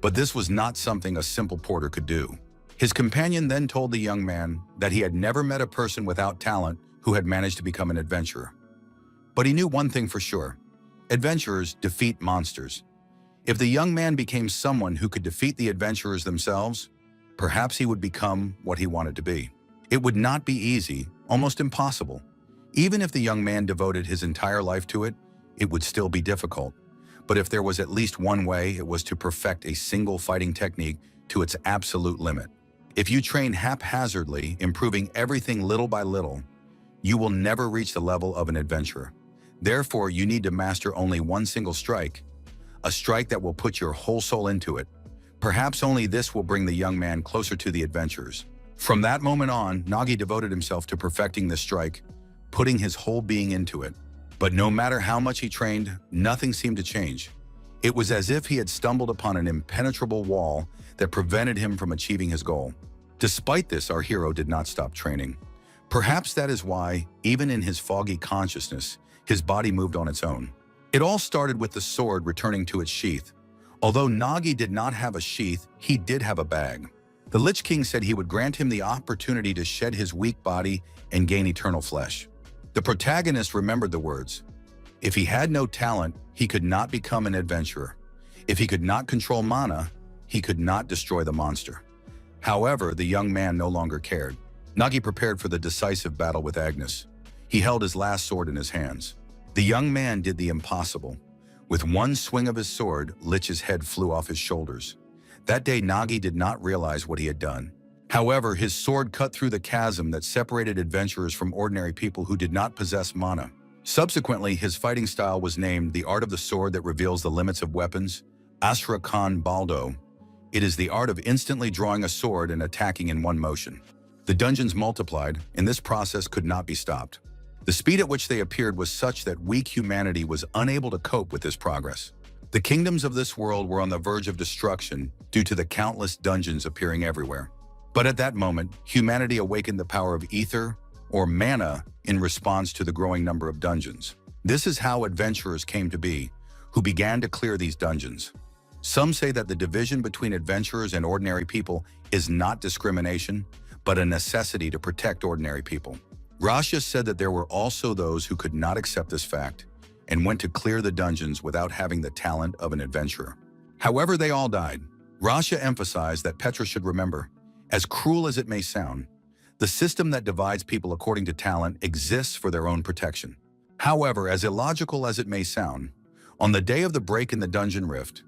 But this was not something a simple porter could do. His companion then told the young man that he had never met a person without talent who had managed to become an adventurer. But he knew one thing for sure: adventurers defeat monsters. If the young man became someone who could defeat the adventurers themselves, perhaps he would become what he wanted to be. It would not be easy, almost impossible. Even if the young man devoted his entire life to it, it would still be difficult. But if there was at least one way, it was to perfect a single fighting technique to its absolute limit. If you train haphazardly, improving everything little by little, you will never reach the level of an adventurer. Therefore, you need to master only one single strike, a strike that will put your whole soul into it. Perhaps only this will bring the young man closer to the adventurers. From that moment on, Nagi devoted himself to perfecting this strike, putting his whole being into it. But no matter how much he trained, nothing seemed to change. It was as if he had stumbled upon an impenetrable wall that prevented him from achieving his goal. Despite this, our hero did not stop training. Perhaps that is why, even in his foggy consciousness, his body moved on its own. It all started with the sword returning to its sheath. Although Nagi did not have a sheath, he did have a bag. The Lich King said he would grant him the opportunity to shed his weak body and gain eternal flesh. The protagonist remembered the words. If he had no talent, he could not become an adventurer. If he could not control mana, he could not destroy the monster. However, the young man no longer cared. Nagi prepared for the decisive battle with Agnes. He held his last sword in his hands. The young man did the impossible. With one swing of his sword, Lich's head flew off his shoulders. That day, Nagi did not realize what he had done. However, his sword cut through the chasm that separated adventurers from ordinary people who did not possess mana. Subsequently, his fighting style was named the art of the sword that reveals the limits of weapons, Asura Khan Baldo. It is the art of instantly drawing a sword and attacking in one motion. The dungeons multiplied, and this process could not be stopped. The speed at which they appeared was such that weak humanity was unable to cope with this progress. The kingdoms of this world were on the verge of destruction due to the countless dungeons appearing everywhere. But at that moment, humanity awakened the power of ether, or mana, in response to the growing number of dungeons. This is how adventurers came to be, who began to clear these dungeons. Some say that the division between adventurers and ordinary people is not discrimination, but a necessity to protect ordinary people. Rasha said that there were also those who could not accept this fact and went to clear the dungeons without having the talent of an adventurer. However, they all died. Rasha emphasized that Petra should remember, as cruel as it may sound, the system that divides people according to talent exists for their own protection. However, as illogical as it may sound, on the day of the break in the dungeon rift,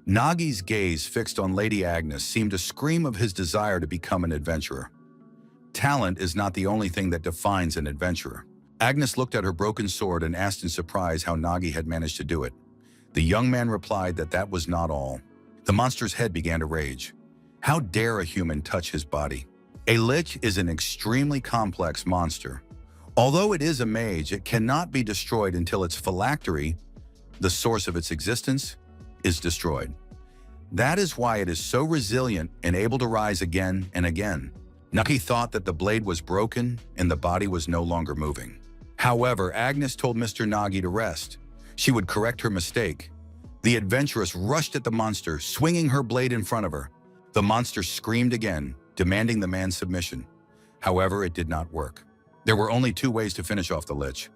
Nagi's gaze fixed on Lady Agnes seemed to scream of his desire to become an adventurer. Talent is not the only thing that defines an adventurer. Agnes looked at her broken sword and asked in surprise how Nagi had managed to do it. The young man replied that that was not all. The monster's head began to rage. How dare a human touch his body? A lich is an extremely complex monster. Although it is a mage, it cannot be destroyed until its phylactery, the source of its existence, is destroyed. That is why it is so resilient and able to rise again and again. Nagi thought that the blade was broken and the body was no longer moving. However, Agnes told Mr. Nagi to rest. She would correct her mistake. The adventuress rushed at the monster, swinging her blade in front of her. The monster screamed again, demanding the man's submission. However, it did not work. There were only two ways to finish off the lich.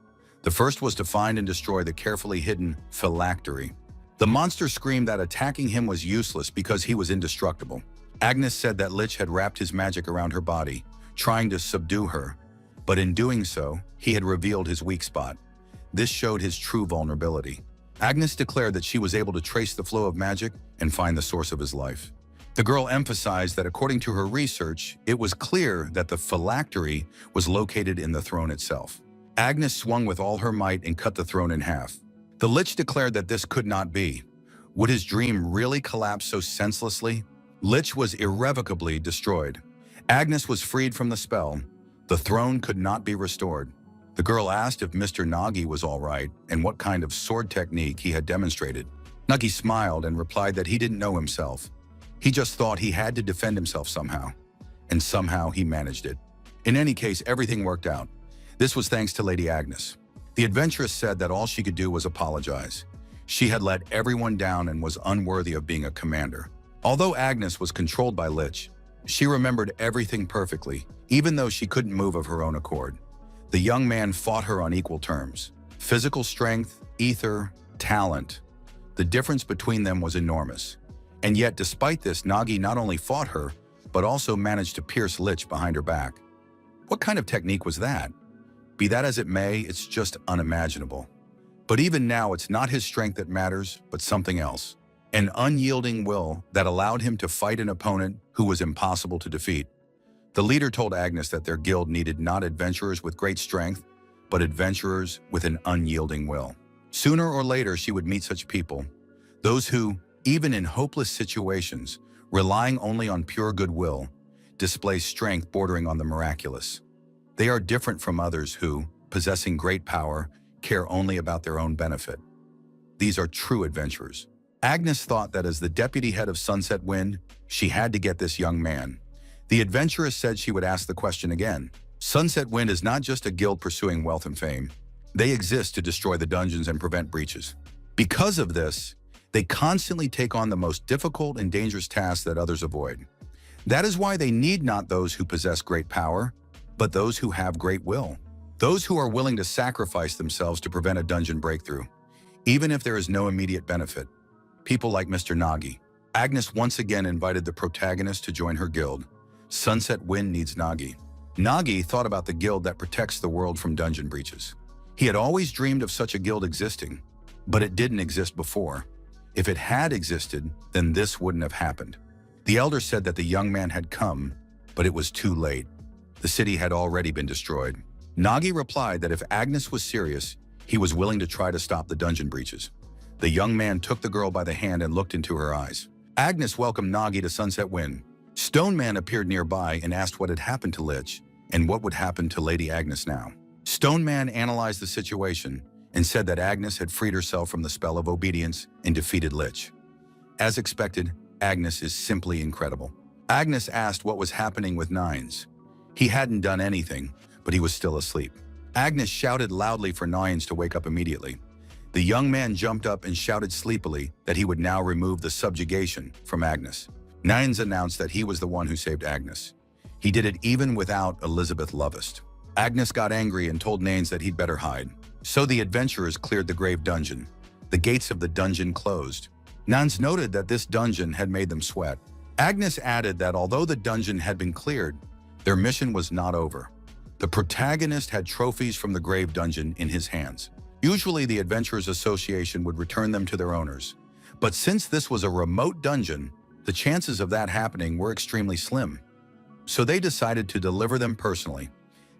The first was to find and destroy the carefully hidden phylactery. The monster screamed that attacking him was useless because he was indestructible. Agnes said that Lich had wrapped his magic around her body, trying to subdue her, but in doing so, he had revealed his weak spot. This showed his true vulnerability. Agnes declared that she was able to trace the flow of magic and find the source of his life. The girl emphasized that according to her research, it was clear that the phylactery was located in the throne itself. Agnes swung with all her might and cut the throne in half. The Lich declared that this could not be. Would his dream really collapse so senselessly? Lich was irrevocably destroyed. Agnes was freed from the spell. The throne could not be restored. The girl asked if Mr. Nagi was all right and what kind of sword technique he had demonstrated. Nagi smiled and replied that he didn't know himself. He just thought he had to defend himself somehow. And somehow he managed it. In any case, everything worked out. This was thanks to Lady Agnes. The adventuress said that all she could do was apologize. She had let everyone down and was unworthy of being a commander. Although Agnes was controlled by Lich, She remembered everything perfectly, even though she couldn't move of her own accord. The young man fought her on equal terms. Physical strength, ether, talent. The difference between them was enormous. And yet, despite this, Nagi not only fought her, but also managed to pierce Lich behind her back. What kind of technique was that? Be that as it may, it's just unimaginable. But even now, it's not his strength that matters, but something else. An unyielding will that allowed him to fight an opponent who was impossible to defeat. The leader told Agnes that their guild needed not adventurers with great strength, but adventurers with an unyielding will. Sooner or later, she would meet such people, those who, even in hopeless situations, relying only on pure goodwill, display strength bordering on the miraculous. They are different from others who, possessing great power, care only about their own benefit. These are true adventurers. Agnes thought that as the deputy head of Sunset Wind, she had to get this young man. The adventuress said she would ask the question again. Sunset Wind is not just a guild pursuing wealth and fame. They exist to destroy the dungeons and prevent breaches. Because of this, they constantly take on the most difficult and dangerous tasks that others avoid. That is why they need not those who possess great power, but those who have great will. Those who are willing to sacrifice themselves to prevent a dungeon breakthrough, even if there is no immediate benefit. People like Mr. Nagi. Agnes once again invited the protagonist to join her guild. Sunset Wind needs Nagi. Nagi thought about the guild that protects the world from dungeon breaches. He had always dreamed of such a guild existing, but it didn't exist before. If it had existed, then this wouldn't have happened. The elder said that the young man had come, but it was too late. The city had already been destroyed. Nagi replied that if Agnes was serious, he was willing to try to stop the dungeon breaches. The young man took the girl by the hand and looked into her eyes. Agnes welcomed Nagi to Sunset Wind. Stone Man appeared nearby and asked what had happened to Lich and what would happen to Lady Agnes now. Stone Man analyzed the situation and said that Agnes had freed herself from the spell of obedience and defeated Lich. As expected, Agnes is simply incredible. Agnes asked what was happening with Nines. He hadn't done anything, but he was still asleep. Agnes shouted loudly for Nines to wake up immediately. The young man jumped up and shouted sleepily that he would now remove the subjugation from Agnes. Nines announced that he was the one who saved Agnes. He did it even without Elizabeth Lovest. Agnes got angry and told Nines that he'd better hide. So the adventurers cleared the grave dungeon. The gates of the dungeon closed. Nines noted that this dungeon had made them sweat. Agnes added that although the dungeon had been cleared, their mission was not over. The protagonist had trophies from the grave dungeon in his hands. Usually the Adventurers Association would return them to their owners. But since this was a remote dungeon, the chances of that happening were extremely slim. So they decided to deliver them personally,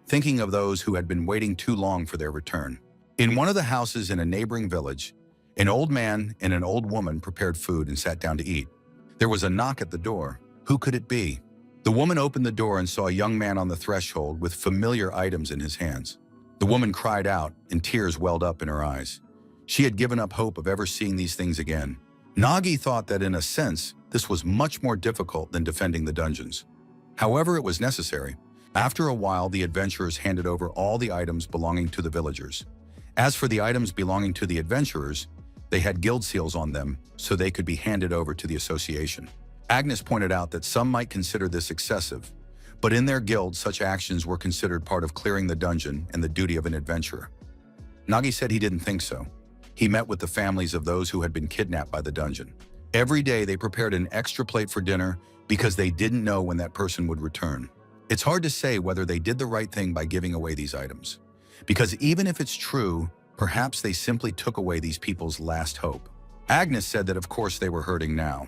thinking of those who had been waiting too long for their return. In one of the houses in a neighboring village, an old man and an old woman prepared food and sat down to eat. There was a knock at the door. Who could it be? The woman opened the door and saw a young man on the threshold with familiar items in his hands. The woman cried out, and tears welled up in her eyes. She had given up hope of ever seeing these things again. Nagi thought that in a sense, this was much more difficult than defending the dungeons. However, it was necessary. After a while, the adventurers handed over all the items belonging to the villagers. As for the items belonging to the adventurers, they had guild seals on them, so they could be handed over to the association. Agnes pointed out that some might consider this excessive, but in their guild, such actions were considered part of clearing the dungeon and the duty of an adventurer. Nagi said he didn't think so. He met with the families of those who had been kidnapped by the dungeon. Every day, they prepared an extra plate for dinner because they didn't know when that person would return. It's hard to say whether they did the right thing by giving away these items, because even if it's true, perhaps they simply took away these people's last hope. Agnes said that of course they were hurting now,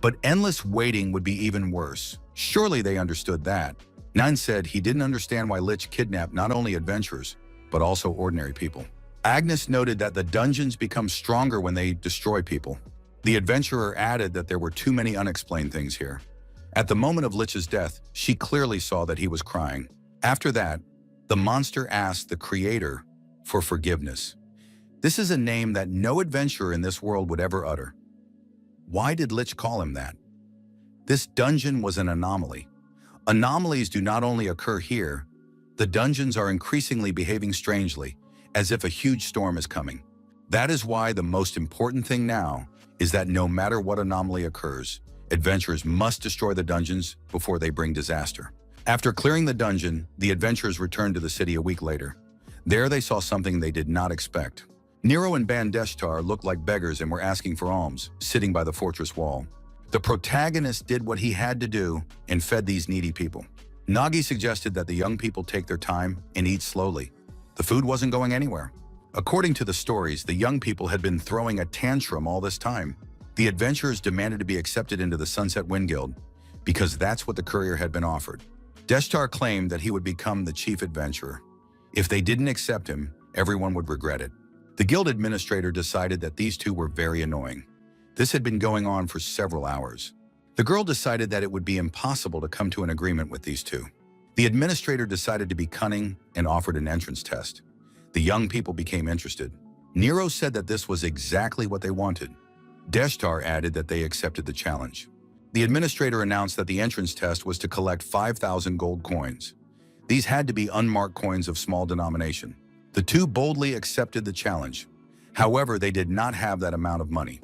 but endless waiting would be even worse. Surely they understood that. Nine said he didn't understand why Lich kidnapped not only adventurers, but also ordinary people. Agnes noted that the dungeons become stronger when they destroy people. The adventurer added that there were too many unexplained things here. At the moment of Lich's death, she clearly saw that he was crying. After that, the monster asked the creator for forgiveness. This is a name that no adventurer in this world would ever utter. Why did Lich call him that? This dungeon was an anomaly. Anomalies do not only occur here, the dungeons are increasingly behaving strangely, as if a huge storm is coming. That is why the most important thing now is that no matter what anomaly occurs, Adventurers must destroy the dungeons before they bring disaster. After clearing the dungeon, the adventurers returned to the city a week later. There they saw something they did not expect. Nero and Bandeshtar looked like beggars and were asking for alms, sitting by the fortress wall. The protagonist did what he had to do and fed these needy people. Nagi suggested that the young people take their time and eat slowly. The food wasn't going anywhere. According to the stories, the young people had been throwing a tantrum all this time. The adventurers demanded to be accepted into the Sunset Wind Guild because that's what the courier had been offered. Deshtar claimed that he would become the chief adventurer. If they didn't accept him, everyone would regret it. The guild administrator decided that these two were very annoying. This had been going on for several hours. The girl decided that it would be impossible to come to an agreement with these two. The administrator decided to be cunning and offered an entrance test. The young people became interested. Nero said that this was exactly what they wanted. Deshtar added that they accepted the challenge. The administrator announced that the entrance test was to collect 5,000 gold coins. These had to be unmarked coins of small denomination. The two boldly accepted the challenge. However, they did not have that amount of money.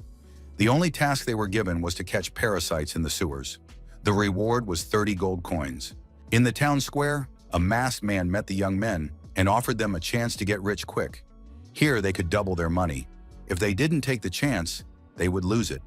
The only task they were given was to catch parasites in the sewers. The reward was 30 gold coins. In the town square, a masked man met the young men and offered them a chance to get rich quick. Here, they could double their money. If they didn't take the chance, they would lose it.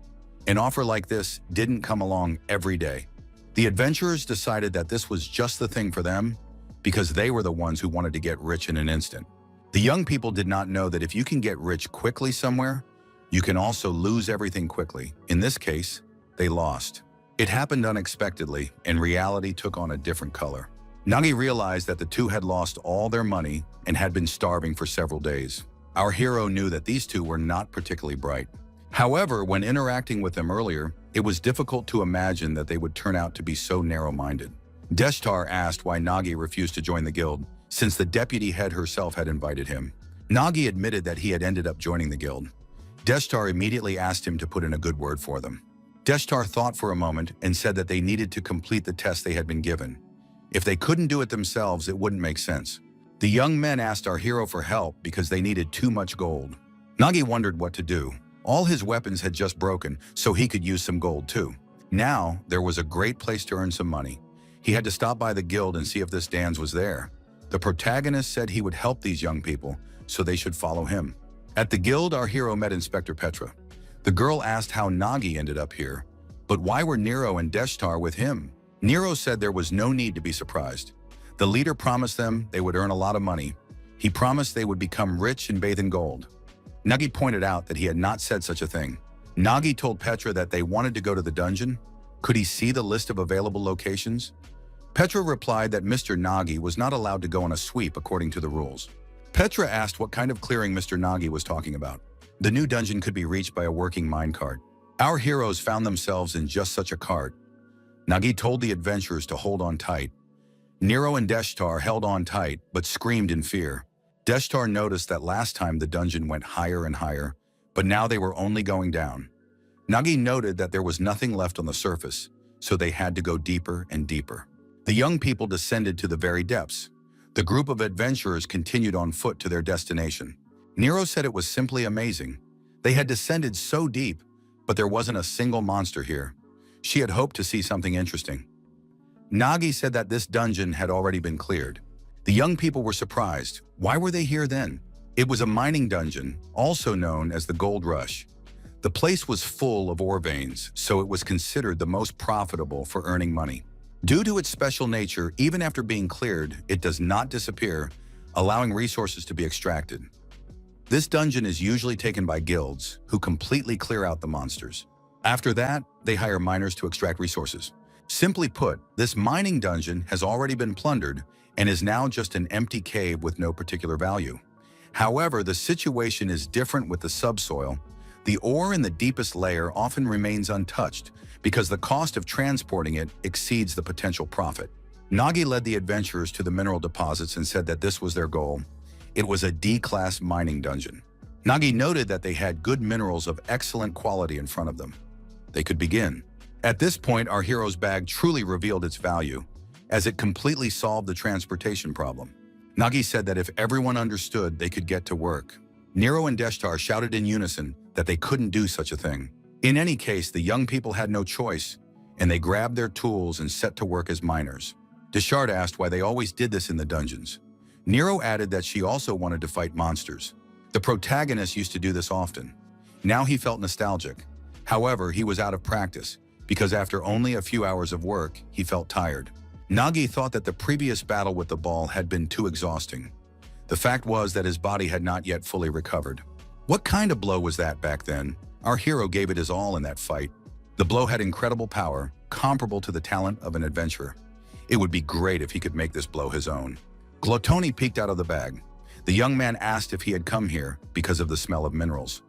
An offer like this didn't come along every day. The adventurers decided that this was just the thing for them because they were the ones who wanted to get rich in an instant. The young people did not know that if you can get rich quickly somewhere, you can also lose everything quickly. In this case, they lost. It happened unexpectedly, and reality took on a different color. Nagi realized that the two had lost all their money and had been starving for several days. Our hero knew that these two were not particularly bright. However, when interacting with them earlier, it was difficult to imagine that they would turn out to be so narrow-minded. Deshtar asked why Nagi refused to join the guild, since the deputy head herself had invited him. Nagi admitted that he had ended up joining the guild. Deshtar immediately asked him to put in a good word for them. Deshtar thought for a moment and said that they needed to complete the test they had been given. If they couldn't do it themselves, it wouldn't make sense. The young men asked our hero for help because they needed too much gold. Nagi wondered what to do. All his weapons had just broken, so he could use some gold too. Now, there was a great place to earn some money. He had to stop by the guild and see if this Dan's was there. The protagonist said he would help these young people, so they should follow him. At the guild, our hero met Inspector Petra. The girl asked how Nagi ended up here, but why were Nero and Deshtar with him? Nero said there was no need to be surprised. The leader promised them they would earn a lot of money. He promised they would become rich and bathe in gold. Nagi pointed out that he had not said such a thing. Nagi told Petra that they wanted to go to the dungeon. Could he see the list of available locations? Petra replied that Mr. Nagi was not allowed to go on a sweep according to the rules. Petra asked what kind of clearing Mr. Nagi was talking about. The new dungeon could be reached by a working minecart. Our heroes found themselves in just such a cart. Nagi told the adventurers to hold on tight. Nero and Deshtar held on tight, but screamed in fear. Deshtar noticed that last time the dungeon went higher and higher, but now they were only going down. Nagi noted that there was nothing left on the surface, so they had to go deeper and deeper. The young people descended to the very depths. The group of adventurers continued on foot to their destination. Nero said it was simply amazing. They had descended so deep, but there wasn't a single monster here. She had hoped to see something interesting. Nagi said that this dungeon had already been cleared. The young people were surprised. Why were they here then? It was a mining dungeon, also known as the Gold Rush. The place was full of ore veins, so it was considered the most profitable for earning money. Due to its special nature, even after being cleared, it does not disappear, allowing resources to be extracted. This dungeon is usually taken by guilds, who completely clear out the monsters. After that, they hire miners to extract resources. Simply put, this mining dungeon has already been plundered and is now just an empty cave with no particular value. However, the situation is different with the subsoil. The ore in the deepest layer often remains untouched because the cost of transporting it exceeds the potential profit. Nagi led the adventurers to the mineral deposits and said that this was their goal. It was a D-class mining dungeon. Nagi noted that they had good minerals of excellent quality in front of them. They could begin. At this point, our hero's bag truly revealed its value, as it completely solved the transportation problem. Nagi said that if everyone understood, they could get to work. Nero and Deshtar shouted in unison that they couldn't do such a thing. In any case, the young people had no choice. and they grabbed their tools and set to work as miners. Deschard asked why they always did this in the dungeons. Nero added that she also wanted to fight monsters. The protagonist used to do this often. Now he felt nostalgic. However, he was out of practice, because after only a few hours of work, he felt tired. Nagi thought that the previous battle with the ball had been too exhausting. The fact was that his body had not yet fully recovered. What kind of blow was that back then? Our hero gave it his all in that fight. The blow had incredible power, comparable to the talent of an adventurer. It would be great if he could make this blow his own. Gluttony peeked out of the bag. The young man asked if he had come here because of the smell of minerals.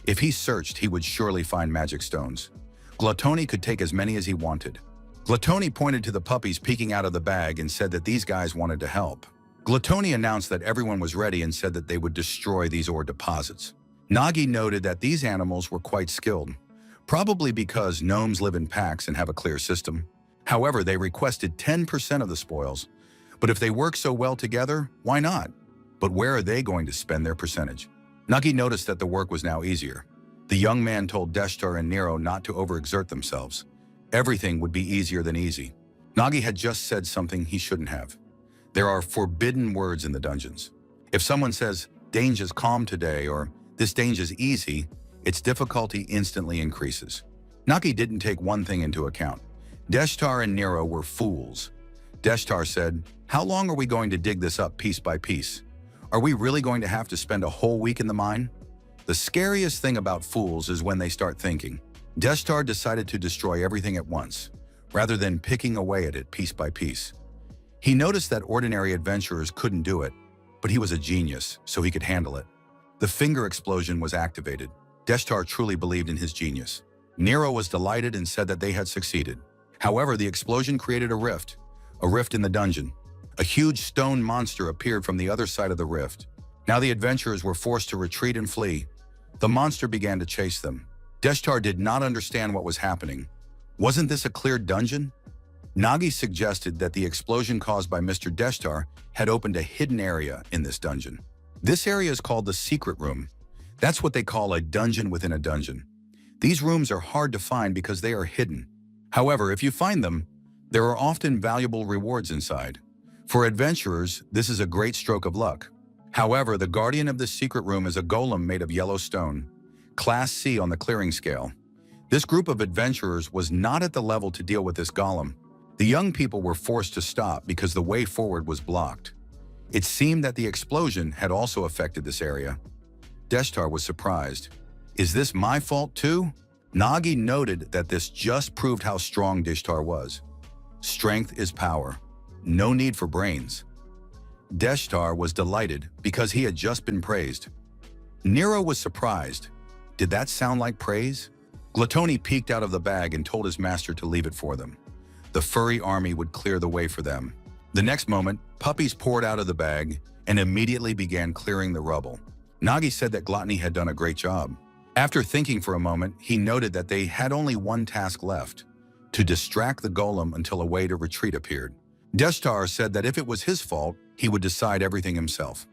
If he searched, he would surely find magic stones. Gluttony could take as many as he wanted. Gluttony pointed to the puppies peeking out of the bag and said that these guys wanted to help. Gluttony announced that everyone was ready and said that they would destroy these ore deposits. Nagi noted that these animals were quite skilled, probably because gnomes live in packs and have a clear system. However, they requested 10% of the spoils, but if they work so well together, why not? But where are they going to spend their percentage? Nagi noticed that the work was now easier. The young man told Deschard and Nero not to overexert themselves. Everything would be easier than easy. Nagi had just said something he shouldn't have. There are forbidden words in the dungeons. If someone says, "Danger's calm today," or "This danger's easy," its difficulty instantly increases. Nagi didn't take one thing into account. Deschard and Nero were fools. Deschard said, "How long are we going to dig this up piece by piece? Are we really going to have to spend a whole week in the mine?" The scariest thing about fools is when they start thinking. Deschard decided to destroy everything at once, rather than picking away at it piece by piece. He noticed that ordinary adventurers couldn't do it, but he was a genius, so he could handle it. The finger explosion was activated. Deschard truly believed in his genius. Nero was delighted and said that they had succeeded. However, the explosion created a rift in the dungeon. A huge stone monster appeared from the other side of the rift. Now the adventurers were forced to retreat and flee. The monster began to chase them. Deschard did not understand what was happening. Wasn't this a cleared dungeon? Nagi suggested that the explosion caused by Mr. Deschard had opened a hidden area in this dungeon. This area is called the secret room. That's what they call a dungeon within a dungeon. These rooms are hard to find because they are hidden. However, if you find them, there are often valuable rewards inside. For adventurers, this is a great stroke of luck. However, the guardian of this secret room is a golem made of yellow stone, Class C on the clearing scale. This group of adventurers was not at the level to deal with this golem. The young people were forced to stop because the way forward was blocked. It seemed that the explosion had also affected this area. Deschard was surprised. "Is this my fault too?" Nagi noted that this just proved how strong Deschard was. Strength is power. No need for brains. Deschard was delighted because he had just been praised. Nero was surprised. Did that sound like praise? Gluttony peeked out of the bag and told his master to leave it for them. The furry army would clear the way for them. The next moment, puppies poured out of the bag and immediately began clearing the rubble. Nagi said that Gluttony had done a great job. After thinking for a moment, he noted that they had only one task left: to distract the golem until a way to retreat appeared. Deschard said that if it was his fault, he would decide everything himself.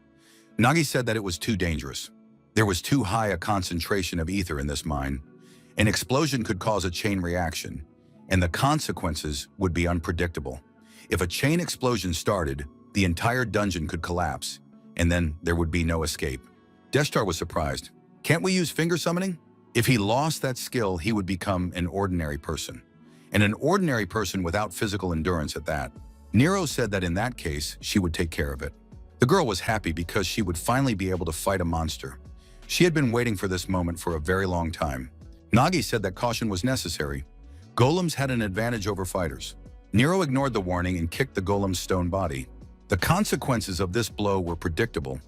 Nagi said that it was too dangerous. There was too high a concentration of ether in this mine. An explosion could cause a chain reaction, and the consequences would be unpredictable. If a chain explosion started, the entire dungeon could collapse, and then there would be no escape. Deschard was surprised. Can't we use finger summoning? If he lost that skill, he would become an ordinary person, and an ordinary person without physical endurance at that. Nero said that in that case, she would take care of it. The girl was happy because she would finally be able to fight a monster. She had been waiting for this moment for a very long time. Nagi said that caution was necessary. Golems had an advantage over fighters. Nero ignored the warning and kicked the golem's stone body. The consequences of this blow were predictable.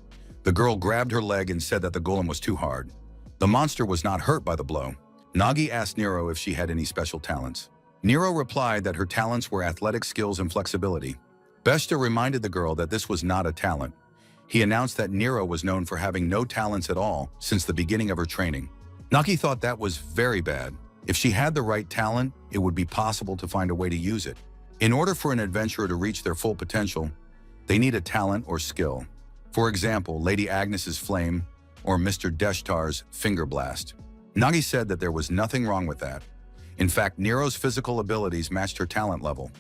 The girl grabbed her leg and said that the golem was too hard. The monster was not hurt by the blow. Nagi asked Nero if she had any special talents. Nero replied that her talents were athletic skills and flexibility. Besta reminded the girl that this was not a talent. He announced that Nero was known for having no talents at all since the beginning of her training. Nagi thought that was very bad. If she had the right talent, it would be possible to find a way to use it. In order for an adventurer to reach their full potential, they need a talent or skill. For example, Lady Agnes's flame or Mr. Deschard's finger blast. Nagi said that there was nothing wrong with that. In fact, Nero's physical abilities matched her talent level.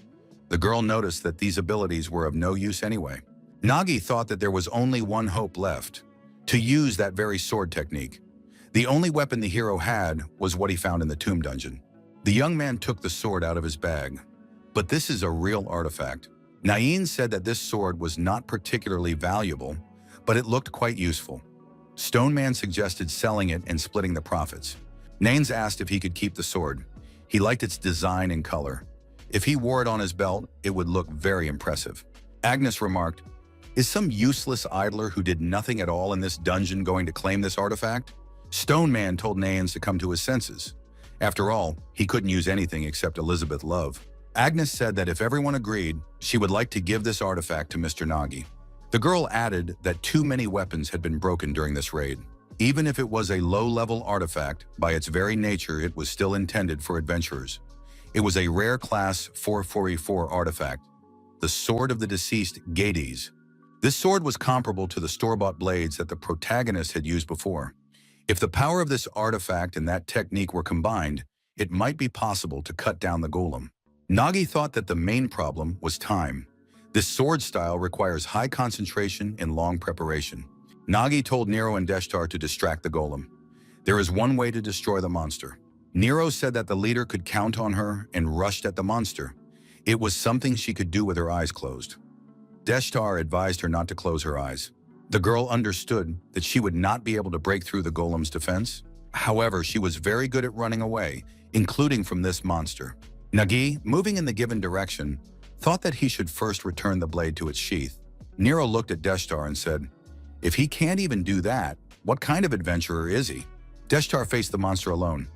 The girl noticed that these abilities were of no use anyway. Nagi thought that there was only one hope left, to use that very sword technique. The only weapon the hero had was what he found in the tomb dungeon. The young man took the sword out of his bag. But this is a real artifact. Nain said that this sword was not particularly valuable, but it looked quite useful. Stone Man suggested selling it and splitting the profits. Nains asked if he could keep the sword. He liked its design and color. If he wore it on his belt, it would look very impressive. Agnes remarked, "Is some useless idler who did nothing at all in this dungeon going to claim this artifact?" Stone Man told Nains to come to his senses. After all, he couldn't use anything except Elizabeth Love. Agnes said that if everyone agreed, she would like to give this artifact to Mr. Nagi. The girl added that too many weapons had been broken during this raid. Even if it was a low-level artifact, by its very nature it was still intended for adventurers. It was a rare class 444 artifact, the Sword of the Deceased Gades. This sword was comparable to the store-bought blades that the protagonist had used before. If the power of this artifact and that technique were combined, it might be possible to cut down the golem. Nagi thought that the main problem was time. This sword style requires high concentration and long preparation. Nagi told Nero and Deshtar to distract the golem. There is one way to destroy the monster. Nero said that the leader could count on her and rushed at the monster. It was something she could do with her eyes closed. Deshtar advised her not to close her eyes. The girl understood that she would not be able to break through the golem's defense. However, she was very good at running away, including from this monster. Nagi, moving in the given direction, thought that he should first return the blade to its sheath. Nero looked at Deshtar and said, "If he can't even do that, what kind of adventurer is he?" Deshtar faced the monster alone.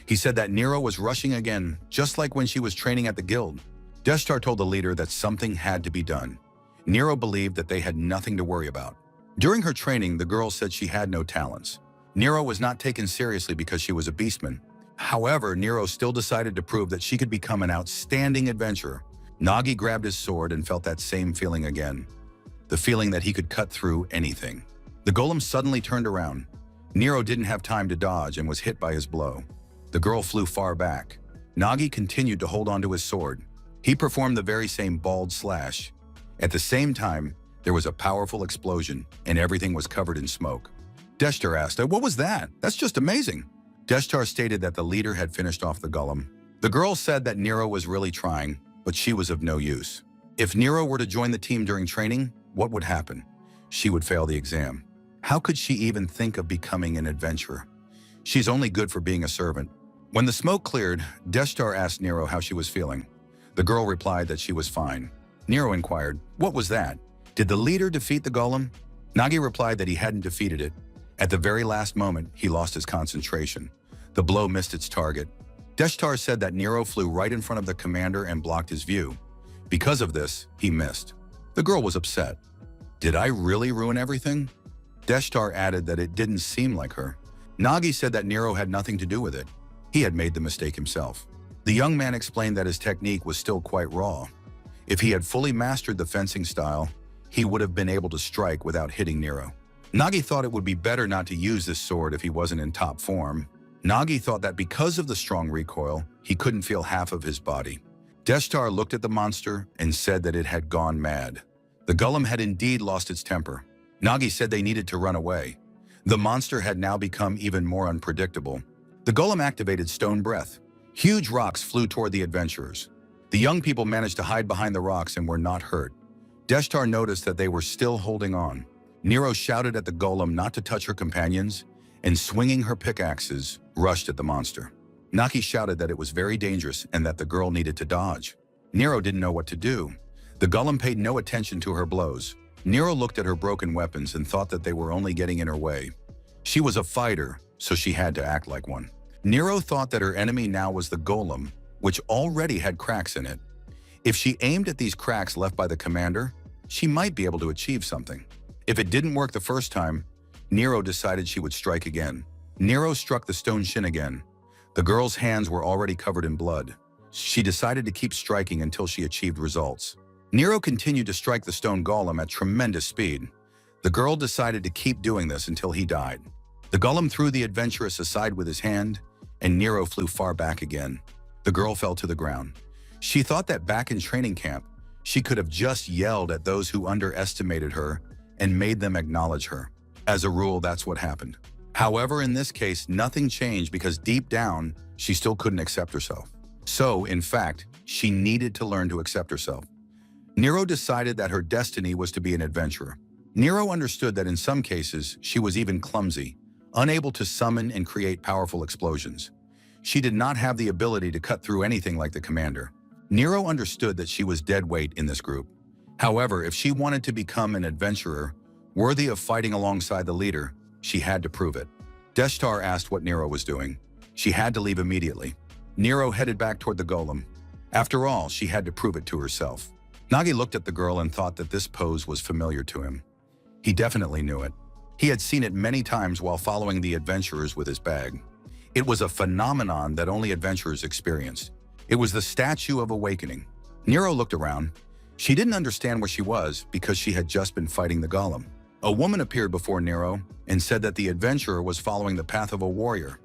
He said that Nero was rushing again, just like when she was training at the guild. Deshtar told the leader that something had to be done. Nero believed that they had nothing to worry about. During her training, the girl said she had no talents. Nero was not taken seriously because she was a beastman. However, Nero still decided to prove that she could become an outstanding adventurer. Nagi grabbed his sword and felt that same feeling again. The feeling that he could cut through anything. The golem suddenly turned around. Nero didn't have time to dodge and was hit by his blow. The girl flew far back. Nagi continued to hold onto his sword. He performed the very same bald slash. At the same time, there was a powerful explosion and everything was covered in smoke. Deshtar asked, "What was that? That's just amazing." Deshtar stated that the leader had finished off the golem. The girl said that Nero was really trying, but she was of no use. If Nero were to join the team during training, what would happen? She would fail the exam. How could she even think of becoming an adventurer? She's only good for being a servant. When the smoke cleared, Deshtar asked Nero how she was feeling. The girl replied that she was fine. Nero inquired, "What was that? Did the leader defeat the golem?" Nagi replied that he hadn't defeated it. At the very last moment, he lost his concentration. The blow missed its target. Deshtar said that Nero flew right in front of the commander and blocked his view. Because of this, he missed. The girl was upset. "Did I really ruin everything?" Deshtar added that it didn't seem like her. Nagi said that Nero had nothing to do with it. He had made the mistake himself. The young man explained that his technique was still quite raw. If he had fully mastered the fencing style, he would have been able to strike without hitting Nero. Nagi thought it would be better not to use this sword if he wasn't in top form. Nagi thought that because of the strong recoil, he couldn't feel half of his body. Deshtar looked at the monster and said that it had gone mad. The golem had indeed lost its temper. Nagi said they needed to run away. The monster had now become even more unpredictable. The golem activated Stone Breath. Huge rocks flew toward the adventurers. The young people managed to hide behind the rocks and were not hurt. Deshtar noticed that they were still holding on. Nero shouted at the golem not to touch her companions, and swinging her pickaxes, rushed at the monster. Nagi shouted that it was very dangerous and that the girl needed to dodge. Nero didn't know what to do. The golem paid no attention to her blows. Nero looked at her broken weapons and thought that they were only getting in her way. She was a fighter, so she had to act like one. Nero thought that her enemy now was the golem, which already had cracks in it. If she aimed at these cracks left by the commander, she might be able to achieve something. If it didn't work the first time, Nero decided she would strike again. Nero struck the stone shin again. The girl's hands were already covered in blood. She decided to keep striking until she achieved results. Nero continued to strike the stone golem at tremendous speed. The girl decided to keep doing this until he died. The golem threw the adventuress aside with his hand, and Nero flew far back again. The girl fell to the ground. She thought that back in training camp, she could have just yelled at those who underestimated her and made them acknowledge her. As a rule, that's what happened. However, in this case, nothing changed because deep down, she still couldn't accept herself. So, in fact, she needed to learn to accept herself. Nero decided that her destiny was to be an adventurer. Nero understood that in some cases, she was even clumsy, unable to summon and create powerful explosions. She did not have the ability to cut through anything like the commander. Nero understood that she was dead weight in this group. However, if she wanted to become an adventurer, worthy of fighting alongside the leader, she had to prove it. Deshtar asked what Nero was doing. She had to leave immediately. Nero headed back toward the golem. After all, she had to prove it to herself. Nagi looked at the girl and thought that this pose was familiar to him. He definitely knew it. He had seen it many times while following the adventurers with his bag. It was a phenomenon that only adventurers experienced. It was the Statue of Awakening. Nero looked around. She didn't understand where she was because she had just been fighting the golem. A woman appeared before Nero and said that the adventurer was following the path of a warrior.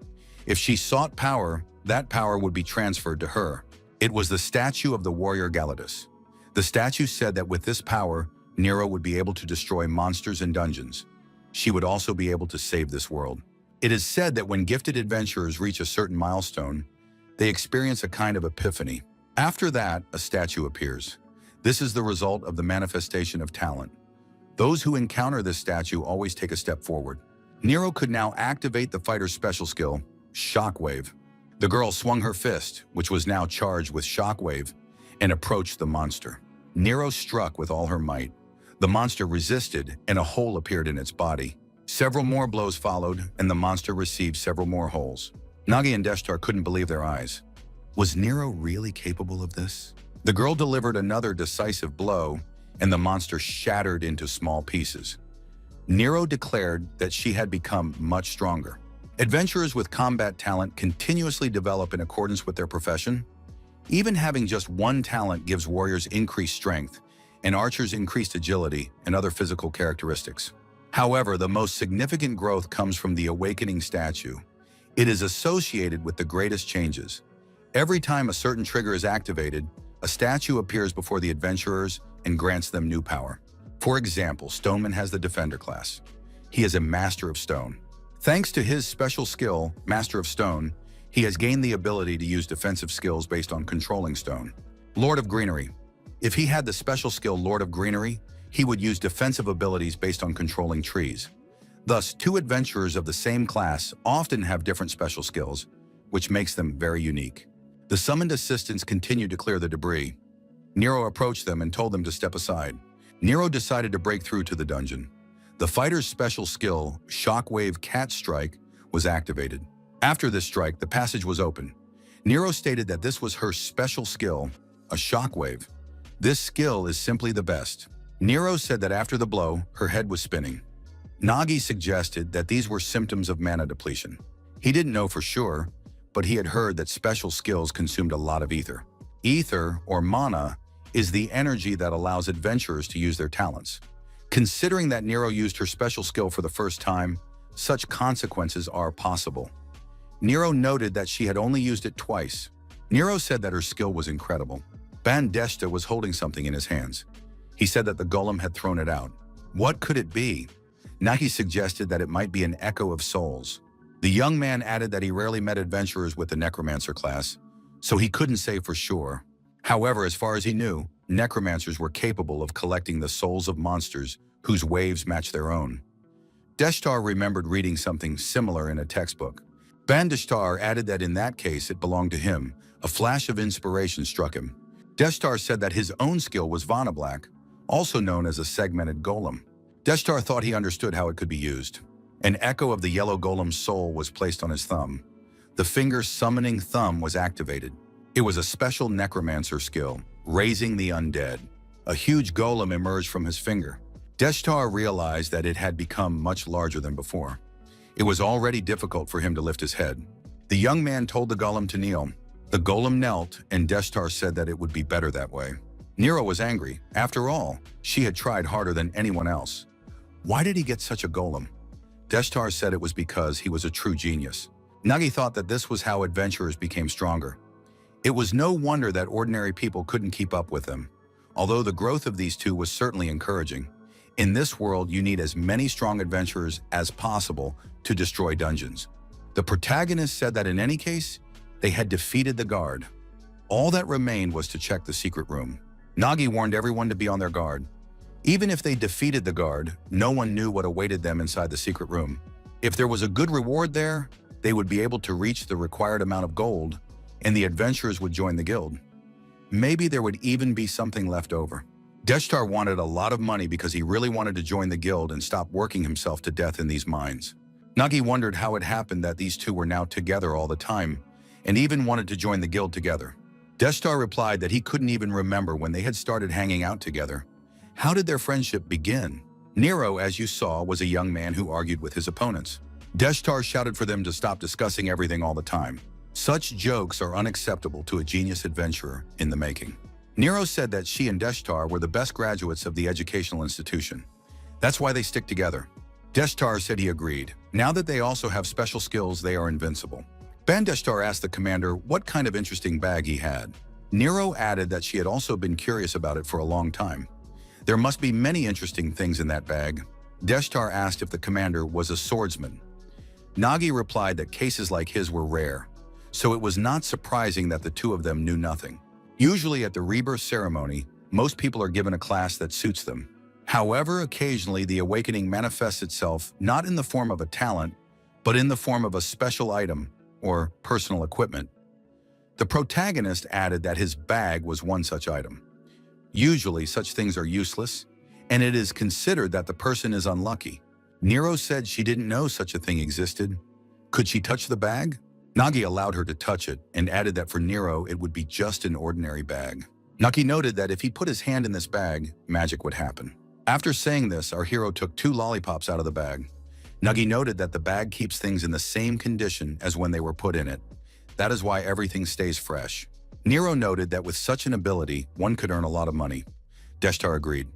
If she sought power, that power would be transferred to her. It was the statue of the warrior Galatus. The statue said that with this power, Nero would be able to destroy monsters and dungeons. She would also be able to save this world. It is said that when gifted adventurers reach a certain milestone, they experience a kind of epiphany. After that, a statue appears. This is the result of the manifestation of talent. Those who encounter this statue always take a step forward. Nero could now activate the fighter's special skill, Shockwave. The girl swung her fist, which was now charged with Shockwave, and approached the monster. Nero struck with all her might. The monster resisted, and a hole appeared in its body. Several more blows followed, and the monster received several more holes. Nagi and Deshtar couldn't believe their eyes. Was Nero really capable of this? The girl delivered another decisive blow, and the monster shattered into small pieces. Nero declared that she had become much stronger. Adventurers with combat talent continuously develop in accordance with their profession. Even having just one talent gives warriors increased strength, and archers increased agility and other physical characteristics. However, the most significant growth comes from the awakening statue. It is associated with the greatest changes. Every time a certain trigger is activated, a statue appears before the adventurers and grants them new power. For example, Stoneman has the Defender class. He is a Master of Stone. Thanks to his special skill, Master of Stone, he has gained the ability to use defensive skills based on controlling stone. Lord of Greenery. If he had the special skill Lord of Greenery, he would use defensive abilities based on controlling trees. Thus, two adventurers of the same class often have different special skills, which makes them very unique. The summoned assistants continued to clear the debris. Nero approached them and told them to step aside. Nero decided to break through to the dungeon. The fighter's special skill, Shockwave Cat Strike, was activated. After this strike, the passage was open. Nero stated that this was her special skill, a shockwave. This skill is simply the best. Nero said that after the blow, her head was spinning. Nagi suggested that these were symptoms of mana depletion. He didn't know for sure, but he had heard that special skills consumed a lot of ether. Ether, or mana, is the energy that allows adventurers to use their talents. Considering that Nero used her special skill for the first time, such consequences are possible. Nero noted that she had only used it twice. Nero said that her skill was incredible. Bandeshta was holding something in his hands. He said that the golem had thrown it out. What could it be? Nagi suggested that it might be an echo of souls. The young man added that he rarely met adventurers with the necromancer class, so he couldn't say for sure. However, as far as he knew, necromancers were capable of collecting the souls of monsters whose waves match their own. Deshtar remembered reading something similar in a textbook. Bandeshtar added that in that case it belonged to him. A flash of inspiration struck him. Deshtar said that his own skill was Vana Black, also known as a segmented golem. Deshtar thought he understood how it could be used. An echo of the yellow golem's soul was placed on his thumb. The finger's summoning thumb was activated. It was a special necromancer skill, raising the undead. A huge golem emerged from his finger. Deshtar realized that it had become much larger than before. It was already difficult for him to lift his head. The young man told the golem to kneel. The golem knelt, and Deshtar said that it would be better that way. Nero was angry. After all, she had tried harder than anyone else. Why did he get such a golem? Deshtar said it was because he was a true genius. Nagi thought that this was how adventurers became stronger. It was no wonder that ordinary people couldn't keep up with them, although the growth of these two was certainly encouraging. In this world, you need as many strong adventurers as possible to destroy dungeons. The protagonist said that in any case, they had defeated the guard. All that remained was to check the secret room. Nagi warned everyone to be on their guard. Even if they defeated the guard, no one knew what awaited them inside the secret room. If there was a good reward there, they would be able to reach the required amount of gold, and the adventurers would join the guild. Maybe there would even be something left over. Deshtar wanted a lot of money because he really wanted to join the guild and stop working himself to death in these mines. Nagi wondered how it happened that these two were now together all the time, and even wanted to join the guild together. Deshtar replied that he couldn't even remember when they had started hanging out together. How did their friendship begin? Nero, as you saw, was a young man who argued with his opponents. Deshtar shouted for them to stop discussing everything all the time. Such jokes are unacceptable to a genius adventurer in the making. Nero said that she and Deshtar were the best graduates of the educational institution. That's why they stick together. Deshtar said he agreed. Now that they also have special skills, they are invincible. Deshtar asked the commander what kind of interesting bag he had. Nero added that she had also been curious about it for a long time. There must be many interesting things in that bag. Deshtar asked if the commander was a swordsman. Nagi replied that cases like his were rare, so it was not surprising that the two of them knew nothing. Usually at the rebirth ceremony, most people are given a class that suits them. However, occasionally the awakening manifests itself not in the form of a talent, but in the form of a special item or personal equipment. The protagonist added that his bag was one such item. Usually such things are useless, and it is considered that the person is unlucky. Nero said she didn't know such a thing existed. Could she touch the bag? Nagi allowed her to touch it and added that for Nero it would be just an ordinary bag. Nagi noted that if he put his hand in this bag, magic would happen. After saying this, our hero took 2 lollipops out of the bag. Nagi noted that the bag keeps things in the same condition as when they were put in it. That is why everything stays fresh. Nero noted that with such an ability, one could earn a lot of money. Deshtar agreed.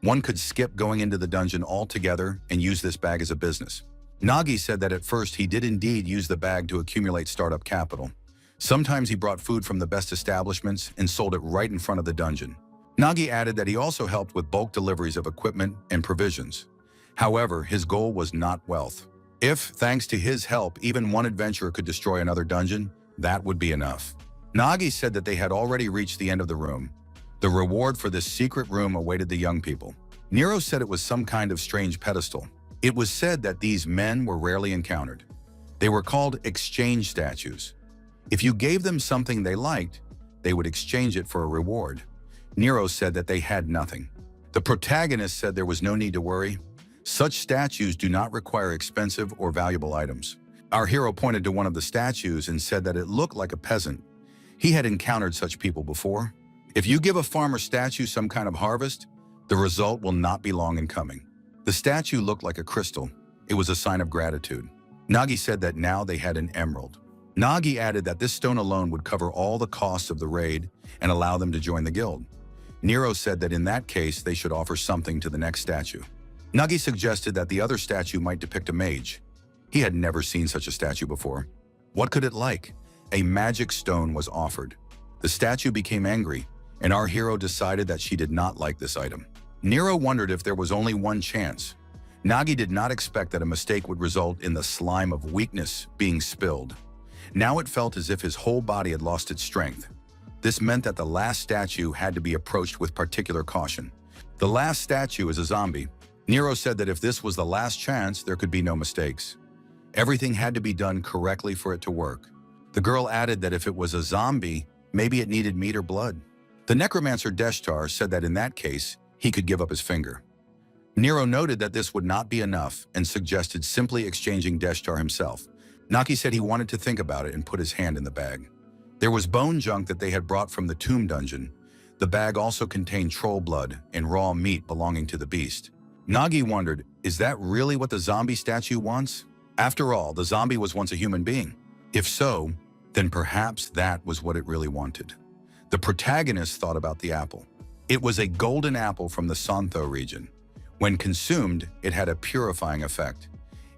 One could skip going into the dungeon altogether and use this bag as a business. Nagi said that at first he did indeed use the bag to accumulate startup capital. Sometimes he brought food from the best establishments and sold it right in front of the dungeon. Nagi added that he also helped with bulk deliveries of equipment and provisions. However, his goal was not wealth. If, thanks to his help, even one adventurer could destroy another dungeon, that would be enough. Nagi said that they had already reached the end of the room. The reward for this secret room awaited the young people. Nero said it was some kind of strange pedestal. It was said that these men were rarely encountered. They were called exchange statues. If you gave them something they liked, they would exchange it for a reward. Nero said that they had nothing. The protagonist said there was no need to worry. Such statues do not require expensive or valuable items. Our hero pointed to one of the statues and said that it looked like a peasant. He had encountered such people before. If you give a farmer statue some kind of harvest, the result will not be long in coming. The statue looked like a crystal. It was a sign of gratitude. Nagi said that now they had an emerald. Nagi added that this stone alone would cover all the costs of the raid and allow them to join the guild. Nero said that in that case, they should offer something to the next statue. Nagi suggested that the other statue might depict a mage. He had never seen such a statue before. What could it like? A magic stone was offered. The statue became angry, and our hero decided that she did not like this item. Nero wondered if there was only one chance. Nagi did not expect that a mistake would result in the slime of weakness being spilled. Now it felt as if his whole body had lost its strength. This meant that the last statue had to be approached with particular caution. The last statue is a zombie. Nero said that if this was the last chance, there could be no mistakes. Everything had to be done correctly for it to work. The girl added that if it was a zombie, maybe it needed meat or blood. The necromancer Deshtar said that in that case, he could give up his finger. Nero noted that this would not be enough and suggested simply exchanging Deshtar himself. Nagi said he wanted to think about it and put his hand in the bag. There was bone junk that they had brought from the tomb dungeon. The bag also contained troll blood and raw meat belonging to the beast. Nagi wondered, is that really what the zombie statue wants? After all, the zombie was once a human being. If so, then perhaps that was what it really wanted. The protagonist thought about the apple. It was a golden apple from the Sontho region. When consumed, it had a purifying effect.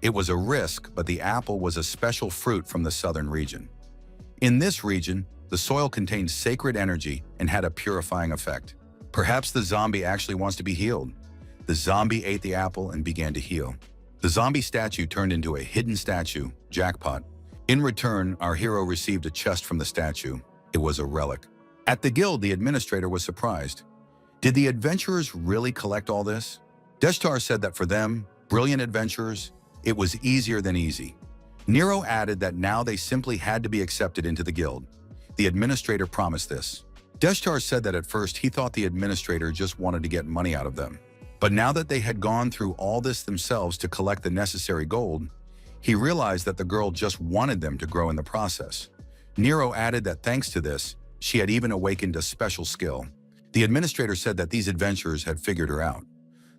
It was a risk, but the apple was a special fruit from the southern region. In this region, the soil contained sacred energy and had a purifying effect. Perhaps the zombie actually wants to be healed. The zombie ate the apple and began to heal. The zombie statue turned into a hidden statue, jackpot. In return, our hero received a chest from the statue. It was a relic. At the guild, the administrator was surprised. Did the adventurers really collect all this? Deshtar said that for them, brilliant adventurers, it was easier than easy. Nero added that now they simply had to be accepted into the guild. The administrator promised this. Deshtar said that at first he thought the administrator just wanted to get money out of them. But now that they had gone through all this themselves to collect the necessary gold, he realized that the girl just wanted them to grow in the process. Nero added that thanks to this, she had even awakened a special skill. The administrator said that these adventurers had figured her out.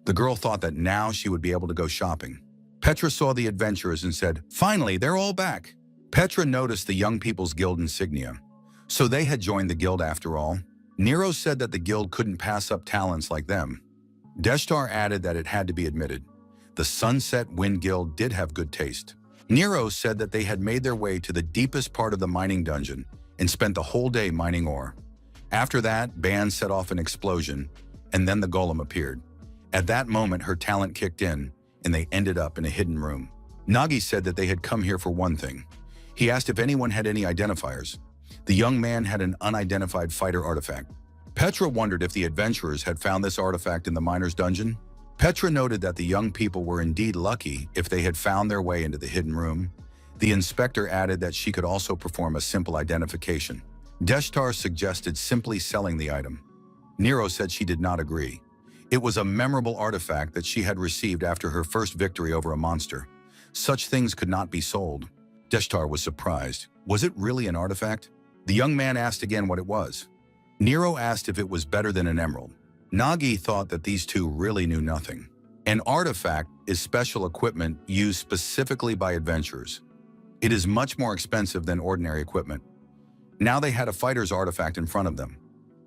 The girl thought that now she would be able to go shopping. Petra saw the adventurers and said, "Finally, they're all back." Petra noticed the Young People's Guild insignia. So they had joined the guild after all. Nero said that the guild couldn't pass up talents like them. Deshtar added that it had to be admitted. The Sunset Wind Guild did have good taste. Nero said that they had made their way to the deepest part of the mining dungeon and spent the whole day mining ore. After that, Ban set off an explosion, and then the golem appeared. At that moment, her talent kicked in, and they ended up in a hidden room. Nagi said that they had come here for one thing. He asked if anyone had any identifiers. The young man had an unidentified fighter artifact. Petra wondered if the adventurers had found this artifact in the miner's dungeon. Petra noted that the young people were indeed lucky if they had found their way into the hidden room. The inspector added that she could also perform a simple identification. Deshtar suggested simply selling the item. Nero said she did not agree. It was a memorable artifact that she had received after her first victory over a monster. Such things could not be sold. Deshtar was surprised. Was it really an artifact? The young man asked again what it was. Nero asked if it was better than an emerald. Nagi thought that these two really knew nothing. An artifact is special equipment used specifically by adventurers. It is much more expensive than ordinary equipment. Now they had a fighter's artifact in front of them.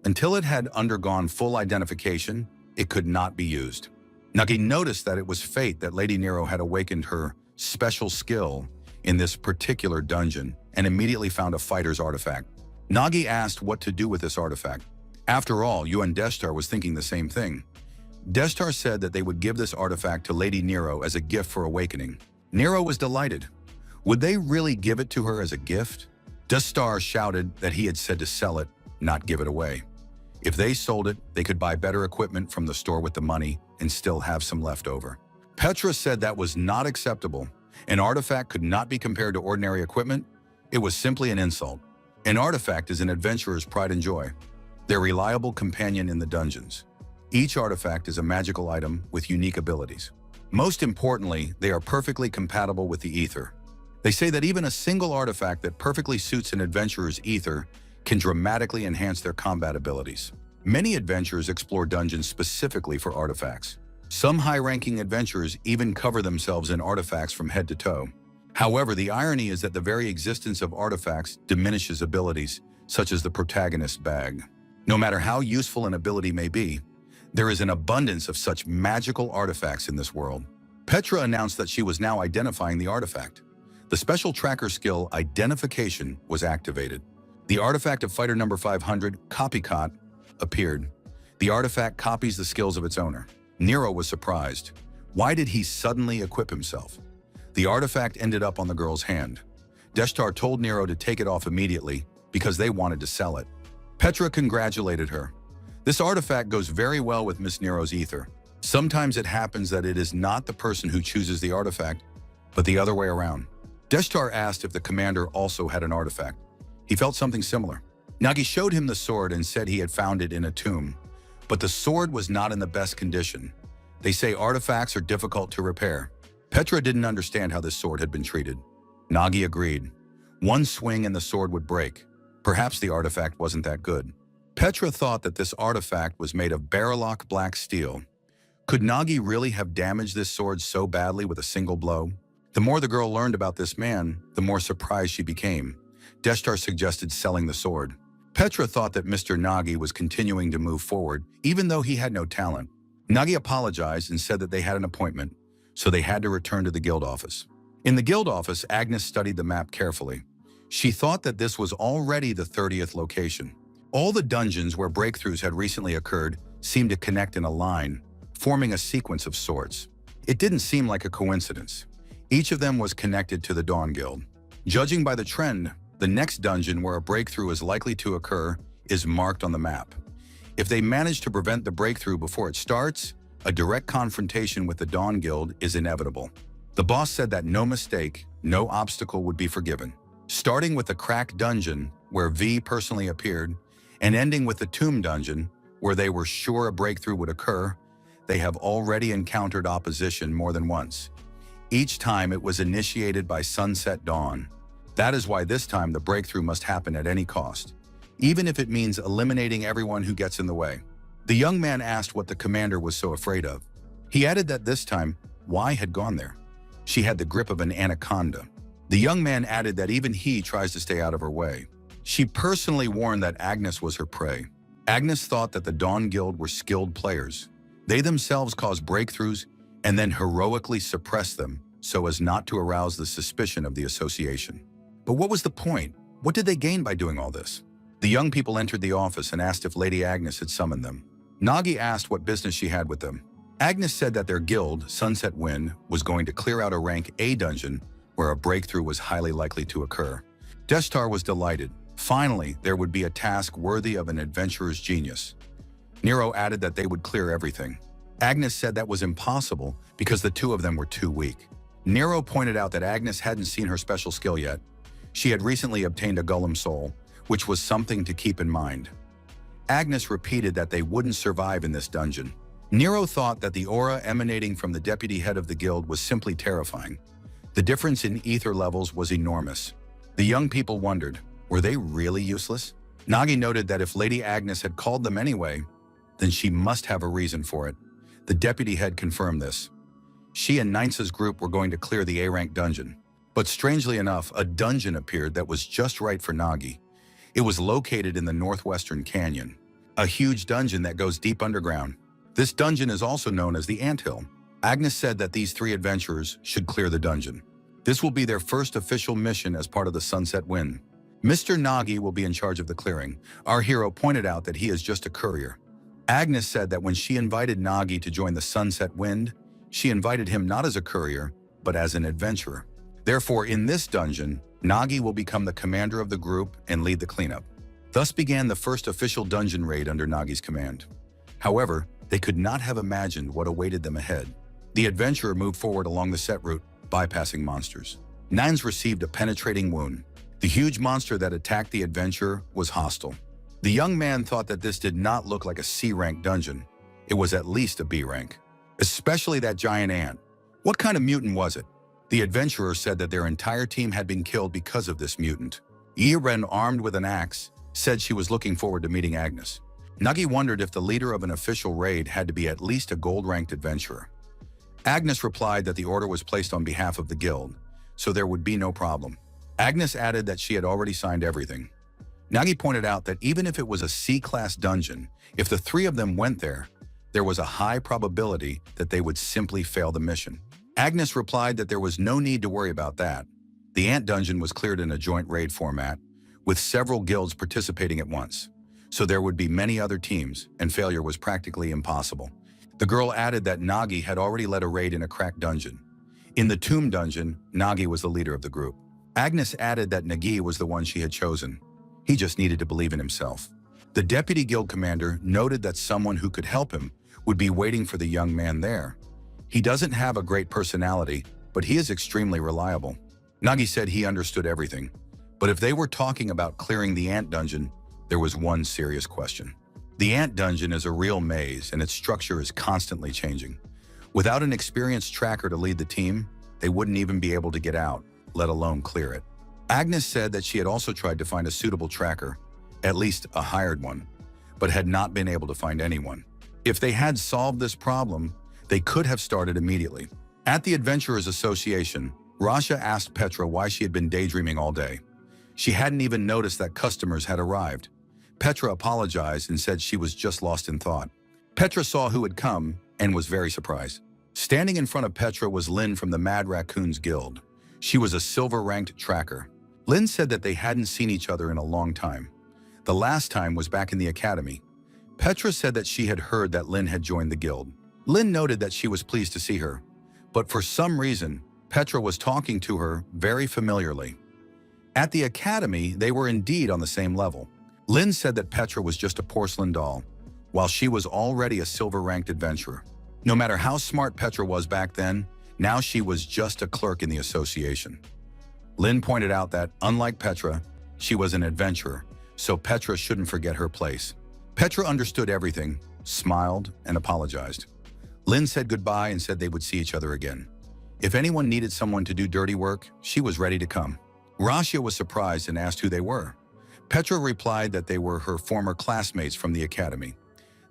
Until it had undergone full identification, it could not be used. Nagi noticed that it was fate that Lady Nero had awakened her special skill in this particular dungeon and immediately found a fighter's artifact. Nagi asked what to do with this artifact. After all, Yuan Deshtar was thinking the same thing. Deshtar said that they would give this artifact to Lady Nero as a gift for awakening. Nero was delighted. Would they really give it to her as a gift? Deshtar shouted that he had said to sell it, not give it away. If they sold it, they could buy better equipment from the store with the money and still have some left over. Petra said that was not acceptable. An artifact could not be compared to ordinary equipment. It was simply an insult. An artifact is an adventurer's pride and joy, their reliable companion in the dungeons. Each artifact is a magical item with unique abilities. Most importantly, they are perfectly compatible with the ether. They say that even a single artifact that perfectly suits an adventurer's ether can dramatically enhance their combat abilities. Many adventurers explore dungeons specifically for artifacts. Some high-ranking adventurers even cover themselves in artifacts from head to toe. However, the irony is that the very existence of artifacts diminishes abilities, such as the protagonist's bag. No matter how useful an ability may be, there is an abundance of such magical artifacts in this world. Petra announced that she was now identifying the artifact. The special tracker skill, Identification, was activated. The artifact of fighter number 500, Copycat, appeared. The artifact copies the skills of its owner. Nero was surprised. Why did he suddenly equip himself? The artifact ended up on the girl's hand. Deshtar told Nero to take it off immediately because they wanted to sell it. Petra congratulated her. This artifact goes very well with Miss Nero's ether. Sometimes it happens that it is not the person who chooses the artifact, but the other way around. Deshtar asked if the commander also had an artifact. He felt something similar. Nagi showed him the sword and said he had found it in a tomb, but the sword was not in the best condition. They say artifacts are difficult to repair. Petra didn't understand how this sword had been treated. Nagi agreed. One swing and the sword would break. Perhaps the artifact wasn't that good. Petra thought that this artifact was made of Barilok black steel. Could Nagi really have damaged this sword so badly with a single blow? The more the girl learned about this man, the more surprised she became. Deshtar suggested selling the sword. Petra thought that Mr. Nagi was continuing to move forward, even though he had no talent. Nagi apologized and said that they had an appointment, so they had to return to the guild office. In the guild office, Agnes studied the map carefully. She thought that this was already the 30th location. All the dungeons where breakthroughs had recently occurred seemed to connect in a line, forming a sequence of sorts. It didn't seem like a coincidence. Each of them was connected to the Dawn Guild. Judging by the trend, the next dungeon where a breakthrough is likely to occur is marked on the map. If they manage to prevent the breakthrough before it starts, a direct confrontation with the Dawn Guild is inevitable. The boss said that no mistake, no obstacle would be forgiven. Starting with the Crack dungeon, where V personally appeared, and ending with the Tomb dungeon, where they were sure a breakthrough would occur, they have already encountered opposition more than once. Each time it was initiated by Sunset Dawn. That is why this time the breakthrough must happen at any cost, even if it means eliminating everyone who gets in the way. The young man asked what the commander was so afraid of. He added that this time, Y had gone there. She had the grip of an anaconda. The young man added that even he tries to stay out of her way. She personally warned that Agnes was her prey. Agnes thought that the Dawn Guild were skilled players. They themselves caused breakthroughs and then heroically suppressed them so as not to arouse the suspicion of the association. But what was the point? What did they gain by doing all this? The young people entered the office and asked if Lady Agnes had summoned them. Nagi asked what business she had with them. Agnes said that their guild, Sunset Wind, was going to clear out a rank A dungeon where a breakthrough was highly likely to occur. Deshtar was delighted. Finally, there would be a task worthy of an adventurer's genius. Nero added that they would clear everything. Agnes said that was impossible because the two of them were too weak. Nero pointed out that Agnes hadn't seen her special skill yet. She had recently obtained a golem soul, which was something to keep in mind. Agnes repeated that they wouldn't survive in this dungeon. Nero thought that the aura emanating from the deputy head of the guild was simply terrifying. The difference in ether levels was enormous. The young people wondered, were they really useless? Nagi noted that if Lady Agnes had called them anyway, then she must have a reason for it. The deputy head confirmed this. She and Ninsa's group were going to clear the A-rank dungeon. But strangely enough, a dungeon appeared that was just right for Nagi. It was located in the northwestern canyon, a huge dungeon that goes deep underground. This dungeon is also known as the Anthill. Agnes said that these three adventurers should clear the dungeon. This will be their first official mission as part of the Sunset Wind. Mr. Nagi will be in charge of the clearing. Our hero pointed out that he is just a courier. Agnes said that when she invited Nagi to join the Sunset Wind, she invited him not as a courier, but as an adventurer. Therefore, in this dungeon, Nagi will become the commander of the group and lead the cleanup. Thus began the first official dungeon raid under Nagi's command. However, they could not have imagined what awaited them ahead. The adventurer moved forward along the set route, bypassing monsters. Nines received a penetrating wound. The huge monster that attacked the adventurer was hostile. The young man thought that this did not look like a C-rank dungeon. It was at least a B rank. Especially that giant ant. What kind of mutant was it? The adventurer said that their entire team had been killed because of this mutant. Yiren, armed with an axe, said she was looking forward to meeting Agnes. Nagi wondered if the leader of an official raid had to be at least a gold-ranked adventurer. Agnes replied that the order was placed on behalf of the guild, so there would be no problem. Agnes added that she had already signed everything. Nagi pointed out that even if it was a C-class dungeon, if the three of them went there, there was a high probability that they would simply fail the mission. Agnes replied that there was no need to worry about that. The Ant Dungeon was cleared in a joint raid format, with several guilds participating at once, so there would be many other teams, and failure was practically impossible. The girl added that Nagi had already led a raid in a cracked dungeon. In the Tomb Dungeon, Nagi was the leader of the group. Agnes added that Nagi was the one she had chosen. He just needed to believe in himself. The deputy guild commander noted that someone who could help him would be waiting for the young man there. He doesn't have a great personality, but he is extremely reliable. Nagi said he understood everything. But if they were talking about clearing the Ant Dungeon, there was one serious question. The Ant Dungeon is a real maze, and its structure is constantly changing. Without an experienced tracker to lead the team, they wouldn't even be able to get out, let alone clear it. Agnes said that she had also tried to find a suitable tracker, at least a hired one, but had not been able to find anyone. If they had solved this problem, they could have started immediately. At the Adventurers Association, Rasha asked Petra why she had been daydreaming all day. She hadn't even noticed that customers had arrived. Petra apologized and said she was just lost in thought. Petra saw who had come and was very surprised. Standing in front of Petra was Lynn from the Mad Raccoons Guild. She was a silver-ranked tracker. Lin said that they hadn't seen each other in a long time. The last time was back in the academy. Petra said that she had heard that Lin had joined the guild. Lin noted that she was pleased to see her, but for some reason, Petra was talking to her very familiarly. At the academy, they were indeed on the same level. Lin said that Petra was just a porcelain doll, while she was already a silver-ranked adventurer. No matter how smart Petra was back then, now she was just a clerk in the association. Lin pointed out that, unlike Petra, she was an adventurer, so Petra shouldn't forget her place. Petra understood everything, smiled, and apologized. Lin said goodbye and said they would see each other again. If anyone needed someone to do dirty work, she was ready to come. Rasha was surprised and asked who they were. Petra replied that they were her former classmates from the academy.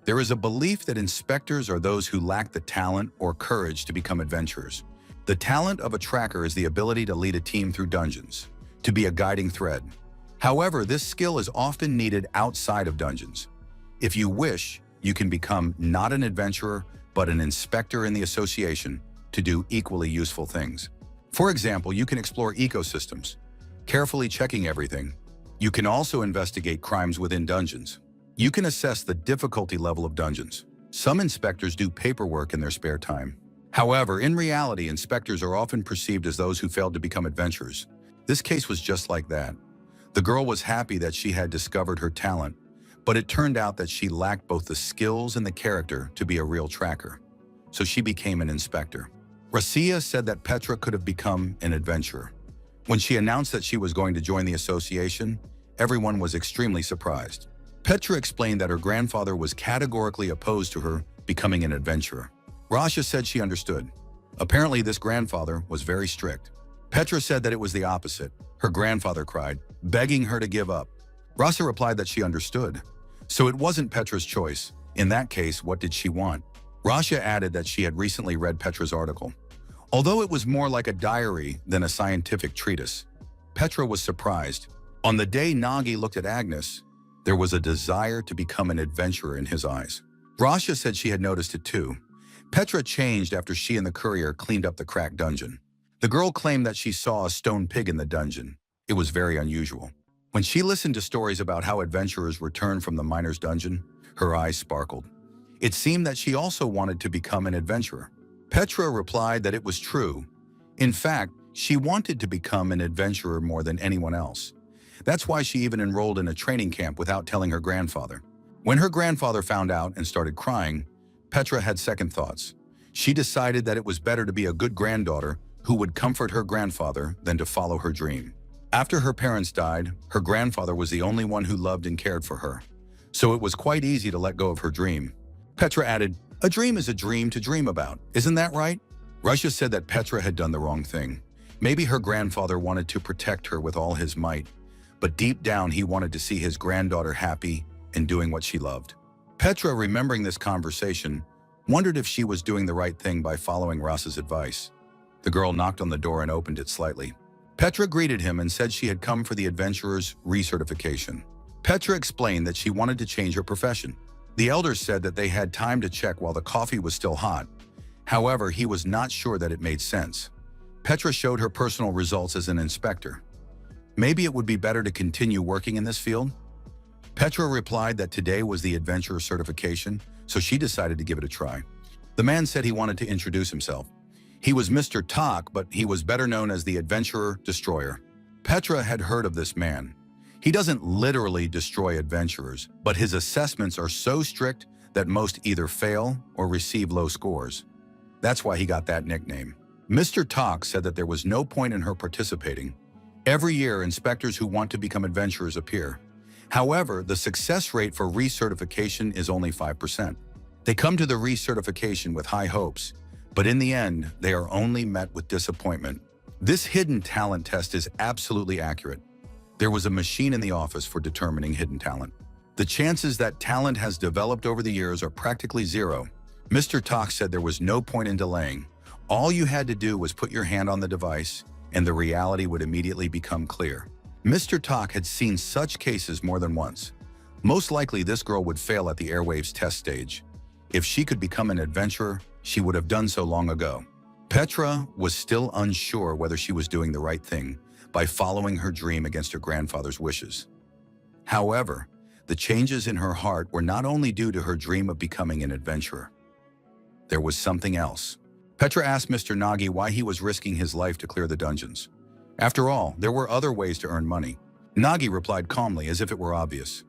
There is a belief that inspectors are those who lack the talent or courage to become adventurers. The talent of a tracker is the ability to lead a team through dungeons, to be a guiding thread. However, this skill is often needed outside of dungeons. If you wish, you can become not an adventurer, but an inspector in the association to do equally useful things. For example, you can explore ecosystems, carefully checking everything. You can also investigate crimes within dungeons. You can assess the difficulty level of dungeons. Some inspectors do paperwork in their spare time. However, in reality, inspectors are often perceived as those who failed to become adventurers. This case was just like that. The girl was happy that she had discovered her talent, but it turned out that she lacked both the skills and the character to be a real tracker. So she became an inspector. Rasia said that Petra could have become an adventurer. When she announced that she was going to join the association, everyone was extremely surprised. Petra explained that her grandfather was categorically opposed to her becoming an adventurer. Rasha said she understood. Apparently, this grandfather was very strict. Petra said that it was the opposite. Her grandfather cried, begging her to give up. Rasha replied that she understood. So it wasn't Petra's choice. In that case, what did she want? Rasha added that she had recently read Petra's article. Although it was more like a diary than a scientific treatise, Petra was surprised. On the day Nagi looked at Agnes, there was a desire to become an adventurer in his eyes. Rasha said she had noticed it too. Petra changed after she and the courier cleaned up the cracked dungeon. The girl claimed that she saw a stone pig in the dungeon. It was very unusual. When she listened to stories about how adventurers returned from the miner's dungeon, her eyes sparkled. It seemed that she also wanted to become an adventurer. Petra replied that it was true. In fact, she wanted to become an adventurer more than anyone else. That's why she even enrolled in a training camp without telling her grandfather. When her grandfather found out and started crying, Petra had second thoughts. She decided that it was better to be a good granddaughter who would comfort her grandfather than to follow her dream. After her parents died, her grandfather was the only one who loved and cared for her. So it was quite easy to let go of her dream. Petra added, "A dream is a dream to dream about, isn't that right?" Russia said that Petra had done the wrong thing. Maybe her grandfather wanted to protect her with all his might, but deep down he wanted to see his granddaughter happy and doing what she loved. Petra, remembering this conversation, wondered if she was doing the right thing by following Rasa's advice. The girl knocked on the door and opened it slightly. Petra greeted him and said she had come for the adventurer's recertification. Petra explained that she wanted to change her profession. The elders said that they had time to check while the coffee was still hot. However, he was not sure that it made sense. Petra showed her personal results as an inspector. Maybe it would be better to continue working in this field? Petra replied that today was the adventurer certification, so she decided to give it a try. The man said he wanted to introduce himself. He was Mr. Tak, but he was better known as the Adventurer Destroyer. Petra had heard of this man. He doesn't literally destroy adventurers, but his assessments are so strict that most either fail or receive low scores. That's why he got that nickname. Mr. Tak said that there was no point in her participating. Every year, inspectors who want to become adventurers appear. However, the success rate for recertification is only 5%. They come to the recertification with high hopes, but in the end, they are only met with disappointment. This hidden talent test is absolutely accurate. There was a machine in the office for determining hidden talent. The chances that talent has developed over the years are practically zero. Mr. Tak said there was no point in delaying. All you had to do was put your hand on the device, and the reality would immediately become clear. Mr. Tak had seen such cases more than once. Most likely, this girl would fail at the airwaves test stage. If she could become an adventurer, she would have done so long ago. Petra was still unsure whether she was doing the right thing, by following her dream against her grandfather's wishes. However, the changes in her heart were not only due to her dream of becoming an adventurer. There was something else. Petra asked Mr. Nagi why he was risking his life to clear the dungeons. After all, there were other ways to earn money. Nagi replied calmly as if it were obvious.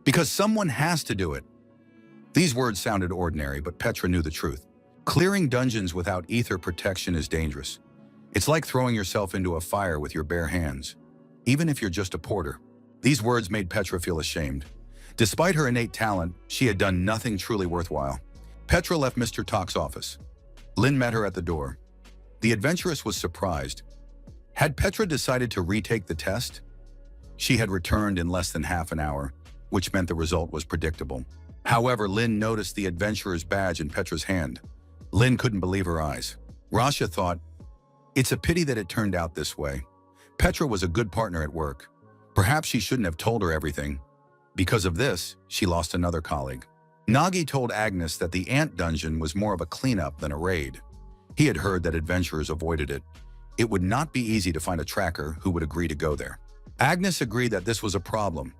Because someone has to do it. These words sounded ordinary, but Petra knew the truth. Clearing dungeons without ether protection is dangerous. It's like throwing yourself into a fire with your bare hands, even if you're just a porter. These words made Petra feel ashamed. Despite her innate talent, she had done nothing truly worthwhile. Petra left Mr. Tok's office. Lin met her at the door. The adventuress was surprised. Had Petra decided to retake the test? She had returned in less than half an hour, which meant the result was predictable. However, Lin noticed the adventurer's badge in Petra's hand. Lin couldn't believe her eyes. Rasha thought, it's a pity that it turned out this way. Petra was a good partner at work. Perhaps she shouldn't have told her everything. Because of this, she lost another colleague. Nagi told Agnes that the ant dungeon was more of a cleanup than a raid. He had heard that adventurers avoided it. It would not be easy to find a tracker who would agree to go there. Agnes agreed that this was a problem.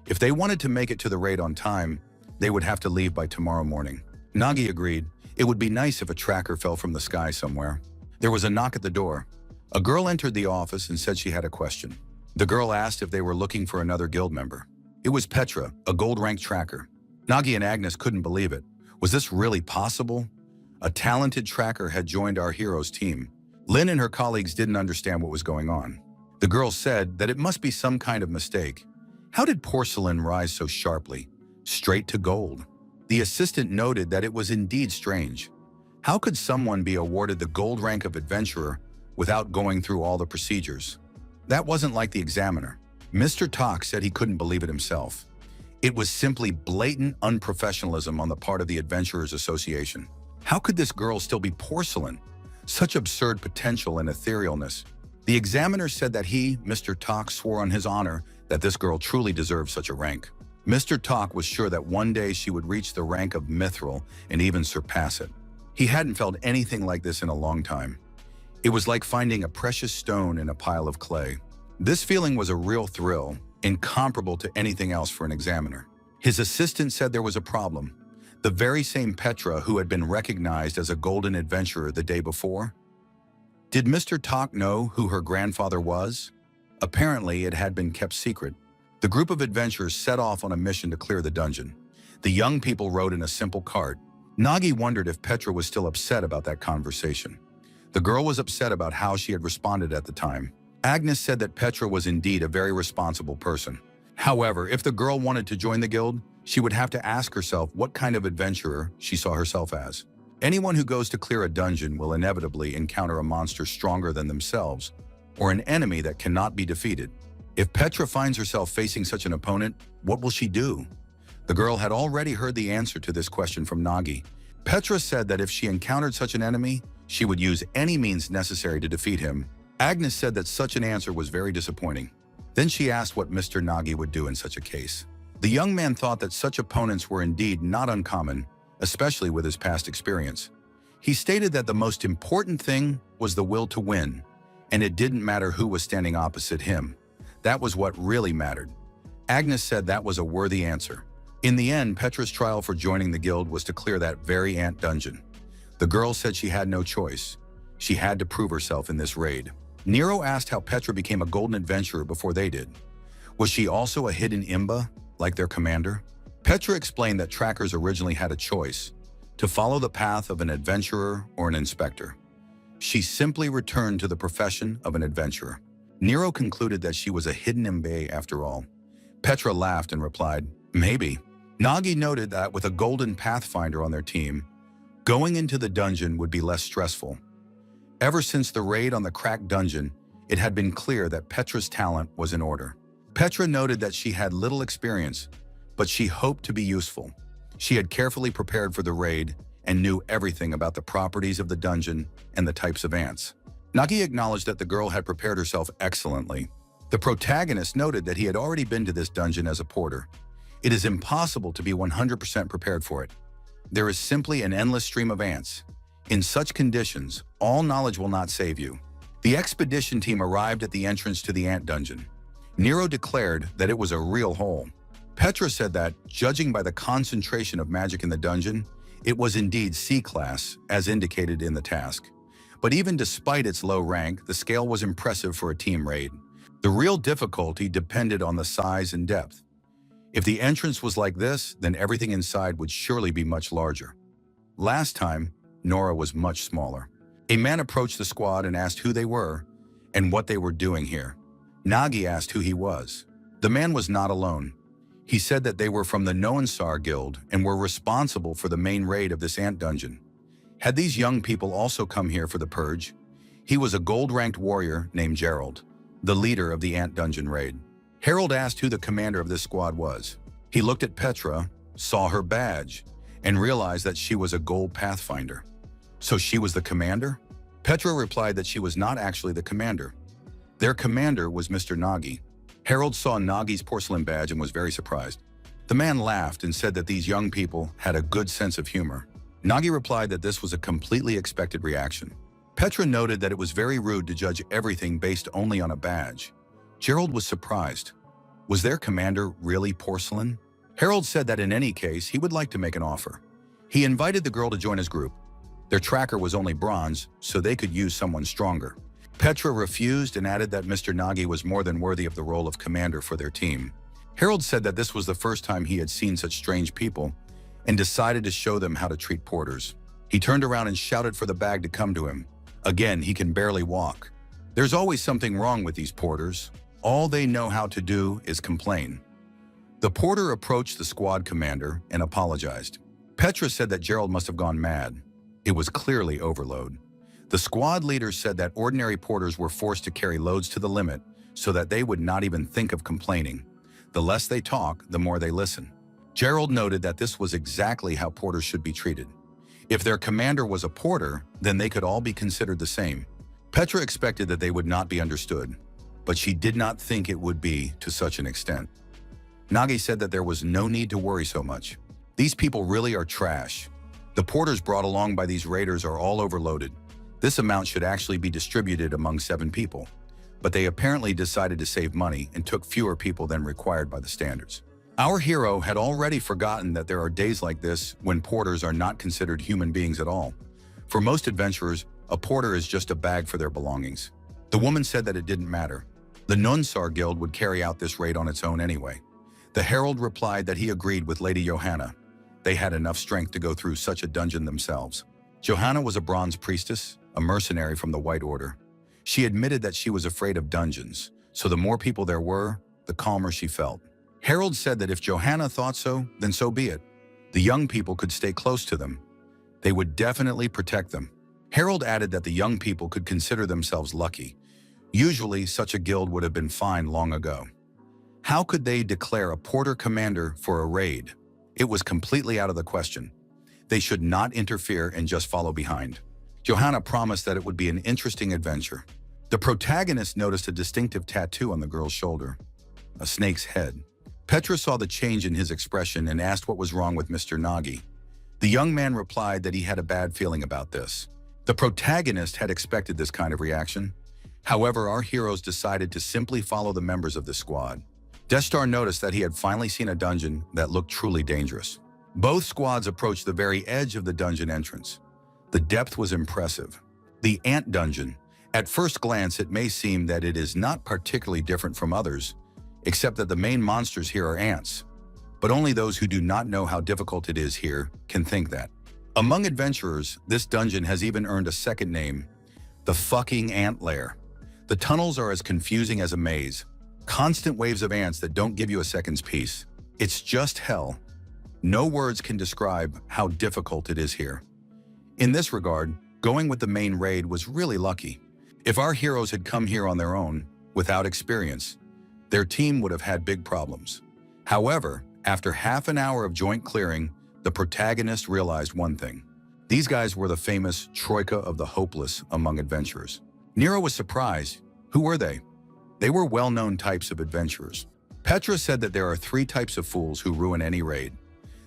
If they wanted to make it to the raid on time, they would have to leave by tomorrow morning. Nagi agreed. It would be nice if a tracker fell from the sky somewhere. There was a knock at the door. A girl entered the office and said she had a question. The girl asked if they were looking for another guild member. It was Petra, a gold-ranked tracker. Nagi and Agnes couldn't believe it. Was this really possible? A talented tracker had joined our hero's team. Lin and her colleagues didn't understand what was going on. The girl said that it must be some kind of mistake. How did porcelain rise so sharply, straight to gold? The assistant noted that it was indeed strange. How could someone be awarded the gold rank of adventurer without going through all the procedures? That wasn't like the examiner. Mr. Tok said he couldn't believe it himself. It was simply blatant unprofessionalism on the part of the Adventurers Association. How could this girl still be porcelain? Such absurd potential and etherealness. The examiner said that he, Mr. Tok, swore on his honor that this girl truly deserved such a rank. Mr. Tok was sure that one day she would reach the rank of mithril and even surpass it. He hadn't felt anything like this in a long time. It was like finding a precious stone in a pile of clay. This feeling was a real thrill, incomparable to anything else for an examiner. His assistant said there was a problem. The very same Petra who had been recognized as a golden adventurer the day before. Did Mr. Tok know who her grandfather was? Apparently, it had been kept secret. The group of adventurers set off on a mission to clear the dungeon. The young people rode in a simple cart. Nagi wondered if Petra was still upset about that conversation. The girl was upset about how she had responded at the time. Agnes said that Petra was indeed a very responsible person. However, if the girl wanted to join the guild, she would have to ask herself what kind of adventurer she saw herself as. Anyone who goes to clear a dungeon will inevitably encounter a monster stronger than themselves, or an enemy that cannot be defeated. If Petra finds herself facing such an opponent, what will she do? The girl had already heard the answer to this question from Nagi. Petra said that if she encountered such an enemy, she would use any means necessary to defeat him. Agnes said that such an answer was very disappointing. Then she asked what Mr. Nagi would do in such a case. The young man thought that such opponents were indeed not uncommon, especially with his past experience. He stated that the most important thing was the will to win, and it didn't matter who was standing opposite him. That was what really mattered. Agnes said that was a worthy answer. In the end, Petra's trial for joining the guild was to clear that very ant dungeon. The girl said she had no choice. She had to prove herself in this raid. Nero asked how Petra became a golden adventurer before they did. Was she also a hidden imba, like their commander? Petra explained that trackers originally had a choice, to follow the path of an adventurer or an inspector. She simply returned to the profession of an adventurer. Nero concluded that she was a hidden imba after all. Petra laughed and replied, maybe. Nagi noted that with a golden pathfinder on their team, going into the dungeon would be less stressful. Ever since the raid on the cracked dungeon, it had been clear that Petra's talent was in order. Petra noted that she had little experience, but she hoped to be useful. She had carefully prepared for the raid and knew everything about the properties of the dungeon and the types of ants. Nagi acknowledged that the girl had prepared herself excellently. The protagonist noted that he had already been to this dungeon as a porter. It is impossible to be 100% prepared for it. There is simply an endless stream of ants. In such conditions, all knowledge will not save you. The expedition team arrived at the entrance to the ant dungeon. Nero declared that it was a real hole. Petra said that, judging by the concentration of magic in the dungeon, it was indeed C-class, as indicated in the task. But even despite its low rank, the scale was impressive for a team raid. The real difficulty depended on the size and depth. If the entrance was like this, then everything inside would surely be much larger. Last time, Nora was much smaller. A man approached the squad and asked who they were and what they were doing here. Nagi asked who he was. The man was not alone. He said that they were from the Noansar Guild and were responsible for the main raid of this ant dungeon. Had these young people also come here for the purge? He was a gold-ranked warrior named Gerald, the leader of the ant dungeon raid. Harold asked who the commander of this squad was. He looked at Petra, saw her badge, and realized that she was a gold pathfinder. So she was the commander? Petra replied that she was not actually the commander. Their commander was Mr. Nagi. Harold saw Nagi's porcelain badge and was very surprised. The man laughed and said that these young people had a good sense of humor. Nagi replied that this was a completely expected reaction. Petra noted that it was very rude to judge everything based only on a badge. Gerald was surprised. Was their commander really porcelain? Harold said that in any case, he would like to make an offer. He invited the girl to join his group. Their tracker was only bronze, so they could use someone stronger. Petra refused and added that Mr. Nagi was more than worthy of the role of commander for their team. Harold said that this was the first time he had seen such strange people and decided to show them how to treat porters. He turned around and shouted for the bag to come to him. Again, he can barely walk. There's always something wrong with these porters. All they know how to do is complain. The porter approached the squad commander and apologized. Petra said that Gerald must have gone mad. It was clearly overload. The squad leader said that ordinary porters were forced to carry loads to the limit so that they would not even think of complaining. The less they talk, the more they listen. Gerald noted that this was exactly how porters should be treated. If their commander was a porter, then they could all be considered the same. Petra expected that they would not be understood, but she did not think it would be to such an extent. Nagi said that there was no need to worry so much. These people really are trash. The porters brought along by these raiders are all overloaded. This amount should actually be distributed among 7 people, but they apparently decided to save money and took fewer people than required by the standards. Our hero had already forgotten that there are days like this when porters are not considered human beings at all. For most adventurers, a porter is just a bag for their belongings. The woman said that it didn't matter. The Noansar Guild would carry out this raid on its own anyway. The herald replied that he agreed with Lady Johanna. They had enough strength to go through such a dungeon themselves. Johanna was a bronze priestess, a mercenary from the White Order. She admitted that she was afraid of dungeons, so the more people there were, the calmer she felt. Harold said that if Johanna thought so, then so be it. The young people could stay close to them. They would definitely protect them. Harold added that the young people could consider themselves lucky. Usually, such a guild would have been fine long ago. How could they declare a porter commander for a raid? It was completely out of the question. They should not interfere and just follow behind. Johanna promised that it would be an interesting adventure. The protagonist noticed a distinctive tattoo on the girl's shoulder, a snake's head. Petra saw the change in his expression and asked what was wrong with Mr. Nagi. The young man replied that he had a bad feeling about this. The protagonist had expected this kind of reaction. However, our heroes decided to simply follow the members of the squad. Destar noticed that he had finally seen a dungeon that looked truly dangerous. Both squads approached the very edge of the dungeon entrance. The depth was impressive. The ant dungeon. At first glance, it may seem that it is not particularly different from others, except that the main monsters here are ants. But only those who do not know how difficult it is here can think that. Among adventurers, this dungeon has even earned a second name, the fucking ant lair. The tunnels are as confusing as a maze. Constant waves of ants that don't give you a second's peace. It's just hell. No words can describe how difficult it is here. In this regard, going with the main raid was really lucky. If our heroes had come here on their own, without experience, their team would have had big problems. However, after half an hour of joint clearing, the protagonist realized one thing. These guys were the famous troika of the hopeless among adventurers. Nero was surprised. Who were they? They were well-known types of adventurers. Petra said that there are 3 types of fools who ruin any raid.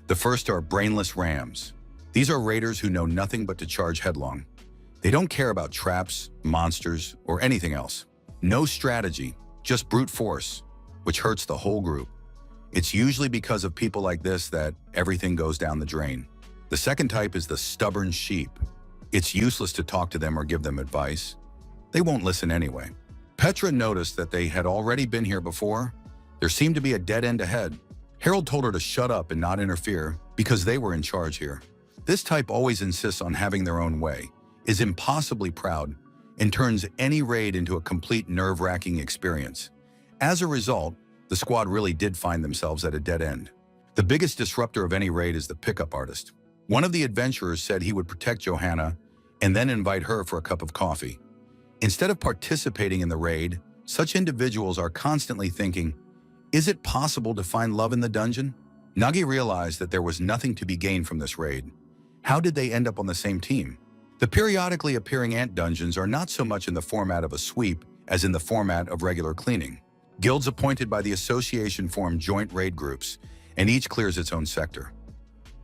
The first are brainless rams. These are raiders who know nothing but to charge headlong. They don't care about traps, monsters, or anything else. No strategy, just brute force, which hurts the whole group. It's usually because of people like this that everything goes down the drain. The second type is the stubborn sheep. It's useless to talk to them or give them advice. They won't listen anyway. Petra noticed that they had already been here before. There seemed to be a dead end ahead. Harold told her to shut up and not interfere because they were in charge here. This type always insists on having their own way, is impossibly proud, and turns any raid into a complete nerve-wracking experience. As a result, the squad really did find themselves at a dead end. The biggest disruptor of any raid is the pickup artist. One of the adventurers said he would protect Johanna and then invite her for a cup of coffee. Instead of participating in the raid, such individuals are constantly thinking, is it possible to find love in the dungeon? Nagi realized that there was nothing to be gained from this raid. How did they end up on the same team? The periodically appearing ant dungeons are not so much in the format of a sweep as in the format of regular cleaning. Guilds appointed by the association form joint raid groups, and each clears its own sector.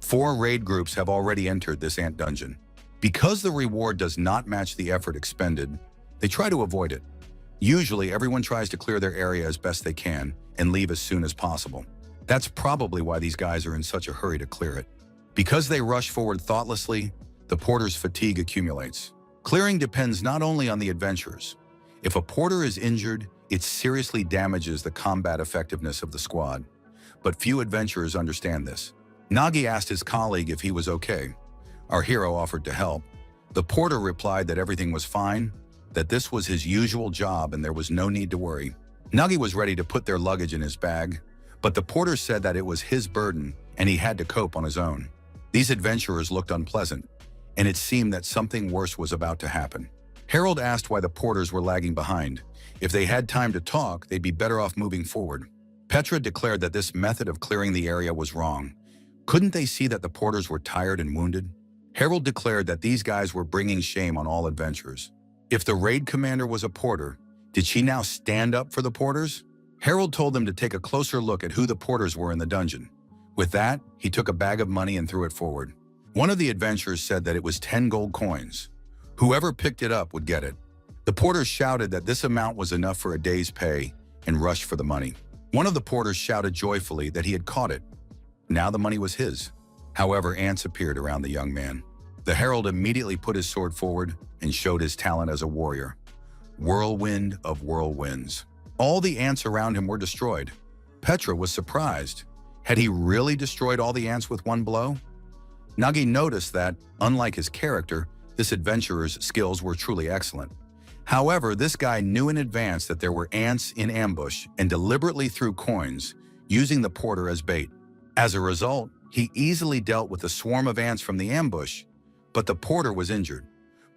4 raid groups have already entered this ant dungeon. Because the reward does not match the effort expended, they try to avoid it. Usually, everyone tries to clear their area as best they can and leave as soon as possible. That's probably why these guys are in such a hurry to clear it. Because they rush forward thoughtlessly, the porter's fatigue accumulates. Clearing depends not only on the adventurers. If a porter is injured, it seriously damages the combat effectiveness of the squad. But few adventurers understand this. Nagi asked his colleague if he was okay. Our hero offered to help. The porter replied that everything was fine, that this was his usual job and there was no need to worry. Nagi was ready to put their luggage in his bag, but the porter said that it was his burden and he had to cope on his own. These adventurers looked unpleasant, and it seemed that something worse was about to happen. Harold asked why the porters were lagging behind. If they had time to talk, they'd be better off moving forward. Petra declared that this method of clearing the area was wrong. Couldn't they see that the porters were tired and wounded? Harold declared that these guys were bringing shame on all adventurers. If the raid commander was a porter, did she now stand up for the porters? Harold told them to take a closer look at who the porters were in the dungeon. With that, he took a bag of money and threw it forward. One of the adventurers said that it was 10 gold coins. Whoever picked it up would get it. The porters shouted that this amount was enough for a day's pay and rushed for the money. One of the porters shouted joyfully that he had caught it. Now the money was his. However, ants appeared around the young man. The herald immediately put his sword forward and showed his talent as a warrior. Whirlwind of whirlwinds. All the ants around him were destroyed. Petra was surprised. Had he really destroyed all the ants with one blow? Nagi noticed that, unlike his character, this adventurer's skills were truly excellent. However, this guy knew in advance that there were ants in ambush and deliberately threw coins, using the porter as bait. As a result, he easily dealt with the swarm of ants from the ambush, but the porter was injured.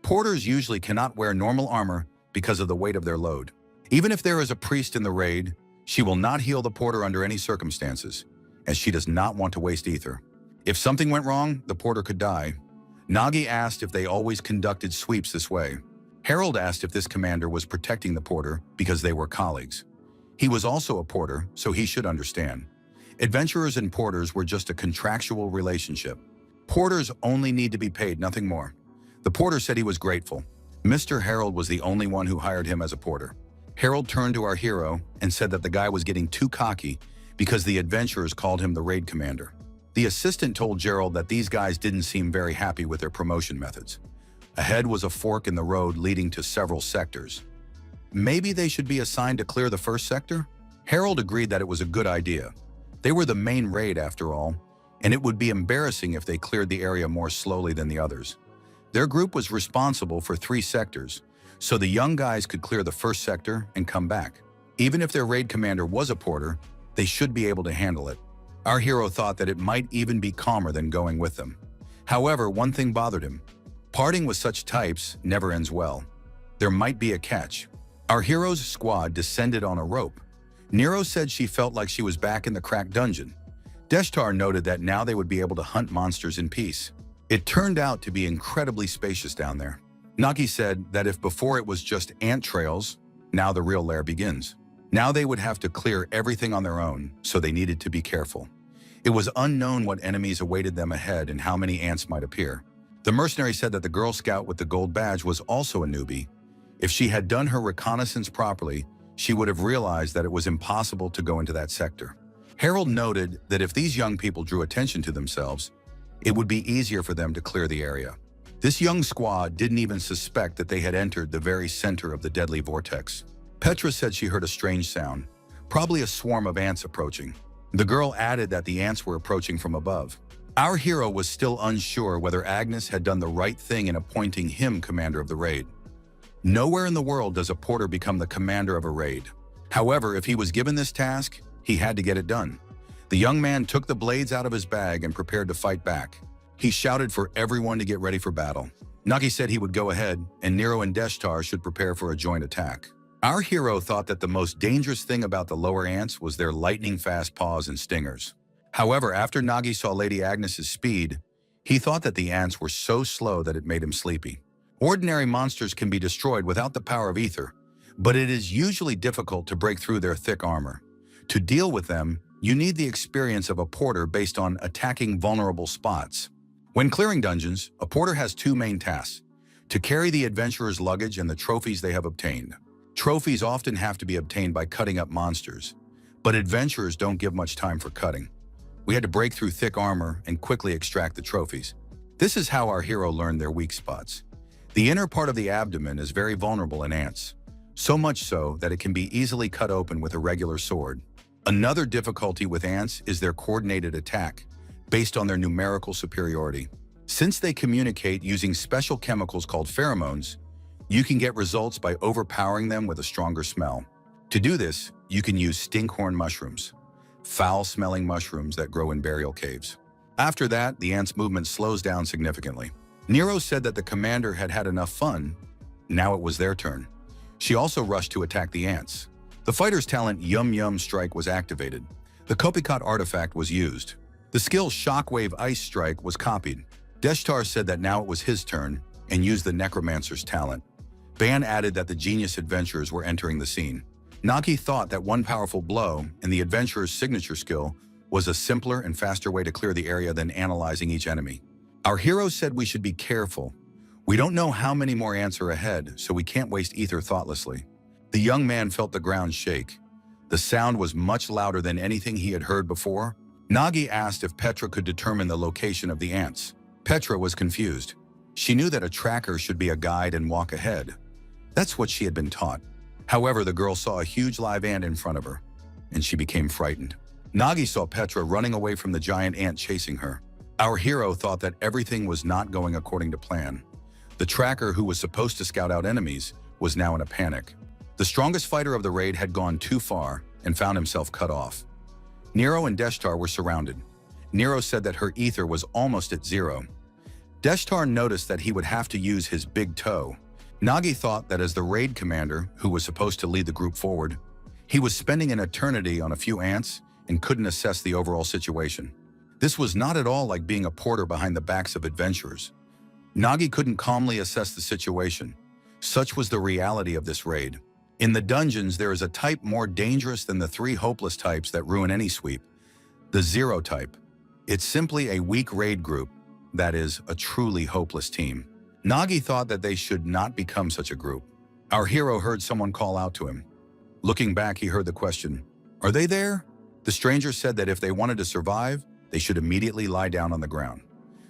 Porters usually cannot wear normal armor because of the weight of their load. Even if there is a priest in the raid, she will not heal the porter under any circumstances, as she does not want to waste ether. If something went wrong, the porter could die. Nagi asked if they always conducted sweeps this way. Harold asked if this commander was protecting the porter because they were colleagues. He was also a porter, so he should understand. Adventurers and porters were just a contractual relationship. Porters only need to be paid, nothing more. The porter said he was grateful. Mr. Harold was the only one who hired him as a porter. Harold turned to our hero and said that the guy was getting too cocky because the adventurers called him the raid commander. The assistant told Gerald that these guys didn't seem very happy with their promotion methods. Ahead was a fork in the road leading to several sectors. Maybe they should be assigned to clear the first sector? Harold agreed that it was a good idea. They were the main raid after all, and it would be embarrassing if they cleared the area more slowly than the others. Their group was responsible for 3 sectors, so the young guys could clear the first sector and come back. Even if their raid commander was a porter, they should be able to handle it. Our hero thought that it might even be calmer than going with them. However, one thing bothered him. Parting with such types never ends well. There might be a catch. Our hero's squad descended on a rope. Nero said she felt like she was back in the cracked dungeon. Deshtar noted that now they would be able to hunt monsters in peace. It turned out to be incredibly spacious down there. Nagi said that if before it was just ant trails, now the real lair begins. Now they would have to clear everything on their own, so they needed to be careful. It was unknown what enemies awaited them ahead and how many ants might appear. The mercenary said that the Girl Scout with the gold badge was also a newbie. If she had done her reconnaissance properly, she would have realized that it was impossible to go into that sector. Harold noted that if these young people drew attention to themselves, it would be easier for them to clear the area. This young squad didn't even suspect that they had entered the very center of the deadly vortex. Petra said she heard a strange sound, probably a swarm of ants approaching. The girl added that the ants were approaching from above. Our hero was still unsure whether Agnes had done the right thing in appointing him commander of the raid. Nowhere in the world does a porter become the commander of a raid. However, if he was given this task, he had to get it done. The young man took the blades out of his bag and prepared to fight back. He shouted for everyone to get ready for battle. Nagi said he would go ahead, and Nero and Deshtar should prepare for a joint attack. Our hero thought that the most dangerous thing about the lower ants was their lightning-fast paws and stingers. However, after Nagi saw Lady Agnes's speed, he thought that the ants were so slow that it made him sleepy. Ordinary monsters can be destroyed without the power of ether, but it is usually difficult to break through their thick armor. To deal with them, you need the experience of a porter based on attacking vulnerable spots. When clearing dungeons, a porter has two main tasks: to carry the adventurer's luggage and the trophies they have obtained. Trophies often have to be obtained by cutting up monsters, but adventurers don't give much time for cutting. We had to break through thick armor and quickly extract the trophies. This is how our hero learned their weak spots. The inner part of the abdomen is very vulnerable in ants, so much so that it can be easily cut open with a regular sword. Another difficulty with ants is their coordinated attack, based on their numerical superiority. Since they communicate using special chemicals called pheromones, you can get results by overpowering them with a stronger smell. To do this, you can use stinkhorn mushrooms, foul-smelling mushrooms that grow in burial caves. After that, the ants' movement slows down significantly. Nero said that the commander had had enough fun. Now it was their turn. She also rushed to attack the ants. The fighter's talent Yum Yum Strike was activated. The Copycat artifact was used. The skill Shockwave Ice Strike was copied. Deshtar said that now it was his turn and used the Necromancer's talent. Ban added that the genius adventurers were entering the scene. Nagi thought that one powerful blow and the adventurer's signature skill was a simpler and faster way to clear the area than analyzing each enemy. Our hero said we should be careful. We don't know how many more ants are ahead, so we can't waste ether thoughtlessly. The young man felt the ground shake. The sound was much louder than anything he had heard before. Nagi asked if Petra could determine the location of the ants. Petra was confused. She knew that a tracker should be a guide and walk ahead. That's what she had been taught. However, the girl saw a huge live ant in front of her, and she became frightened. Nagi saw Petra running away from the giant ant chasing her. Our hero thought that everything was not going according to plan. The tracker, who was supposed to scout out enemies, was now in a panic. The strongest fighter of the raid had gone too far and found himself cut off. Nero and Deshtar were surrounded. Nero said that her ether was almost at zero. Deshtar noticed that he would have to use his big toe. Nagi thought that as the raid commander, who was supposed to lead the group forward, he was spending an eternity on a few ants and couldn't assess the overall situation. This was not at all like being a porter behind the backs of adventurers. Nagi couldn't calmly assess the situation. Such was the reality of this raid. In the dungeons, there is a type more dangerous than the three hopeless types that ruin any sweep: the zero type. It's simply a weak raid group, that is, a truly hopeless team. Nagi thought that they should not become such a group. Our hero heard someone call out to him. Looking back, he heard the question, "Are they there?" The stranger said that if they wanted to survive, they should immediately lie down on the ground.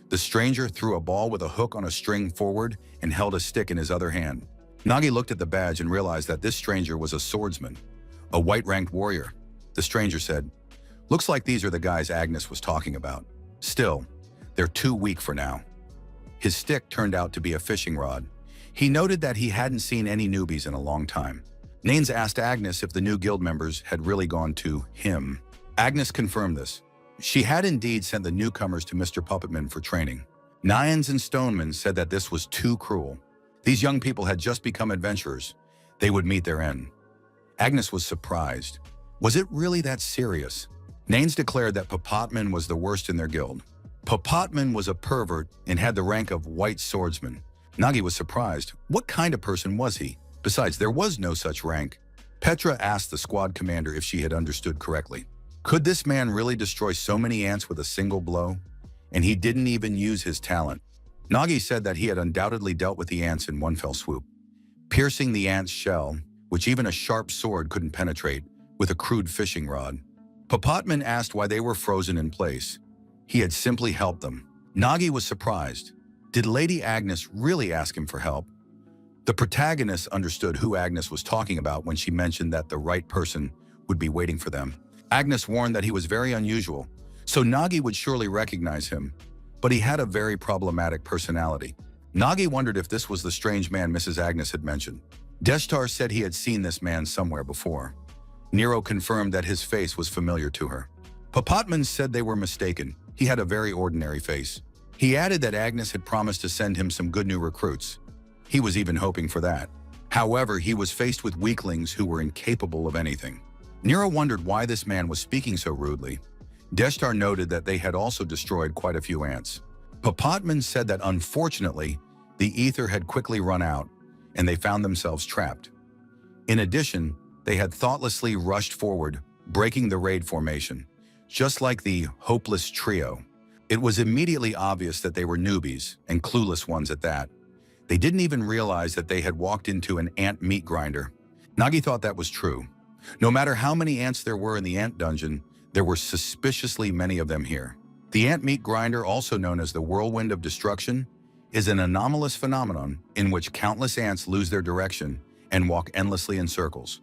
The stranger threw a ball with a hook on a string forward and held a stick in his other hand. Nagi looked at the badge and realized that this stranger was a swordsman, a white-ranked warrior. The stranger said, "Looks like these are the guys Agnes was talking about. Still, they're too weak for now." His stick turned out to be a fishing rod. He noted that he hadn't seen any newbies in a long time. Nanes asked Agnes if the new guild members had really gone to him. Agnes confirmed this. She had indeed sent the newcomers to Mr. Puppetman for training. Nyans and Stoneman said that this was too cruel. These young people had just become adventurers. They would meet their end. Agnes was surprised. Was it really that serious? Nanes declared that Puppetman was the worst in their guild. Puppetman was a pervert and had the rank of white swordsman. Nagi was surprised. What kind of person was he? Besides, there was no such rank. Petra asked the squad commander if she had understood correctly. Could this man really destroy so many ants with a single blow? And he didn't even use his talent. Nagi said that he had undoubtedly dealt with the ants in one fell swoop, piercing the ant's shell, which even a sharp sword couldn't penetrate, with a crude fishing rod. Papatman asked why they were frozen in place. He had simply helped them. Nagi was surprised. Did Lady Agnes really ask him for help? The protagonist understood who Agnes was talking about when she mentioned that the right person would be waiting for them. Agnes warned that he was very unusual, so Nagi would surely recognize him, but he had a very problematic personality. Nagi wondered if this was the strange man Mrs. Agnes had mentioned. Deshtar said he had seen this man somewhere before. Nero confirmed that his face was familiar to her. Papatman said they were mistaken. He had a very ordinary face. He added that Agnes had promised to send him some good new recruits. He was even hoping for that. However, he was faced with weaklings who were incapable of anything. Nero wondered why this man was speaking so rudely. Deshtar noted that they had also destroyed quite a few ants. Papatman said that unfortunately, the ether had quickly run out, and they found themselves trapped. In addition, they had thoughtlessly rushed forward, breaking the raid formation. Just like the hopeless trio, it was immediately obvious that they were newbies, and clueless ones at that. They didn't even realize that they had walked into an ant meat grinder. Nagi thought that was true. No matter how many ants there were in the ant dungeon, there were suspiciously many of them here. The ant meat grinder, also known as the whirlwind of destruction, is an anomalous phenomenon in which countless ants lose their direction and walk endlessly in circles.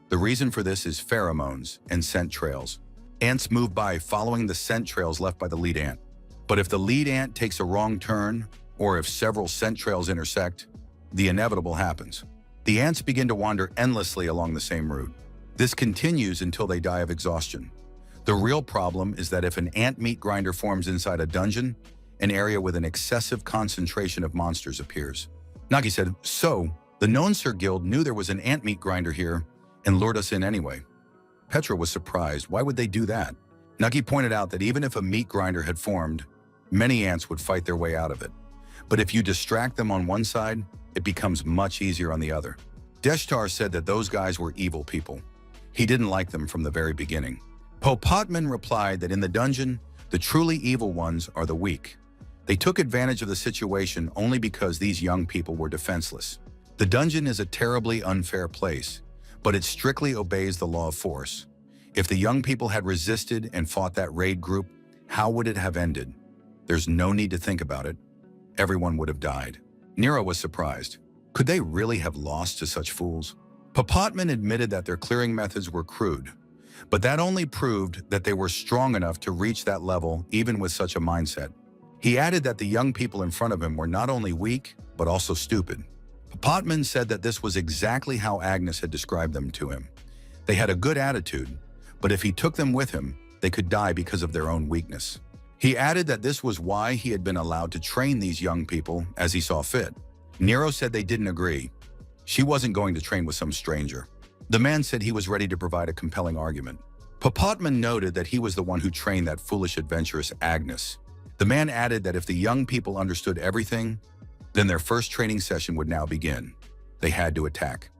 The reason for this is pheromones and scent trails. Ants move by following the scent trails left by the lead ant. But if the lead ant takes a wrong turn, or if several scent trails intersect, the inevitable happens. The ants begin to wander endlessly along the same route. This continues until they die of exhaustion. The real problem is that if an ant meat grinder forms inside a dungeon, an area with an excessive concentration of monsters appears. Nagi said, "So, the Nonsur Guild knew there was an ant meat grinder here and lured us in anyway." Petra was surprised. Why would they do that? Nagi pointed out that even if a meat grinder had formed, many ants would fight their way out of it. But if you distract them on one side, it becomes much easier on the other. Deshtar said that those guys were evil people. He didn't like them from the very beginning. Popatman replied that in the dungeon, the truly evil ones are the weak. They took advantage of the situation only because these young people were defenseless. The dungeon is a terribly unfair place, but it strictly obeys the law of force. If the young people had resisted and fought that raid group, how would it have ended? There's no need to think about it. Everyone would have died. Nero was surprised. Could they really have lost to such fools? Papatman admitted that their clearing methods were crude, but that only proved that they were strong enough to reach that level even with such a mindset. He added that the young people in front of him were not only weak, but also stupid. Papatman said that this was exactly how Agnes had described them to him. They had a good attitude, but if he took them with him, they could die because of their own weakness. He added that this was why he had been allowed to train these young people as he saw fit. Nero said they didn't agree. She wasn't going to train with some stranger. The man said he was ready to provide a compelling argument. Papatman noted that he was the one who trained that foolish adventuress Agnes. The man added that if the young people understood everything, then their first training session would now begin. They had to attack.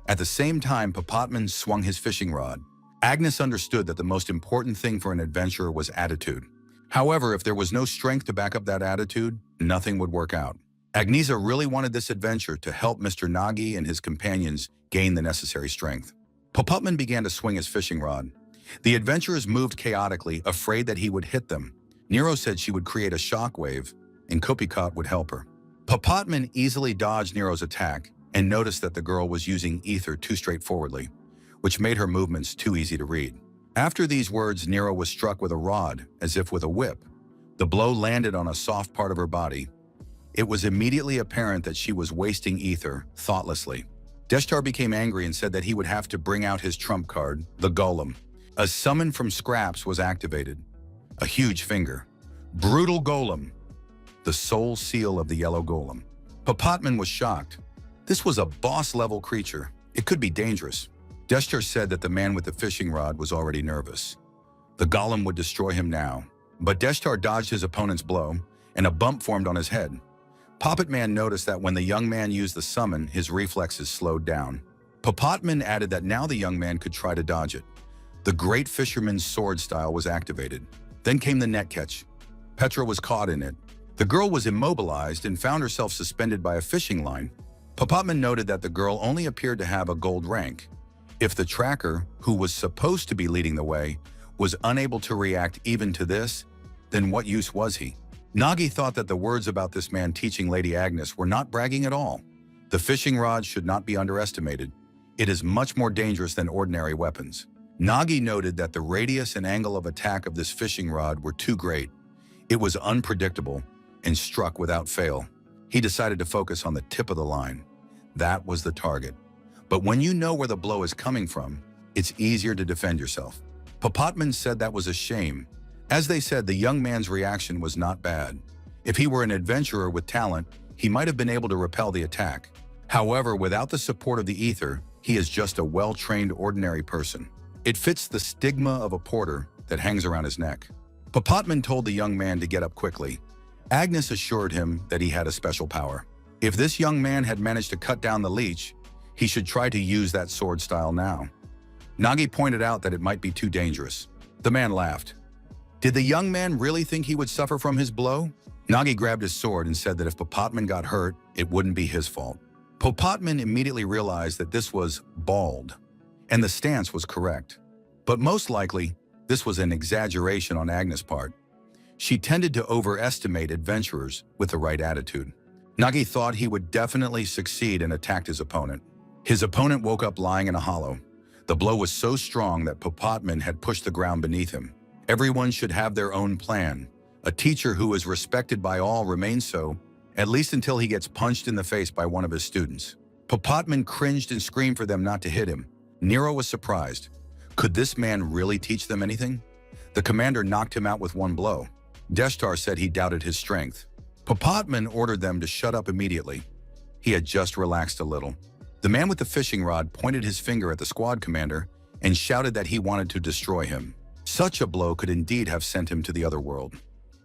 At the same time, Papatman swung his fishing rod. Agnes understood that the most important thing for an adventurer was attitude. However, if there was no strength to back up that attitude, nothing would work out. Agnieszka really wanted this adventure to help Mr. Nagi and his companions gain the necessary strength. Papatman began to swing his fishing rod. The adventurers moved chaotically, afraid that he would hit them. Nero said she would create a shockwave, and Kopikat would help her. Papatman easily dodged Nero's attack and noticed that the girl was using ether too straightforwardly, which made her movements too easy to read. After these words, Nero was struck with a rod, as if with a whip. The blow landed on a soft part of her body. It was immediately apparent that she was wasting ether thoughtlessly. Deshtar became angry and said that he would have to bring out his trump card, the Golem. A summon from scraps was activated. A huge finger. Brutal Golem. The soul seal of the yellow golem. Papatman was shocked. This was a boss-level creature. It could be dangerous. Deshtar said that the man with the fishing rod was already nervous. The golem would destroy him now, but Deshtar dodged his opponent's blow, and a bump formed on his head. Puppet Man noticed that when the young man used the summon, his reflexes slowed down. Papatman added that now the young man could try to dodge it. The great fisherman's sword style was activated. Then came the net catch. Petra was caught in it. The girl was immobilized and found herself suspended by a fishing line. Popotman noted that the girl only appeared to have a gold rank. If the tracker, who was supposed to be leading the way, was unable to react even to this, then what use was he? Nagi thought that the words about this man teaching Lady Agnes were not bragging at all. The fishing rod should not be underestimated. It is much more dangerous than ordinary weapons. Nagi noted that the radius and angle of attack of this fishing rod were too great. It was unpredictable and struck without fail. He decided to focus on the tip of the line. That was the target. But when you know where the blow is coming from, it's easier to defend yourself. Popotman said that was a shame. As they said, the young man's reaction was not bad. If he were an adventurer with talent, he might have been able to repel the attack. However, without the support of the ether, he is just a well-trained ordinary person. It fits the stigma of a porter that hangs around his neck. Popotman told the young man to get up quickly. Agnes assured him that he had a special power. If this young man had managed to cut down the leech, he should try to use that sword style now. Nagi pointed out that it might be too dangerous. The man laughed. Did the young man really think he would suffer from his blow? Nagi grabbed his sword and said that if Popotman got hurt, it wouldn't be his fault. Popotman immediately realized that this was bald, and the stance was correct. But most likely, this was an exaggeration on Agnes' part. She tended to overestimate adventurers with the right attitude. Nagi thought he would definitely succeed and attacked his opponent. His opponent woke up lying in a hollow. The blow was so strong that Popotman had pushed the ground beneath him. Everyone should have their own plan. A teacher who is respected by all remains so, at least until he gets punched in the face by one of his students. Popotman cringed and screamed for them not to hit him. Nero was surprised. Could this man really teach them anything? The commander knocked him out with one blow. Deshtar said he doubted his strength. Popotman ordered them to shut up immediately. He had just relaxed a little. The man with the fishing rod pointed his finger at the squad commander and shouted that he wanted to destroy him. Such a blow could indeed have sent him to the other world.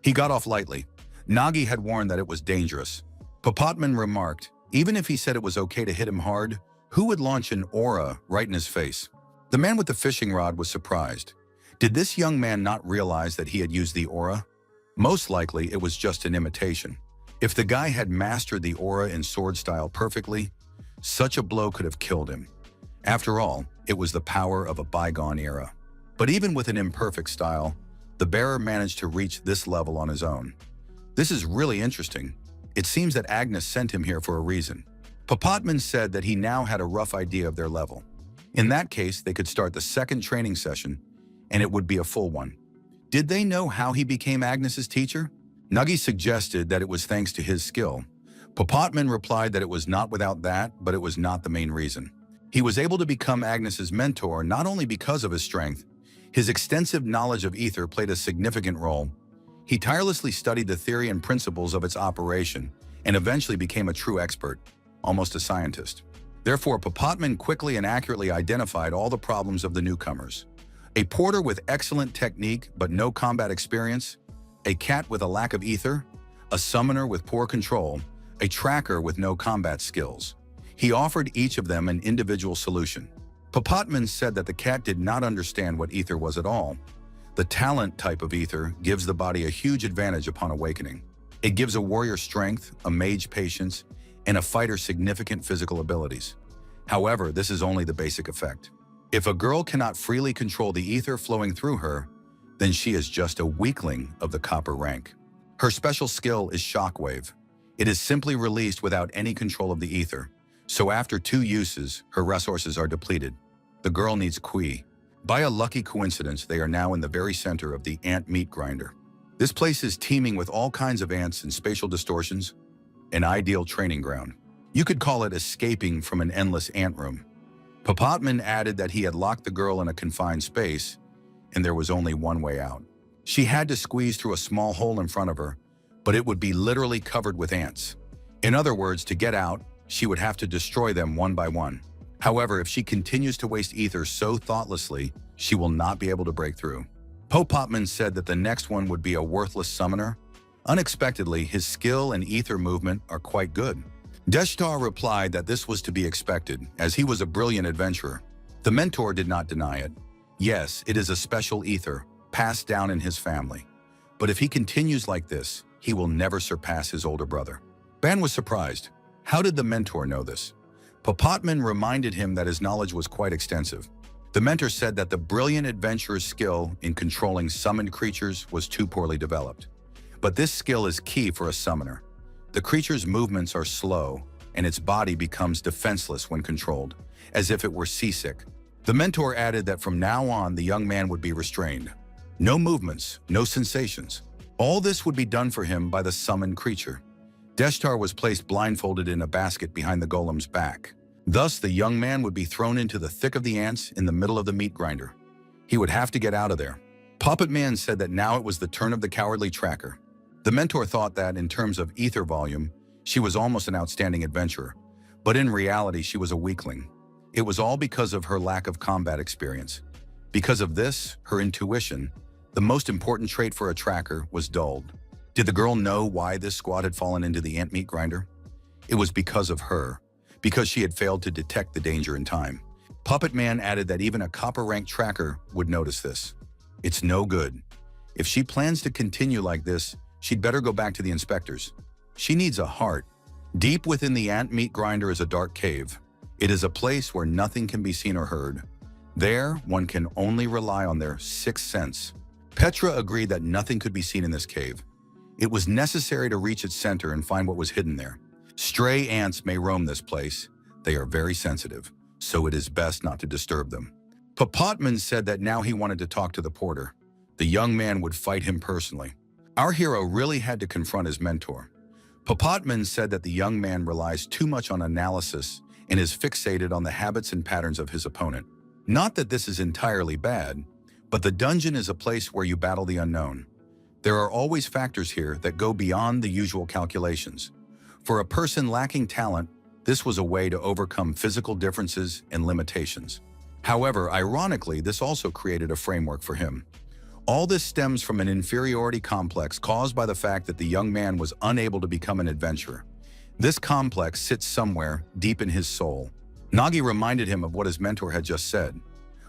He got off lightly. Nagi had warned that it was dangerous. Popotman remarked, even if he said it was okay to hit him hard, who would launch an aura right in his face? The man with the fishing rod was surprised. Did this young man not realize that he had used the aura? Most likely, it was just an imitation. If the guy had mastered the aura in sword style perfectly, such a blow could have killed him. After all, it was the power of a bygone era. But even with an imperfect style, the bearer managed to reach this level on his own. This is really interesting. It seems that Agnes sent him here for a reason. Popotman said that he now had a rough idea of their level. In that case, they could start the second training session, and it would be a full one. Did they know how he became Agnes's teacher? Nagi suggested that it was thanks to his skill. Popotman replied that it was not without that, but it was not the main reason. He was able to become Agnes's mentor not only because of his strength. His extensive knowledge of ether played a significant role. He tirelessly studied the theory and principles of its operation and eventually became a true expert, almost a scientist. Therefore, Popotman quickly and accurately identified all the problems of the newcomers. A porter with excellent technique but no combat experience, a cat with a lack of ether, a summoner with poor control, a tracker with no combat skills. He offered each of them an individual solution. Popotman said that the cat did not understand what ether was at all. The talent type of ether gives the body a huge advantage upon awakening. It gives a warrior strength, a mage patience, and a fighter significant physical abilities. However, this is only the basic effect. If a girl cannot freely control the ether flowing through her, then she is just a weakling of the copper rank. Her special skill is shockwave. It is simply released without any control of the ether. So after 2 uses, her resources are depleted. The girl needs Kui. By a lucky coincidence, they are now in the very center of the ant meat grinder. This place is teeming with all kinds of ants and spatial distortions, an ideal training ground. You could call it escaping from an endless ant room. Popotman added that he had locked the girl in a confined space, and there was only one way out. She had to squeeze through a small hole in front of her, but it would be literally covered with ants. In other words, to get out, she would have to destroy them one by one. However, if she continues to waste ether so thoughtlessly, she will not be able to break through. Popotman said that the next one would be a worthless summoner. Unexpectedly, his skill and ether movement are quite good. Deshtar replied that this was to be expected, as he was a brilliant adventurer. The mentor did not deny it. Yes, it is a special ether, passed down in his family. But if he continues like this, he will never surpass his older brother. Ban was surprised. How did the mentor know this? Papatman reminded him that his knowledge was quite extensive. The mentor said that the brilliant adventurer's skill in controlling summoned creatures was too poorly developed. But this skill is key for a summoner. The creature's movements are slow, and its body becomes defenseless when controlled, as if it were seasick. The mentor added that from now on, the young man would be restrained. No movements, no sensations. All this would be done for him by the summoned creature. Deshtar was placed blindfolded in a basket behind the golem's back. Thus, the young man would be thrown into the thick of the ants in the middle of the meat grinder. He would have to get out of there. Puppet Man said that now it was the turn of the cowardly tracker. The mentor thought that, in terms of ether volume, she was almost an outstanding adventurer, but in reality she was a weakling. It was all because of her lack of combat experience. Because of this, her intuition, the most important trait for a tracker, was dulled. Did the girl know why this squad had fallen into the ant meat grinder? It was because of her, because she had failed to detect the danger in time. Puppet Man added that even a copper-ranked tracker would notice this. It's no good. If she plans to continue like this, she'd better go back to the inspectors. She needs a heart. Deep within the ant meat grinder is a dark cave. It is a place where nothing can be seen or heard. There, one can only rely on their sixth sense. Petra agreed that nothing could be seen in this cave. It was necessary to reach its center and find what was hidden there. Stray ants may roam this place. They are very sensitive, so it is best not to disturb them. Papatman said that now he wanted to talk to the porter. The young man would fight him personally. Our hero really had to confront his mentor. Papatman said that the young man relies too much on analysis and is fixated on the habits and patterns of his opponent. Not that this is entirely bad, but the dungeon is a place where you battle the unknown. There are always factors here that go beyond the usual calculations. For a person lacking talent, this was a way to overcome physical differences and limitations. However, ironically, this also created a framework for him. All this stems from an inferiority complex caused by the fact that the young man was unable to become an adventurer. This complex sits somewhere deep in his soul. Nagi reminded him of what his mentor had just said.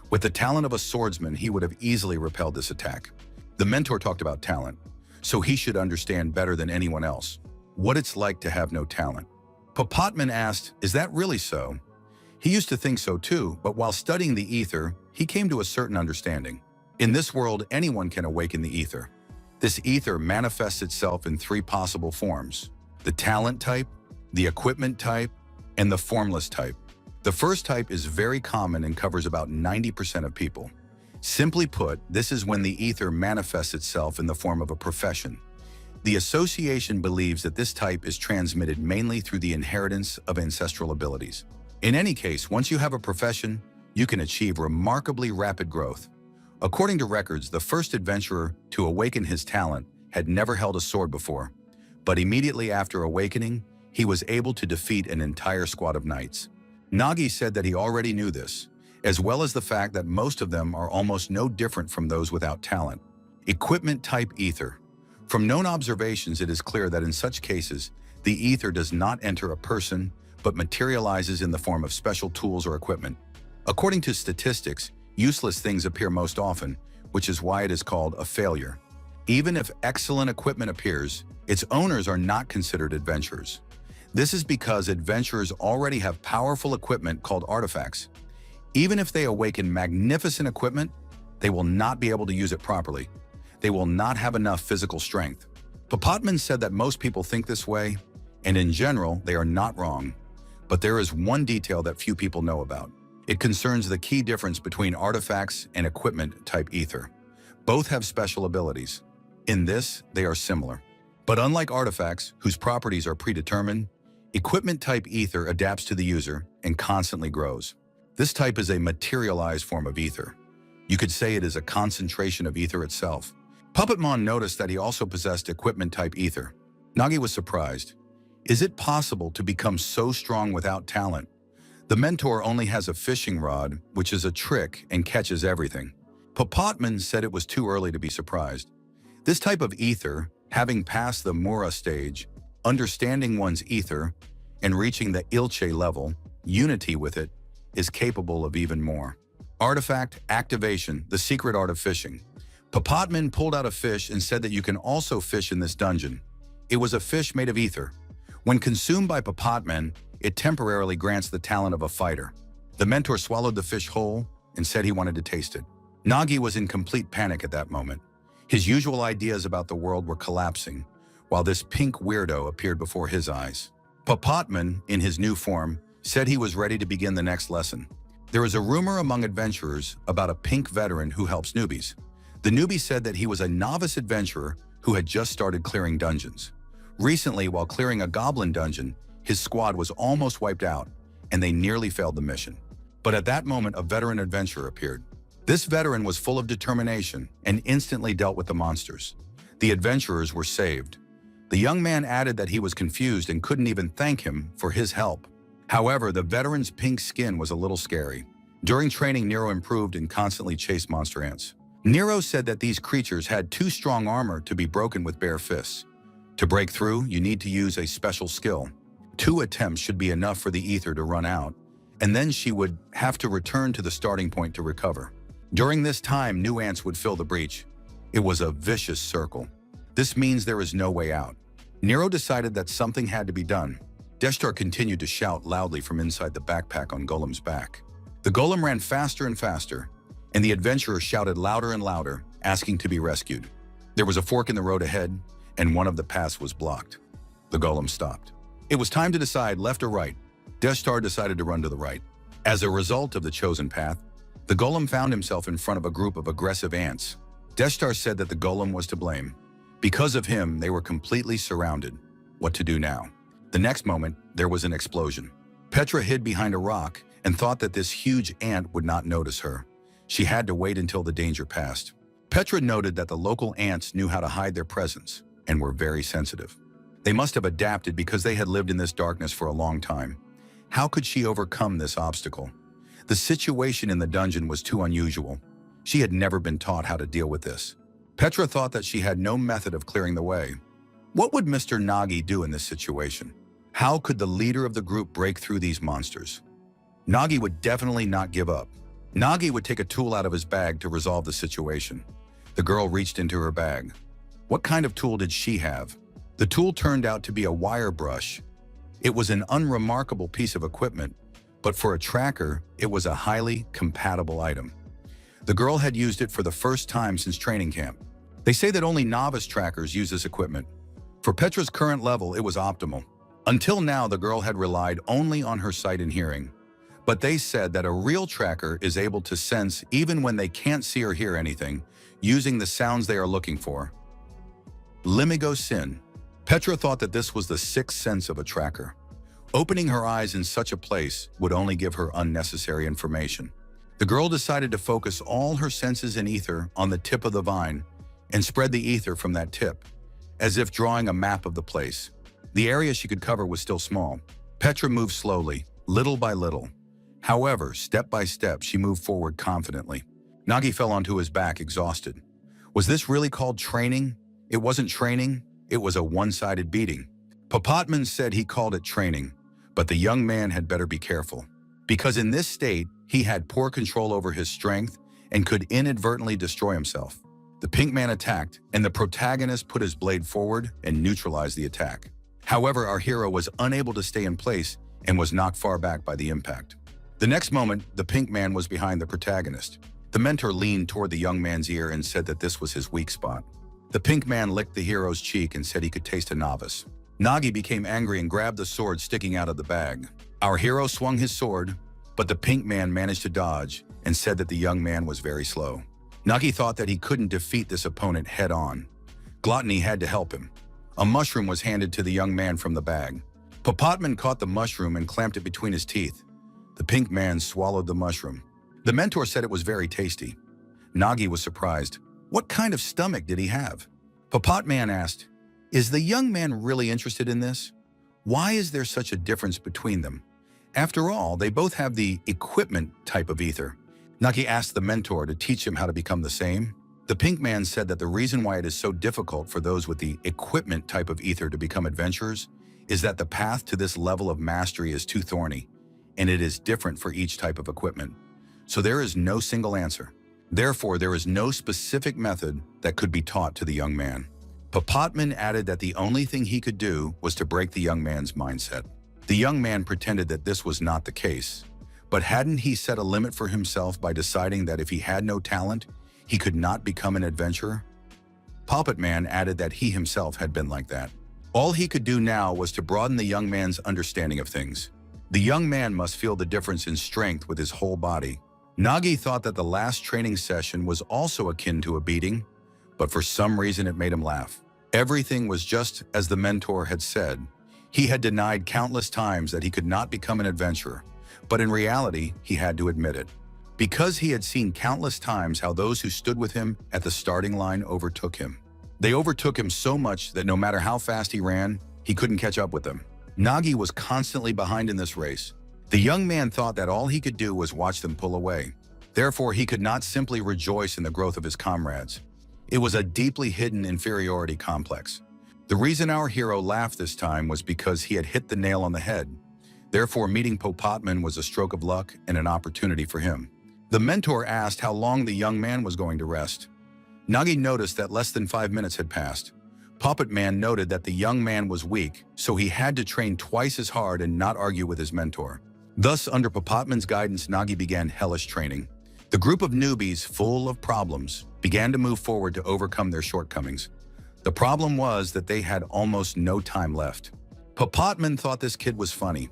With the talent of a swordsman, he would have easily repelled this attack. The mentor talked about talent, so he should understand better than anyone else what it's like to have no talent. Papatman asked, "Is that really so?" He used to think so too, but while studying the ether, he came to a certain understanding. In this world, anyone can awaken the ether. This ether manifests itself in three possible forms: the talent type, the equipment type, and the formless type. The first type is very common and covers about 90% of people. Simply put, this is when the ether manifests itself in the form of a profession. The association believes that this type is transmitted mainly through the inheritance of ancestral abilities. In any case, once you have a profession, you can achieve remarkably rapid growth. According to records, the first adventurer to awaken his talent had never held a sword before, but immediately after awakening, he was able to defeat an entire squad of knights. Nagi said that he already knew this, as well as the fact that most of them are almost no different from those without talent. Equipment type ether. From known observations, it is clear that in such cases, the ether does not enter a person, but materializes in the form of special tools or equipment. According to statistics, useless things appear most often, which is why it is called a failure. Even if excellent equipment appears, its owners are not considered adventurers. This is because adventurers already have powerful equipment called artifacts. Even if they awaken magnificent equipment, they will not be able to use it properly. They will not have enough physical strength. Papatman said that most people think this way, and in general, they are not wrong. But there is one detail that few people know about. It concerns the key difference between artifacts and equipment type ether. Both have special abilities. In this, they are similar. But unlike artifacts, whose properties are predetermined, equipment type ether adapts to the user and constantly grows. This type is a materialized form of ether. You could say it is a concentration of ether itself. Puppetmon noticed that he also possessed equipment type ether. Nagi was surprised. Is it possible to become so strong without talent? The mentor only has a fishing rod, which is a trick and catches everything. Papatman said it was too early to be surprised. This type of ether, having passed the Mura stage, understanding one's ether, and reaching the Ilche level, unity with it, is capable of even more. Artifact activation, the secret art of fishing. Papatman pulled out a fish and said that you can also fish in this dungeon. It was a fish made of ether. When consumed by Papatman, it temporarily grants the talent of a fighter. The mentor swallowed the fish whole and said he wanted to taste it. Nagi was in complete panic at that moment. His usual ideas about the world were collapsing, while this pink weirdo appeared before his eyes. Papatman, in his new form, said he was ready to begin the next lesson. There is a rumor among adventurers about a pink veteran who helps newbies. The newbie said that he was a novice adventurer who had just started clearing dungeons. Recently, while clearing a goblin dungeon, his squad was almost wiped out, and they nearly failed the mission. But at that moment, a veteran adventurer appeared. This veteran was full of determination and instantly dealt with the monsters. The adventurers were saved. The young man added that he was confused and couldn't even thank him for his help. However, the veteran's pink skin was a little scary. During training, Nero improved and constantly chased monster ants. Nero said that these creatures had too strong armor to be broken with bare fists. To break through, you need to use a special skill. 2 attempts should be enough for the ether to run out, and then she would have to return to the starting point to recover. During this time, new ants would fill the breach. It was a vicious circle. This means there is no way out. Nero decided that something had to be done. Deshtar continued to shout loudly from inside the backpack on Golem's back. The golem ran faster and faster, and the adventurer shouted louder and louder, asking to be rescued. There was a fork in the road ahead, and one of the paths was blocked. The golem stopped. It was time to decide left or right. Deshtar decided to run to the right. As a result of the chosen path, the golem found himself in front of a group of aggressive ants. Deshtar said that the golem was to blame. Because of him, they were completely surrounded. What to do now? The next moment, there was an explosion. Petra hid behind a rock and thought that this huge ant would not notice her. She had to wait until the danger passed. Petra noted that the local ants knew how to hide their presence and were very sensitive. They must have adapted because they had lived in this darkness for a long time. How could she overcome this obstacle? The situation in the dungeon was too unusual. She had never been taught how to deal with this. Petra thought that she had no method of clearing the way. What would Mr. Nagi do in this situation? How could the leader of the group break through these monsters? Nagi would definitely not give up. Nagi would take a tool out of his bag to resolve the situation. The girl reached into her bag. What kind of tool did she have? The tool turned out to be a wire brush. It was an unremarkable piece of equipment, but for a tracker, it was a highly compatible item. The girl had used it for the first time since training camp. They say that only novice trackers use this equipment. For Petra's current level, it was optimal. Until now, the girl had relied only on her sight and hearing. But they said that a real tracker is able to sense even when they can't see or hear anything, using the sounds they are looking for. Limigo Sin. Petra thought that this was the sixth sense of a tracker. Opening her eyes in such a place would only give her unnecessary information. The girl decided to focus all her senses and ether on the tip of the vine and spread the ether from that tip, as if drawing a map of the place. The area she could cover was still small. Petra moved slowly, little by little. However, step by step, she moved forward confidently. Nagi fell onto his back, exhausted. Was this really called training? It wasn't training, it was a one-sided beating. Papatman said he called it training, but the young man had better be careful. Because in this state, he had poor control over his strength and could inadvertently destroy himself. The pink man attacked, and the protagonist put his blade forward and neutralized the attack. However, our hero was unable to stay in place and was knocked far back by the impact. The next moment, the pink man was behind the protagonist. The mentor leaned toward the young man's ear and said that this was his weak spot. The pink man licked the hero's cheek and said he could taste a novice. Nagi became angry and grabbed the sword sticking out of the bag. Our hero swung his sword, but the pink man managed to dodge and said that the young man was very slow. Nagi thought that he couldn't defeat this opponent head-on. Gluttony had to help him. A mushroom was handed to the young man from the bag. Papatman caught the mushroom and clamped it between his teeth. The pink man swallowed the mushroom. The mentor said it was very tasty. Nagi was surprised. What kind of stomach did he have? Papatman asked, "Is the young man really interested in this? Why is there such a difference between them? After all, they both have the equipment type of ether." Nagi asked the mentor to teach him how to become the same. The pink man said that the reason why it is so difficult for those with the equipment type of ether to become adventurers is that the path to this level of mastery is too thorny, and it is different for each type of equipment. So there is no single answer. Therefore, there is no specific method that could be taught to the young man. Papatman added that the only thing he could do was to break the young man's mindset. The young man pretended that this was not the case, but hadn't he set a limit for himself by deciding that if he had no talent, he could not become an adventurer? Puppet Man added that he himself had been like that. All he could do now was to broaden the young man's understanding of things. The young man must feel the difference in strength with his whole body. Nagi thought that the last training session was also akin to a beating, but for some reason it made him laugh. Everything was just as the mentor had said. He had denied countless times that he could not become an adventurer, but in reality, he had to admit it. Because he had seen countless times how those who stood with him at the starting line overtook him. They overtook him so much that no matter how fast he ran, he couldn't catch up with them. Nagi was constantly behind in this race. The young man thought that all he could do was watch them pull away. Therefore, he could not simply rejoice in the growth of his comrades. It was a deeply hidden inferiority complex. The reason our hero laughed this time was because he had hit the nail on the head. Therefore, meeting Popotman was a stroke of luck and an opportunity for him. The mentor asked how long the young man was going to rest. Nagi noticed that less than 5 minutes had passed. Puppet Man noted that the young man was weak, so he had to train twice as hard and not argue with his mentor. Thus, under Popotman's guidance, Nagi began hellish training. The group of newbies, full of problems, began to move forward to overcome their shortcomings. The problem was that they had almost no time left. Popotman thought this kid was funny.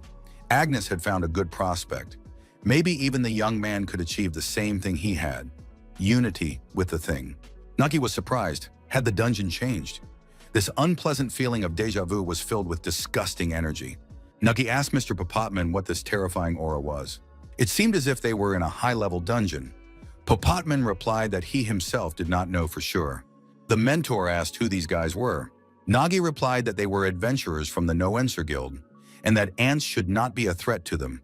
Agnes had found a good prospect. Maybe even the young man could achieve the same thing he had. Unity with the thing. Nagi was surprised. Had the dungeon changed? This unpleasant feeling of deja vu was filled with disgusting energy. Nagi asked Mr. Popotman what this terrifying aura was. It seemed as if they were in a high-level dungeon. Popotman replied that he himself did not know for sure. The mentor asked who these guys were. Nagi replied that they were adventurers from the No-Answer Guild, and that ants should not be a threat to them.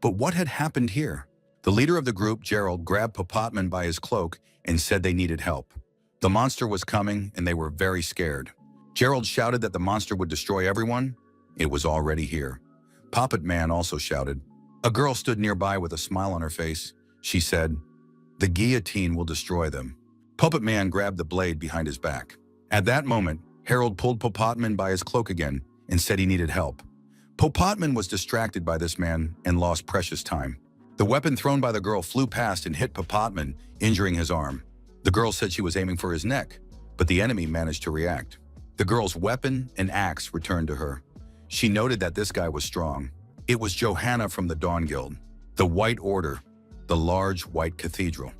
But what had happened here? The leader of the group, Gerald, grabbed Popotman by his cloak and said they needed help. The monster was coming, and they were very scared. Gerald shouted that the monster would destroy everyone. It was already here. Puppet Man also shouted. A girl stood nearby with a smile on her face. She said, "The guillotine will destroy them." Puppet Man grabbed the blade behind his back. At that moment, Harold pulled Popotman by his cloak again and said he needed help. Popotman was distracted by this man and lost precious time. The weapon thrown by the girl flew past and hit Popotman, injuring his arm. The girl said she was aiming for his neck, but the enemy managed to react. The girl's weapon and axe returned to her. She noted that this guy was strong. It was Johanna from the Dawn Guild, the White Order, the large white cathedral.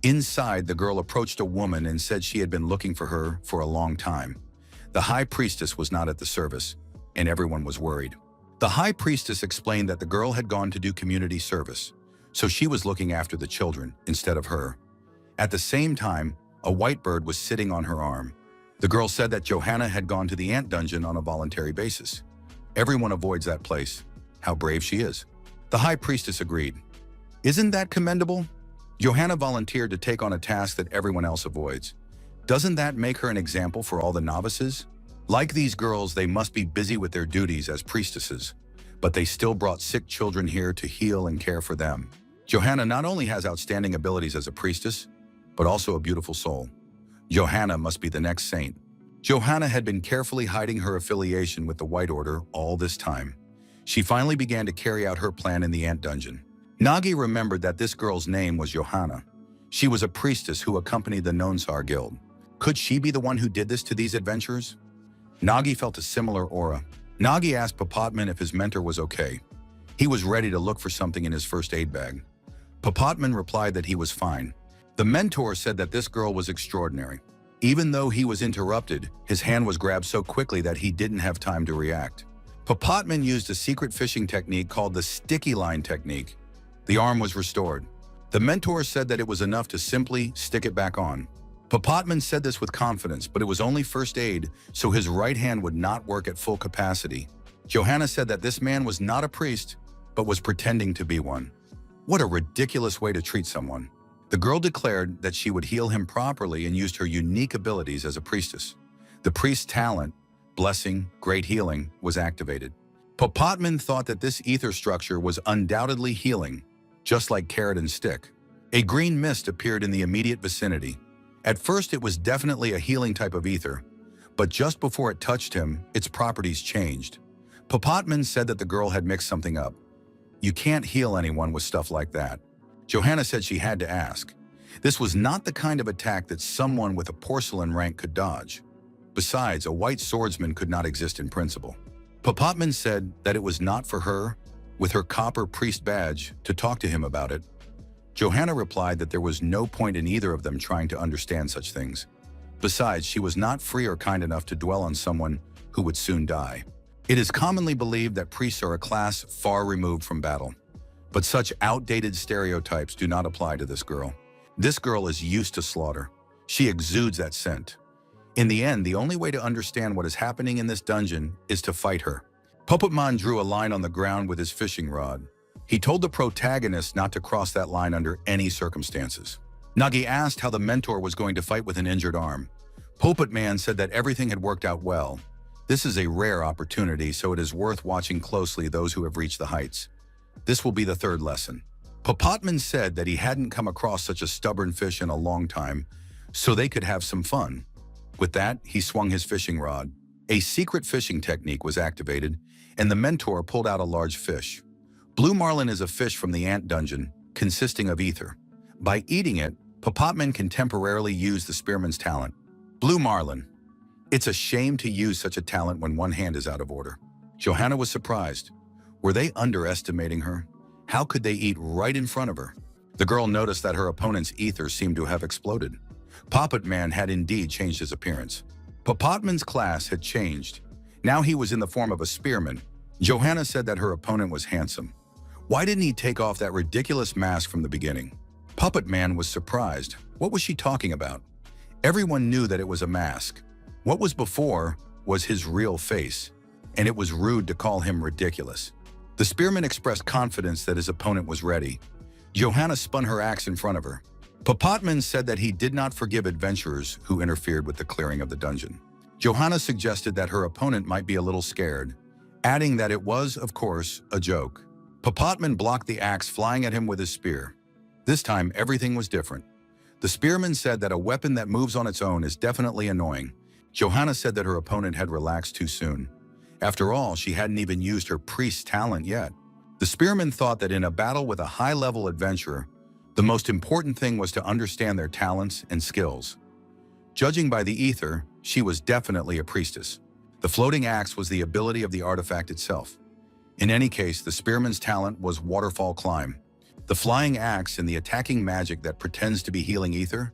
Inside, the girl approached a woman and said she had been looking for her for a long time. The High Priestess was not at the service, and everyone was worried. The High Priestess explained that the girl had gone to do community service, so she was looking after the children instead of her. At the same time, a white bird was sitting on her arm. The girl said that Johanna had gone to the ant dungeon on a voluntary basis. Everyone avoids that place. How brave she is. The High Priestess agreed. Isn't that commendable? Johanna volunteered to take on a task that everyone else avoids. Doesn't that make her an example for all the novices? Like these girls, they must be busy with their duties as priestesses, but they still brought sick children here to heal and care for them. Johanna not only has outstanding abilities as a priestess, but also a beautiful soul. Johanna must be the next saint. Johanna had been carefully hiding her affiliation with the White Order all this time. She finally began to carry out her plan in the ant dungeon. Nagi remembered that this girl's name was Johanna. She was a priestess who accompanied the No-Answer Guild. Could she be the one who did this to these adventurers? Nagi felt a similar aura. Nagi asked Popotman if his mentor was okay. He was ready to look for something in his first aid bag. Popotman replied that he was fine. The mentor said that this girl was extraordinary. Even though he was interrupted, his hand was grabbed so quickly that he didn't have time to react. Popotman used a secret fishing technique called the sticky line technique. The arm was restored. The mentor said that it was enough to simply stick it back on. Popotman said this with confidence, but it was only first aid, so his right hand would not work at full capacity. Johanna said that this man was not a priest, but was pretending to be one. What a ridiculous way to treat someone. The girl declared that she would heal him properly and used her unique abilities as a priestess. The priest's talent, blessing, great healing, was activated. Popotman thought that this ether structure was undoubtedly healing, just like carrot and stick. A green mist appeared in the immediate vicinity. At first, it was definitely a healing type of ether, But just before it touched him, its properties changed. Papatman said that the girl had mixed something up. You can't heal anyone with stuff like that. Johanna said she had to ask. This was not the kind of attack that someone with a porcelain rank could dodge. Besides, a white swordsman could not exist in principle. Papatman said that it was not for her, with her copper priest badge, to talk to him about it. Johanna replied that there was no point in either of them trying to understand such things. Besides, she was not free or kind enough to dwell on someone who would soon die. It is commonly believed that priests are a class far removed from battle. But such outdated stereotypes do not apply to this girl. This girl is used to slaughter. She exudes that scent. In the end, the only way to understand what is happening in this dungeon is to fight her. Papatman drew a line on the ground with his fishing rod. He told the protagonist not to cross that line under any circumstances. Nagi asked how the mentor was going to fight with an injured arm. Papatman said that everything had worked out well. This is a rare opportunity, so it is worth watching closely those who have reached the heights. This will be the third lesson. Papatman said that he hadn't come across such a stubborn fish in a long time, so they could have some fun. With that, he swung his fishing rod. A secret fishing technique was activated, and the mentor pulled out a large fish. Blue marlin is a fish from the ant dungeon, consisting of ether. By eating it, Papatman can temporarily use the spearman's talent. Blue marlin. It's a shame to use such a talent when one hand is out of order. Johanna was surprised. Were they underestimating her? How could they eat right in front of her? The girl noticed that her opponent's ether seemed to have exploded. Papatman had indeed changed his appearance. Papatman's class had changed. Now he was in the form of a spearman. Johanna said that her opponent was handsome. Why didn't he take off that ridiculous mask from the beginning? Papatman was surprised. What was she talking about? Everyone knew that it was a mask. What was before was his real face, and it was rude to call him ridiculous. The spearman expressed confidence that his opponent was ready. Johanna spun her axe in front of her. Papatman said that he did not forgive adventurers who interfered with the clearing of the dungeon. Johanna suggested that her opponent might be a little scared, adding that it was, of course, a joke. Papatman blocked the axe flying at him with his spear. This time, everything was different. The spearman said that a weapon that moves on its own is definitely annoying. Johanna said that her opponent had relaxed too soon. After all, she hadn't even used her priest's talent yet. The spearman thought that in a battle with a high-level adventurer, the most important thing was to understand their talents and skills. Judging by the ether, she was definitely a priestess. The floating axe was the ability of the artifact itself. In any case, the spearman's talent was waterfall climb. The flying axe and the attacking magic that pretends to be healing ether,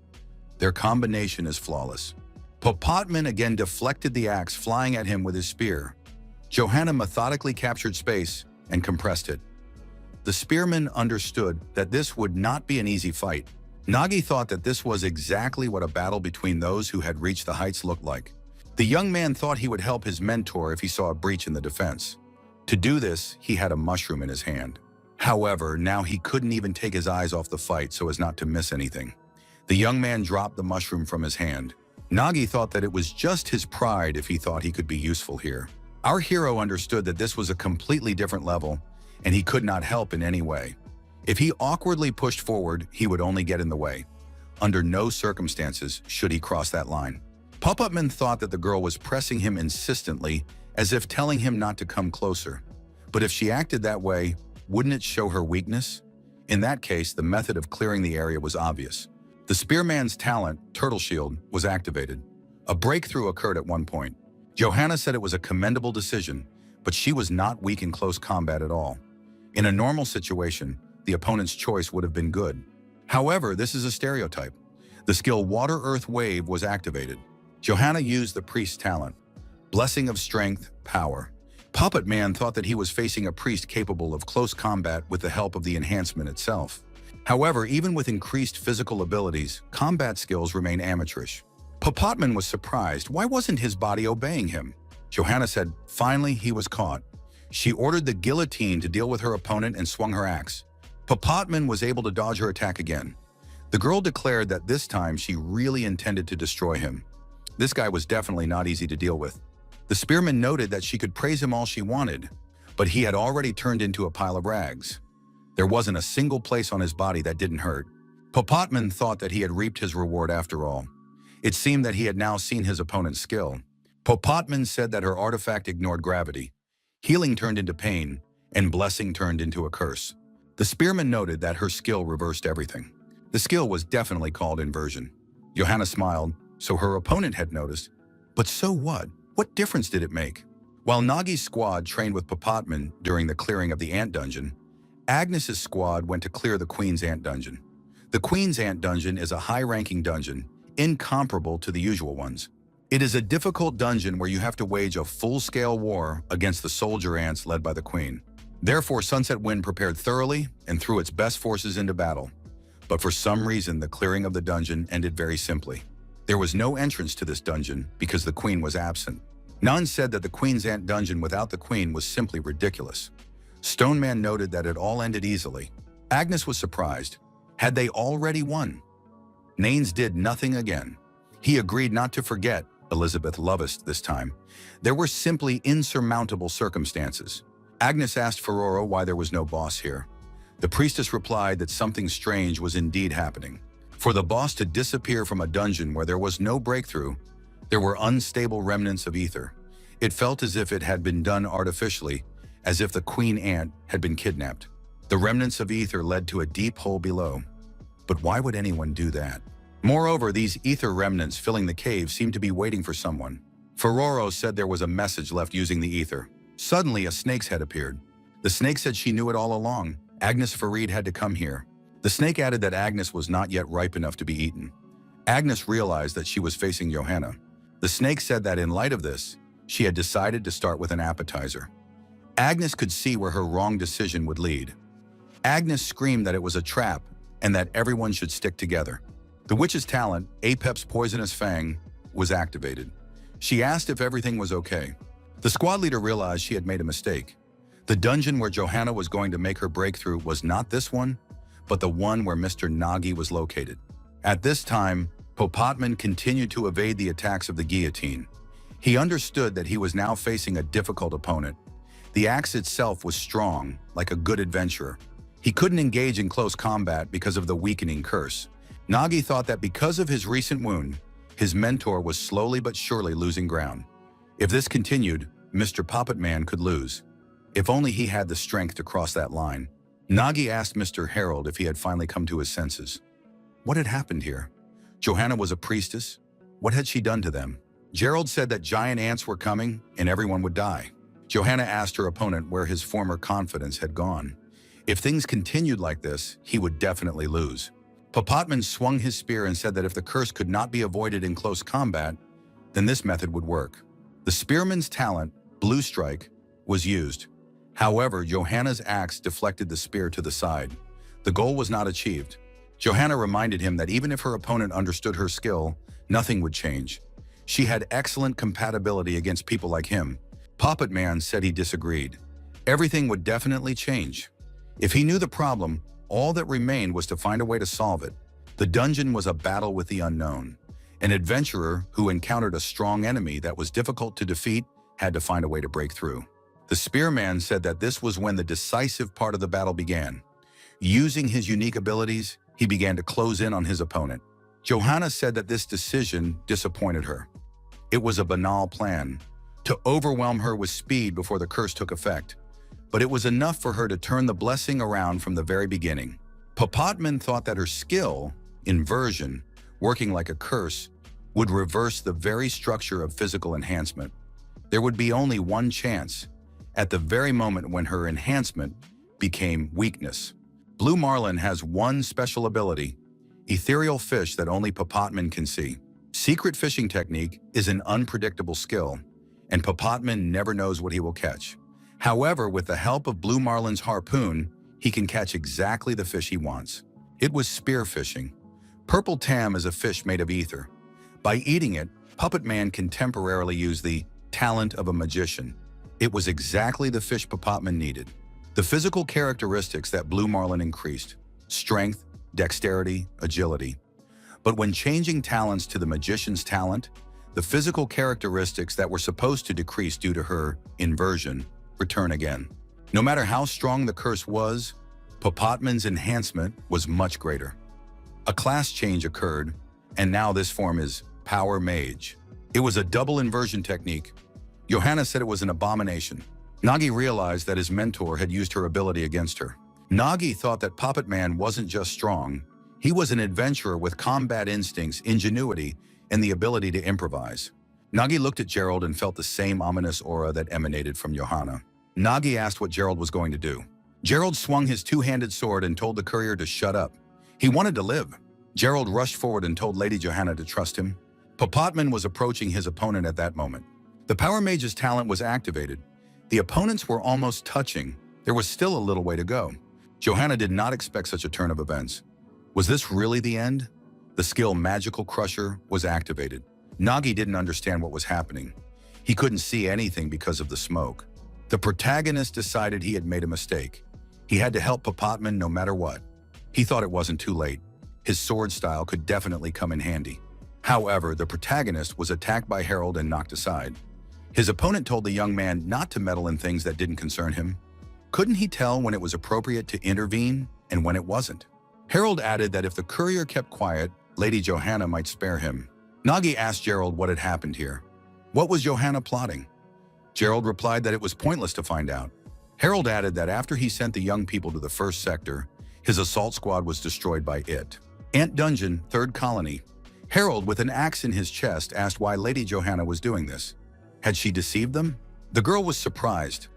their combination is flawless. Papatman again deflected the axe flying at him with his spear. Johanna methodically captured space and compressed it. The spearman understood that this would not be an easy fight. Nagi thought that this was exactly what a battle between those who had reached the heights looked like. The young man thought he would help his mentor if he saw a breach in the defense. To do this, he had a mushroom in his hand. However, now he couldn't even take his eyes off the fight so as not to miss anything. The young man dropped the mushroom from his hand. Nagi thought that it was just his pride if he thought he could be useful here. Our hero understood that this was a completely different level, and he could not help in any way. If he awkwardly pushed forward, he would only get in the way. Under no circumstances should he cross that line. Papatman thought that the girl was pressing him insistently, as if telling him not to come closer. But if she acted that way, wouldn't it show her weakness? In that case, the method of clearing the area was obvious. The spearman's talent, Turtle Shield, was activated. A breakthrough occurred at one point. Johanna said it was a commendable decision, but she was not weak in close combat at all. In a normal situation, the opponent's choice would have been good. However, this is a stereotype. The skill Water Earth Wave was activated. Johanna used the priest's talent, Blessing of Strength, Power. Papatman thought that he was facing a priest capable of close combat with the help of the enhancement itself. However, even with increased physical abilities, combat skills remain amateurish. Papatman was surprised. Why wasn't his body obeying him? Johanna said, finally, he was caught. She ordered the guillotine to deal with her opponent and swung her axe. Papatman was able to dodge her attack again. The girl declared that this time she really intended to destroy him. This guy was definitely not easy to deal with. The spearman noted that she could praise him all she wanted, but he had already turned into a pile of rags. There wasn't a single place on his body that didn't hurt. Papatman thought that he had reaped his reward after all. It seemed that he had now seen his opponent's skill. Popotman said that her artifact ignored gravity. Healing turned into pain, and blessing turned into a curse. The spearman noted that her skill reversed everything. The skill was definitely called inversion. Johanna smiled, so her opponent had noticed. But so what? What difference did it make? While Nagi's squad trained with Popotman during the clearing of the ant dungeon, Agnes's squad went to clear the Queen's Ant dungeon. The Queen's Ant dungeon is a high-ranking dungeon, incomparable to the usual ones. It is a difficult dungeon where you have to wage a full-scale war against the soldier ants led by the Queen. Therefore, Sunset Wind prepared thoroughly and threw its best forces into battle. But for some reason, the clearing of the dungeon ended very simply. There was no entrance to this dungeon because the Queen was absent. None said that the Queen's Ant dungeon without the Queen was simply ridiculous. Stoneman noted that it all ended easily. Agnes was surprised. Had they already won? Naines did nothing again. He agreed not to forget Elizabeth Lovest this time. There were simply insurmountable circumstances. Agnes asked Ferroro why there was no boss here. The priestess replied that something strange was indeed happening. For the boss to disappear from a dungeon where there was no breakthrough, there were unstable remnants of ether. It felt as if it had been done artificially, as if the Queen Ant had been kidnapped. The remnants of ether led to a deep hole below. But why would anyone do that? Moreover, these ether remnants filling the cave seemed to be waiting for someone. Ferroro said there was a message left using the ether. Suddenly, a snake's head appeared. The snake said she knew it all along. Agnes Farid had to come here. The snake added that Agnes was not yet ripe enough to be eaten. Agnes realized that she was facing Johanna. The snake said that in light of this, she had decided to start with an appetizer. Agnes could see where her wrong decision would lead. Agnes screamed that it was a trap and that everyone should stick together. The witch's talent, Apep's poisonous fang, was activated. She asked if everything was okay. The squad leader realized she had made a mistake. The dungeon where Johanna was going to make her breakthrough was not this one, but the one where Mr. Nagi was located. At this time, Popotman continued to evade the attacks of the guillotine. He understood that he was now facing a difficult opponent. The axe itself was strong, like a good adventurer. He couldn't engage in close combat because of the weakening curse. Nagi thought that because of his recent wound, his mentor was slowly but surely losing ground. If this continued, Mr. Puppetman could lose. If only he had the strength to cross that line. Nagi asked Mr. Harold if he had finally come to his senses. What had happened here? Johanna was a priestess. What had she done to them? Gerald said that giant ants were coming and everyone would die. Johanna asked her opponent where his former confidence had gone. If things continued like this, he would definitely lose. Popotman swung his spear and said that if the curse could not be avoided in close combat, then this method would work. The spearman's talent, Blue Strike, was used. However, Johanna's axe deflected the spear to the side. The goal was not achieved. Johanna reminded him that even if her opponent understood her skill, nothing would change. She had excellent compatibility against people like him. Puppetman said he disagreed. Everything would definitely change. If he knew the problem, all that remained was to find a way to solve it. The dungeon was a battle with the unknown. An adventurer who encountered a strong enemy that was difficult to defeat had to find a way to break through. The spearman said that this was when the decisive part of the battle began. Using his unique abilities, he began to close in on his opponent. Johanna said that this decision disappointed her. It was a banal plan, to overwhelm her with speed before the curse took effect. But it was enough for her to turn the blessing around from the very beginning. Popotman thought that her skill, inversion, working like a curse, would reverse the very structure of physical enhancement. There would be only one chance, at the very moment when her enhancement became weakness. Blue Marlin has one special ability, ethereal fish that only Popotman can see. Secret fishing technique is an unpredictable skill, and Popotman never knows what he will catch. However, with the help of Blue Marlin's harpoon, he can catch exactly the fish he wants. It was spear fishing. Purple Tam is a fish made of ether. By eating it, Puppetman can temporarily use the talent of a magician. It was exactly the fish Popotman needed. The physical characteristics that Blue Marlin increased: strength, dexterity, agility. But when changing talents to the magician's talent, the physical characteristics that were supposed to decrease due to her inversion return again. No matter how strong the curse was, Popotman's enhancement was much greater. A class change occurred, and now this form is Power Mage. It was a double inversion technique. Johanna said it was an abomination. Nagi realized that his mentor had used her ability against her. Nagi thought that Puppet Man wasn't just strong, he was an adventurer with combat instincts, ingenuity, and the ability to improvise. Nagi looked at Gerald and felt the same ominous aura that emanated from Johanna. Nagi asked what Gerald was going to do. Gerald swung his two-handed sword and told the courier to shut up. He wanted to live. Gerald rushed forward and told Lady Johanna to trust him. Popotman was approaching his opponent at that moment. The Power Mage's talent was activated. The opponents were almost touching. There was still a little way to go. Johanna did not expect such a turn of events. Was this really the end? The skill Magical Crusher was activated. Nagi didn't understand what was happening. He couldn't see anything because of the smoke. The protagonist decided he had made a mistake. He had to help Popotman no matter what. He thought it wasn't too late. His sword style could definitely come in handy. However, the protagonist was attacked by Harold and knocked aside. His opponent told the young man not to meddle in things that didn't concern him. Couldn't he tell when it was appropriate to intervene and when it wasn't? Harold added that if the courier kept quiet, Lady Johanna might spare him. Nagi asked Gerald what had happened here. What was Johanna plotting? Gerald replied that it was pointless to find out. Harold added that after he sent the young people to the first sector, his assault squad was destroyed by it. Ant Dungeon, 3rd Colony. Harold, with an axe in his chest, asked why Lady Johanna was doing this. Had she deceived them? The girl was surprised.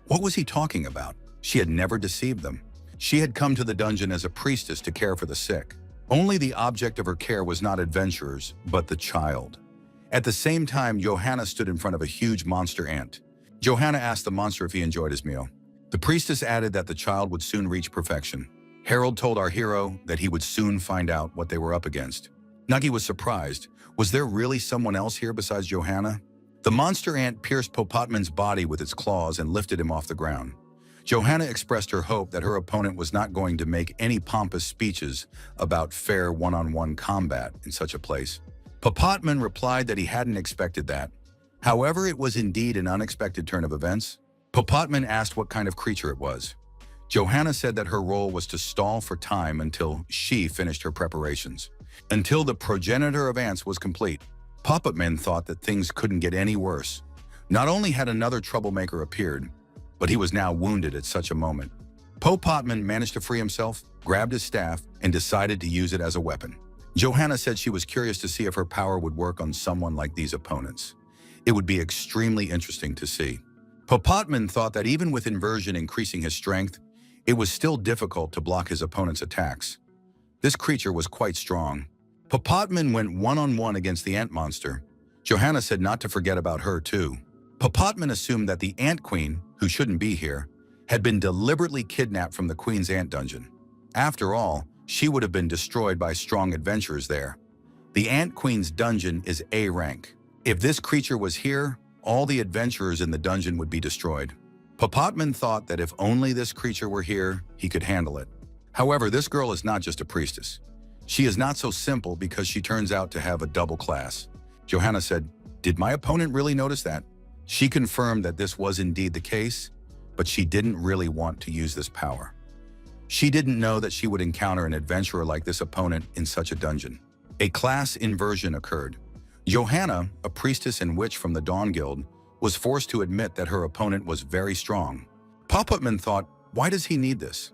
What was he talking about? She had never deceived them. She had come to the dungeon as a priestess to care for the sick. Only the object of her care was not adventurers, but the child. At the same time, Johanna stood in front of a huge monster ant. Johanna asked the monster if he enjoyed his meal. The priestess added that the child would soon reach perfection. Harold told our hero that he would soon find out what they were up against. Nagi was surprised. Was there really someone else here besides Johanna? The monster ant pierced Popotman's body with its claws and lifted him off the ground. Johanna expressed her hope that her opponent was not going to make any pompous speeches about fair one-on-one combat in such a place. Popotman replied that he hadn't expected that. However, it was indeed an unexpected turn of events. Popotman asked what kind of creature it was. Johanna said that her role was to stall for time until she finished her preparations. Until the progenitor of ants was complete. Popotman thought that things couldn't get any worse. Not only had another troublemaker appeared, but he was now wounded at such a moment. Popotman managed to free himself, grabbed his staff, and decided to use it as a weapon. Johanna said she was curious to see if her power would work on someone like these opponents. It would be extremely interesting to see. Popotman thought that even with inversion increasing his strength, it was still difficult to block his opponent's attacks. This creature was quite strong. Popotman went one-on-one against the ant monster. Johanna said not to forget about her too. Popotman assumed that the Ant Queen, who shouldn't be here, had been deliberately kidnapped from the Queen's Ant Dungeon. After all, she would have been destroyed by strong adventurers there. The Ant Queen's dungeon is A rank. If this creature was here, all the adventurers in the dungeon would be destroyed. Popotman thought that if only this creature were here, he could handle it. However, this girl is not just a priestess. She is not so simple because she turns out to have a double class. Johanna said, "Did my opponent really notice that?" She confirmed that this was indeed the case, but she didn't really want to use this power. She didn't know that she would encounter an adventurer like this opponent in such a dungeon. A class inversion occurred. Johanna, a priestess and witch from the Dawn Guild, was forced to admit that her opponent was very strong. Popotman thought, why does he need this?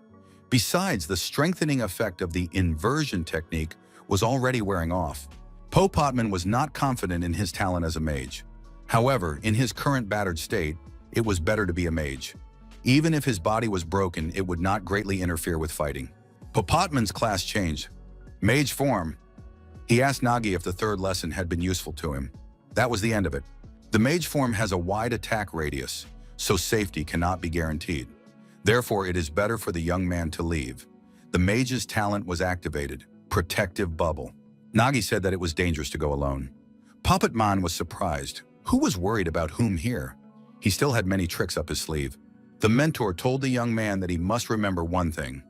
Besides, the strengthening effect of the inversion technique was already wearing off. Popotman was not confident in his talent as a mage. However, in his current battered state, it was better to be a mage. Even if his body was broken, it would not greatly interfere with fighting. Popotman's class changed. Mage form. He asked Nagi if the third lesson had been useful to him. That was the end of it. The mage form has a wide attack radius, so safety cannot be guaranteed. Therefore, it is better for the young man to leave. The mage's talent was activated, protective bubble. Nagi said that it was dangerous to go alone. Popotman was surprised. Who was worried about whom here? He still had many tricks up his sleeve. The mentor told the young man that he must remember one thing.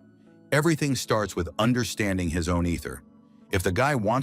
Everything starts with understanding his own ether. If the guy wants